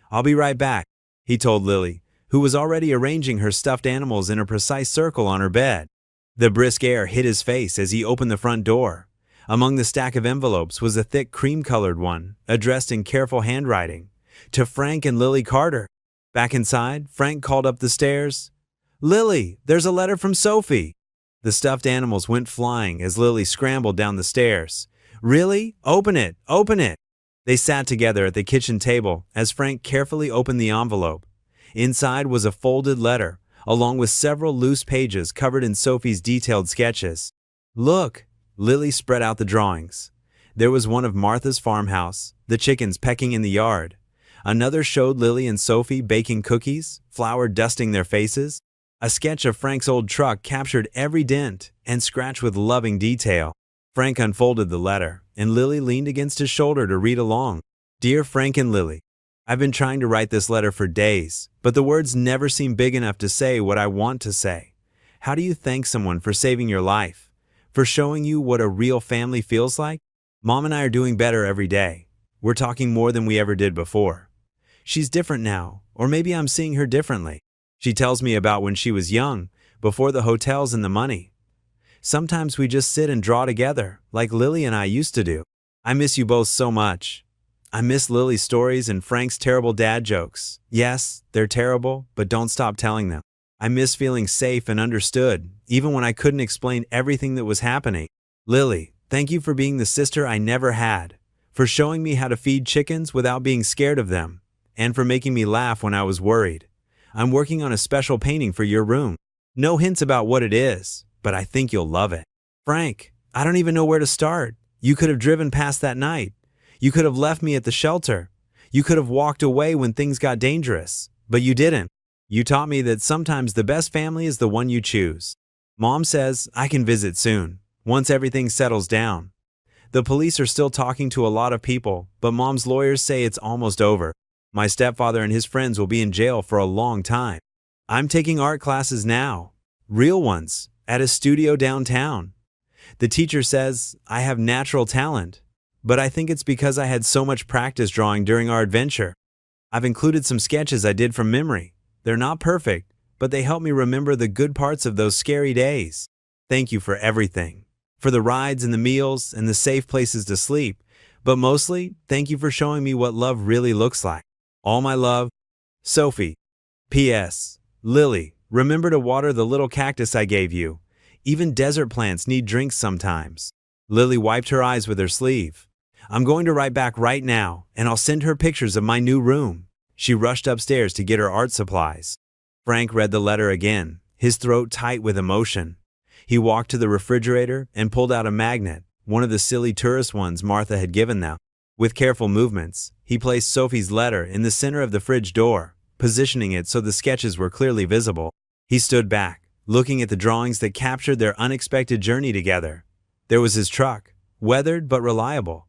"I'll be right back," he told Lily, who was already arranging her stuffed animals in a precise circle on her bed. The brisk air hit his face as he opened the front door. Among the stack of envelopes was a thick cream-colored one, addressed in careful handwriting, "To Frank and Lily Carter." Back inside, Frank called up the stairs, "Lily, there's a letter from Sophie." The stuffed animals went flying as Lily scrambled down the stairs. "Really? Open it! Open it!" They sat together at the kitchen table as Frank carefully opened the envelope. Inside was a folded letter, along with several loose pages covered in Sophie's detailed sketches. "Look!" Lily spread out the drawings. There was one of Martha's farmhouse, the chickens pecking in the yard. Another showed Lily and Sophie baking cookies, flour dusting their faces. A sketch of Frank's old truck captured every dent and scratch with loving detail. Frank unfolded the letter, and Lily leaned against his shoulder to read along. "Dear Frank and Lily, I've been trying to write this letter for days, but the words never seem big enough to say what I want to say. How do you thank someone for saving your life? For showing you what a real family feels like? Mom and I are doing better every day. We're talking more than we ever did before. She's different now, or maybe I'm seeing her differently. She tells me about when she was young, before the hotels and the money. Sometimes we just sit and draw together, like Lily and I used to do. I miss you both so much. I miss Lily's stories and Frank's terrible dad jokes. Yes, they're terrible, but don't stop telling them. I miss feeling safe and understood, even when I couldn't explain everything that was happening. Lily, thank you for being the sister I never had, for showing me how to feed chickens without being scared of them, and for making me laugh when I was worried. I'm working on a special painting for your room. No hints about what it is, but I think you'll love it. Frank, I don't even know where to start. You could have driven past that night. You could have left me at the shelter. You could have walked away when things got dangerous, but you didn't. You taught me that sometimes the best family is the one you choose. Mom says I can visit soon, once everything settles down. The police are still talking to a lot of people, but Mom's lawyers say it's almost over. My stepfather and his friends will be in jail for a long time. I'm taking art classes now, real ones, at a studio downtown. The teacher says I have natural talent, but I think it's because I had so much practice drawing during our adventure. I've included some sketches I did from memory. They're not perfect, but they help me remember the good parts of those scary days. Thank you for everything, for the rides and the meals and the safe places to sleep, but mostly, thank you for showing me what love really looks like. All my love, Sophie. P.S. Lily, remember to water the little cactus I gave you. Even desert plants need drinks sometimes. Lily wiped her eyes with her sleeve. I'm going to write back right now, and I'll send her pictures of my new room. She rushed upstairs to get her art supplies. Frank read the letter again, his throat tight with emotion. He walked to the refrigerator and pulled out a magnet, one of the silly tourist ones Martha had given them. With careful movements, he placed Sophie's letter in the center of the fridge door, positioning it so the sketches were clearly visible. He stood back, looking at the drawings that captured their unexpected journey together. There was his truck, weathered but reliable.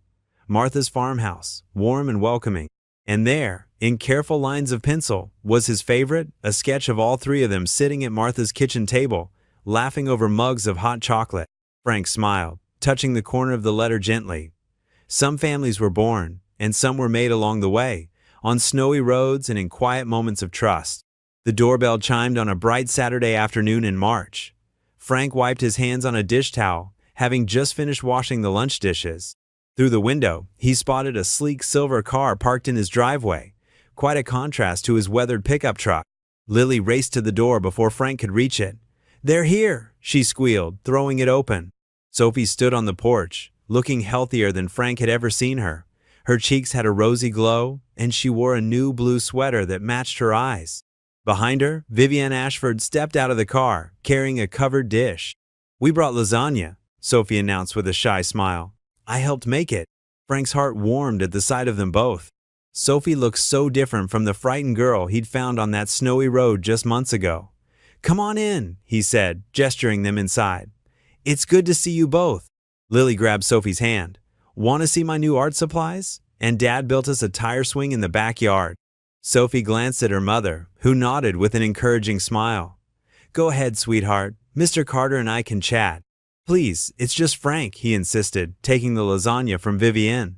Martha's farmhouse, warm and welcoming. And there, in careful lines of pencil, was his favorite, a sketch of all three of them sitting at Martha's kitchen table, laughing over mugs of hot chocolate. Frank smiled, touching the corner of the letter gently. Some families were born, and some were made along the way, on snowy roads and in quiet moments of trust. The doorbell chimed on a bright Saturday afternoon in March. Frank wiped his hands on a dish towel, having just finished washing the lunch dishes. Through the window, he spotted a sleek silver car parked in his driveway, quite a contrast to his weathered pickup truck. Lily raced to the door before Frank could reach it. "They're here," she squealed, throwing it open. Sophie stood on the porch, looking healthier than Frank had ever seen her. Her cheeks had a rosy glow, and she wore a new blue sweater that matched her eyes. Behind her, Vivienne Ashford stepped out of the car, carrying a covered dish. "We brought lasagna," Sophie announced with a shy smile. "I helped make it." Frank's heart warmed at the sight of them both. Sophie looked so different from the frightened girl he'd found on that snowy road just months ago. "Come on in," he said, gesturing them inside. "It's good to see you both." Lily grabbed Sophie's hand. "Want to see my new art supplies? And Dad built us a tire swing in the backyard." Sophie glanced at her mother, who nodded with an encouraging smile. "Go ahead, sweetheart. Mr. Carter and I can chat." "Please, it's just Frank," he insisted, taking the lasagna from Vivienne.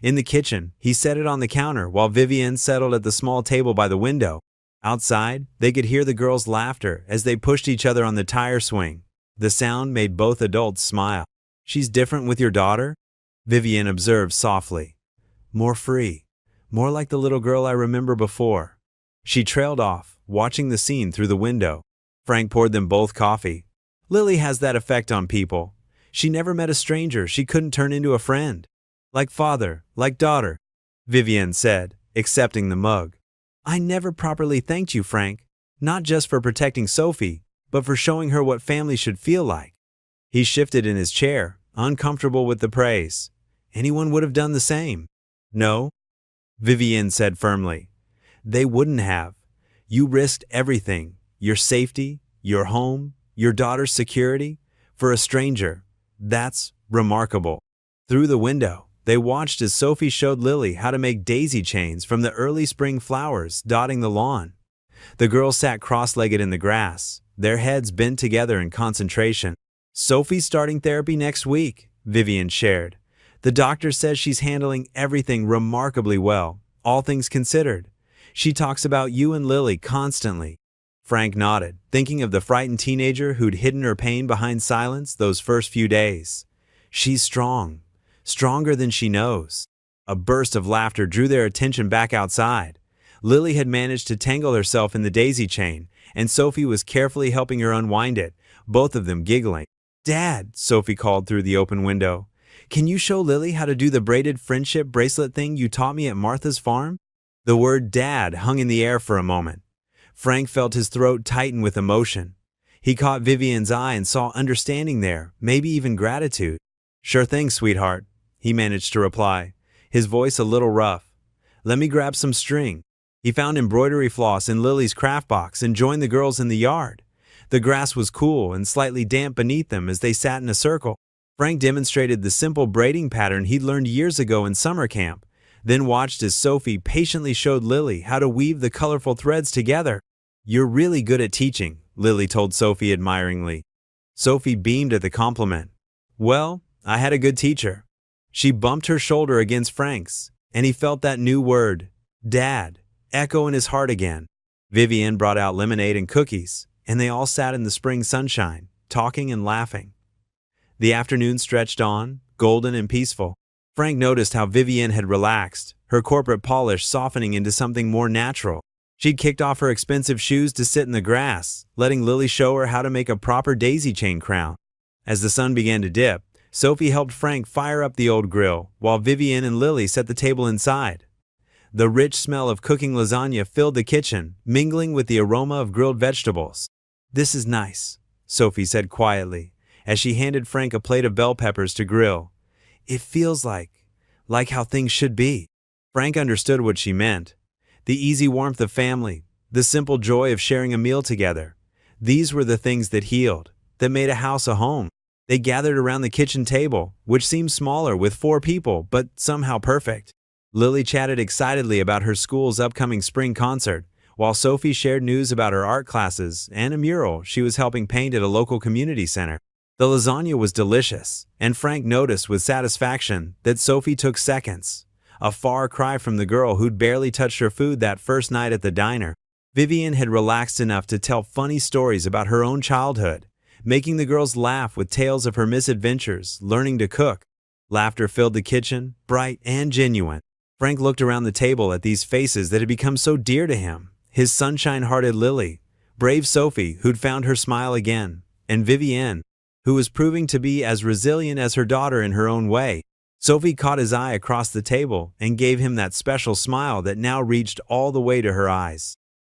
In the kitchen, he set it on the counter while Vivienne settled at the small table by the window. Outside, they could hear the girls' laughter as they pushed each other on the tire swing. The sound made both adults smile. "She's different with your daughter?" Vivienne observed softly. "More free. More like the little girl I remember before." She trailed off, watching the scene through the window. Frank poured them both coffee. "Lily has that effect on people. She never met a stranger she couldn't turn into a friend. Like father, like daughter," Vivienne said, accepting the mug. "I never properly thanked you, Frank, not just for protecting Sophie, but for showing her what family should feel like." He shifted in his chair, uncomfortable with the praise. "Anyone would have done the same." "No," Vivienne said firmly. "They wouldn't have. You risked everything, your safety, your home, your daughter's security, for a stranger. That's remarkable." Through the window, they watched as Sophie showed Lily how to make daisy chains from the early spring flowers dotting the lawn. The girls sat cross-legged in the grass, their heads bent together in concentration. "Sophie's starting therapy next week," Vivienne shared. "The doctor says she's handling everything remarkably well, all things considered. She talks about you and Lily constantly." Frank nodded, thinking of the frightened teenager who'd hidden her pain behind silence those first few days. "She's strong. Stronger than she knows." A burst of laughter drew their attention back outside. Lily had managed to tangle herself in the daisy chain, and Sophie was carefully helping her unwind it, both of them giggling. "Dad," Sophie called through the open window, "can you show Lily how to do the braided friendship bracelet thing you taught me at Martha's farm?" The word "dad" hung in the air for a moment. Frank felt his throat tighten with emotion. He caught Vivienne's eye and saw understanding there, maybe even gratitude. "Sure thing, sweetheart," he managed to reply, his voice a little rough. "Let me grab some string." He found embroidery floss in Lily's craft box and joined the girls in the yard. The grass was cool and slightly damp beneath them as they sat in a circle. Frank demonstrated the simple braiding pattern he'd learned years ago in summer camp, then watched as Sophie patiently showed Lily how to weave the colorful threads together. "You're really good at teaching," Lily told Sophie admiringly. Sophie beamed at the compliment. "Well, I had a good teacher." She bumped her shoulder against Frank's, and he felt that new word, "Dad," echo in his heart again. Vivienne brought out lemonade and cookies, and they all sat in the spring sunshine, talking and laughing. The afternoon stretched on, golden and peaceful. Frank noticed how Vivienne had relaxed, her corporate polish softening into something more natural. She'd kicked off her expensive shoes to sit in the grass, letting Lily show her how to make a proper daisy chain crown. As the sun began to dip, Sophie helped Frank fire up the old grill, while Vivian and Lily set the table inside. The rich smell of cooking lasagna filled the kitchen, mingling with the aroma of grilled vegetables. "This is nice," Sophie said quietly, as she handed Frank a plate of bell peppers to grill. "It feels like how things should be." Frank understood what she meant. The easy warmth of family, the simple joy of sharing a meal together. These were the things that healed, that made a house a home. They gathered around the kitchen table, which seemed smaller with 4 people, but somehow perfect. Lily chatted excitedly about her school's upcoming spring concert, while Sophie shared news about her art classes and a mural she was helping paint at a local community center. The lasagna was delicious, and Frank noticed with satisfaction that Sophie took seconds, a far cry from the girl who'd barely touched her food that first night at the diner. Vivian had relaxed enough to tell funny stories about her own childhood, making the girls laugh with tales of her misadventures learning to cook. Laughter filled the kitchen, bright and genuine. Frank looked around the table at these faces that had become so dear to him. His sunshine-hearted Lily, brave Sophie, who'd found her smile again, and Vivienne, who was proving to be as resilient as her daughter in her own way. Sophie caught his eye across the table and gave him that special smile that now reached all the way to her eyes.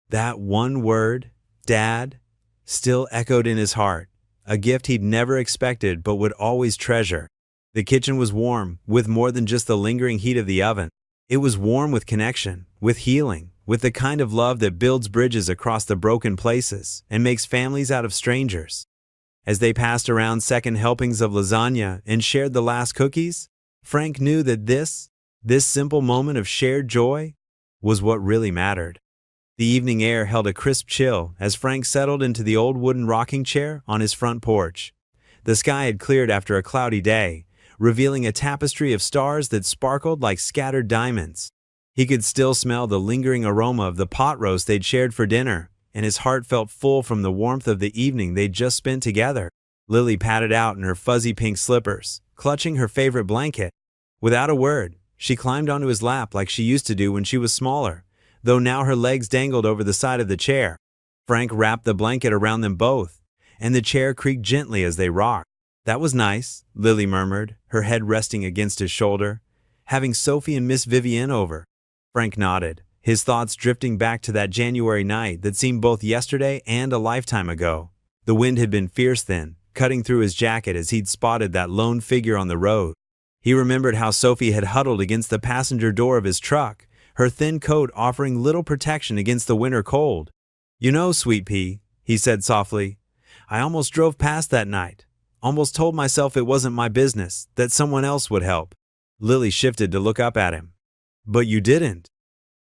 That one word, Dad, still echoed in his heart, a gift he'd never expected but would always treasure. The kitchen was warm, with more than just the lingering heat of the oven. It was warm with connection, with healing, with the kind of love that builds bridges across the broken places and makes families out of strangers. As they passed around second helpings of lasagna and shared the last cookies, Frank knew that this simple moment of shared joy was what really mattered. The evening air held a crisp chill as Frank settled into the old wooden rocking chair on his front porch. The sky had cleared after a cloudy day, revealing a tapestry of stars that sparkled like scattered diamonds. He could still smell the lingering aroma of the pot roast they'd shared for dinner, and his heart felt full from the warmth of the evening they'd just spent together. Lily patted out in her fuzzy pink slippers, clutching her favorite blanket. Without a word, she climbed onto his lap like she used to do when she was smaller, though now her legs dangled over the side of the chair. Frank wrapped the blanket around them both, and the chair creaked gently as they rocked. "That was nice," Lily murmured, her head resting against his shoulder. "Having Sophie and Miss Vivienne over." Frank nodded, his thoughts drifting back to that January night that seemed both yesterday and a lifetime ago. The wind had been fierce then, cutting through his jacket as he'd spotted that lone figure on the road. He remembered how Sophie had huddled against the passenger door of his truck, her thin coat offering little protection against the winter cold. "You know, Sweet Pea," he said softly, "I almost drove past that night. Almost told myself it wasn't my business, that someone else would help." Lily shifted to look up at him. "But you didn't."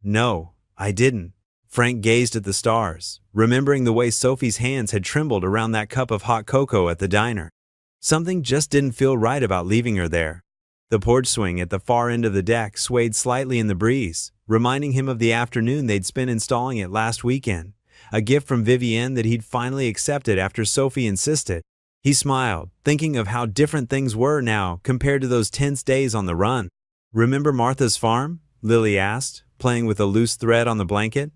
"No, I didn't." Frank gazed at the stars, remembering the way Sophie's hands had trembled around that cup of hot cocoa at the diner. Something just didn't feel right about leaving her there. The porch swing at the far end of the deck swayed slightly in the breeze, reminding him of the afternoon they'd spent installing it last weekend, a gift from Vivienne that he'd finally accepted after Sophie insisted. He smiled, thinking of how different things were now compared to those tense days on the run. "Remember Martha's farm?" Lily asked, playing with a loose thread on the blanket.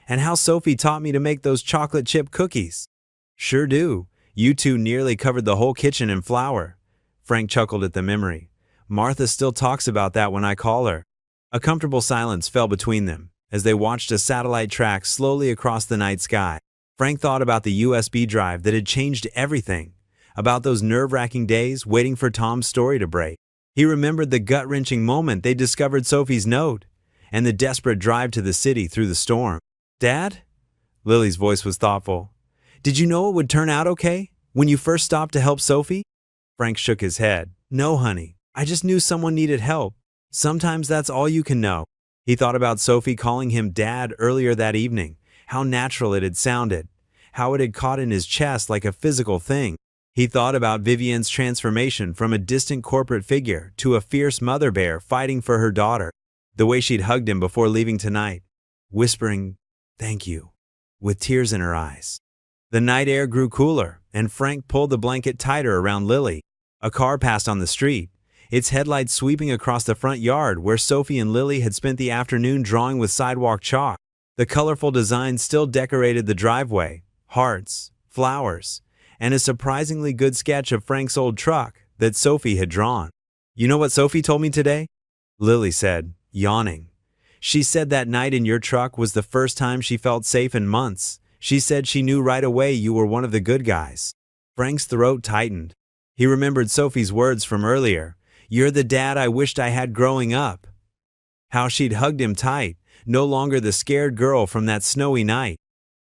"And how Sophie taught me to make those chocolate chip cookies?" "Sure do. You two nearly covered the whole kitchen in flour." Frank chuckled at the memory. "Martha still talks about that when I call her." A comfortable silence fell between them as they watched a satellite track slowly across the night sky. Frank thought about the USB drive that had changed everything, about those nerve-wracking days waiting for Tom's story to break. He remembered the gut-wrenching moment they discovered Sophie's note, and the desperate drive to the city through the storm. "Dad?" Lily's voice was thoughtful. "Did you know it would turn out okay when you first stopped to help Sophie?" Frank shook his head. "No, honey. I just knew someone needed help. Sometimes that's all you can know." He thought about Sophie calling him Dad earlier that evening, how natural it had sounded, how it had caught in his chest like a physical thing. He thought about Vivienne's transformation from a distant corporate figure to a fierce mother bear fighting for her daughter, the way she'd hugged him before leaving tonight, whispering, "Thank you," with tears in her eyes. The night air grew cooler, and Frank pulled the blanket tighter around Lily. A car passed on the street, its headlights sweeping across the front yard where Sophie and Lily had spent the afternoon drawing with sidewalk chalk. The colorful designs still decorated the driveway, hearts, flowers, and a surprisingly good sketch of Frank's old truck that Sophie had drawn. "You know what Sophie told me today?" Lily said, yawning. "She said that night in your truck was the first time she felt safe in months. She said she knew right away you were one of the good guys." Frank's throat tightened. He remembered Sophie's words from earlier. "You're the dad I wished I had growing up." How she'd hugged him tight, no longer the scared girl from that snowy night,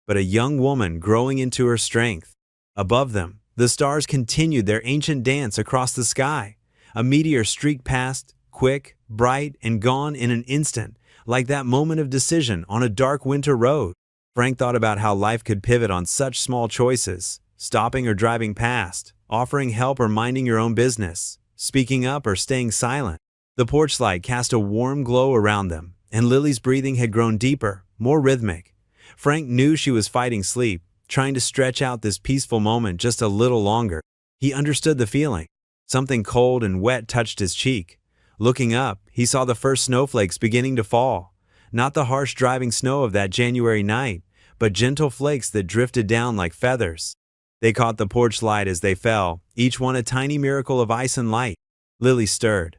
but a young woman growing into her strength. Above them, the stars continued their ancient dance across the sky. A meteor streaked past, quick, bright, and gone in an instant, like that moment of decision on a dark winter road. Frank thought about how life could pivot on such small choices, stopping or driving past, offering help or minding your own business, speaking up or staying silent. The porch light cast a warm glow around them, and Lily's breathing had grown deeper, more rhythmic. Frank knew she was fighting sleep, trying to stretch out this peaceful moment just a little longer. He understood the feeling. Something cold and wet touched his cheek. Looking up, he saw the first snowflakes beginning to fall. Not the harsh driving snow of that January night, but gentle flakes that drifted down like feathers. They caught the porch light as they fell, each one a tiny miracle of ice and light. Lily stirred.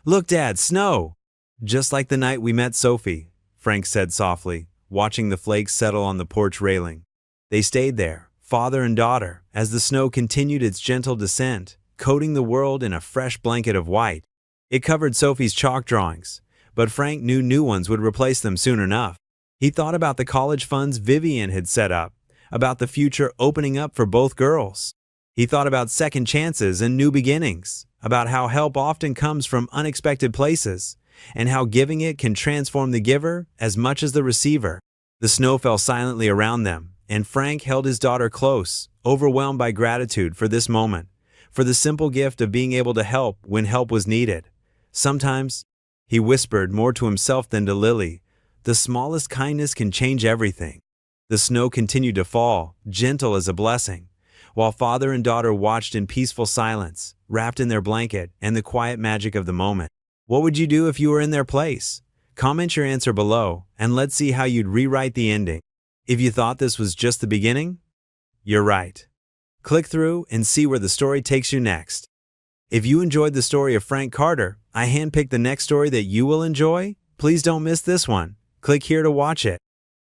"Look, Dad, snow!" "Just like the night we met Sophie," Frank said softly, watching the flakes settle on the porch railing. They stayed there, father and daughter, as the snow continued its gentle descent, coating the world in a fresh blanket of white. It covered Sophie's chalk drawings, but Frank knew new ones would replace them soon enough. He thought about the college funds Vivian had set up, about the future opening up for both girls. He thought about second chances and new beginnings, about how help often comes from unexpected places, and how giving it can transform the giver as much as the receiver. The snow fell silently around them, and Frank held his daughter close, overwhelmed by gratitude for this moment, for the simple gift of being able to help when help was needed. Sometimes, he whispered more to himself than to Lily, the smallest kindness can change everything. The snow continued to fall, gentle as a blessing, while father and daughter watched in peaceful silence, wrapped in their blanket and the quiet magic of the moment. What would you do if you were in their place? Comment your answer below, and let's see how you'd rewrite the ending. If you thought this was just the beginning, you're right. Click through and see where the story takes you next. If you enjoyed the story of Frank Carter, I handpicked the next story that you will enjoy. Please don't miss this one. Click here to watch it.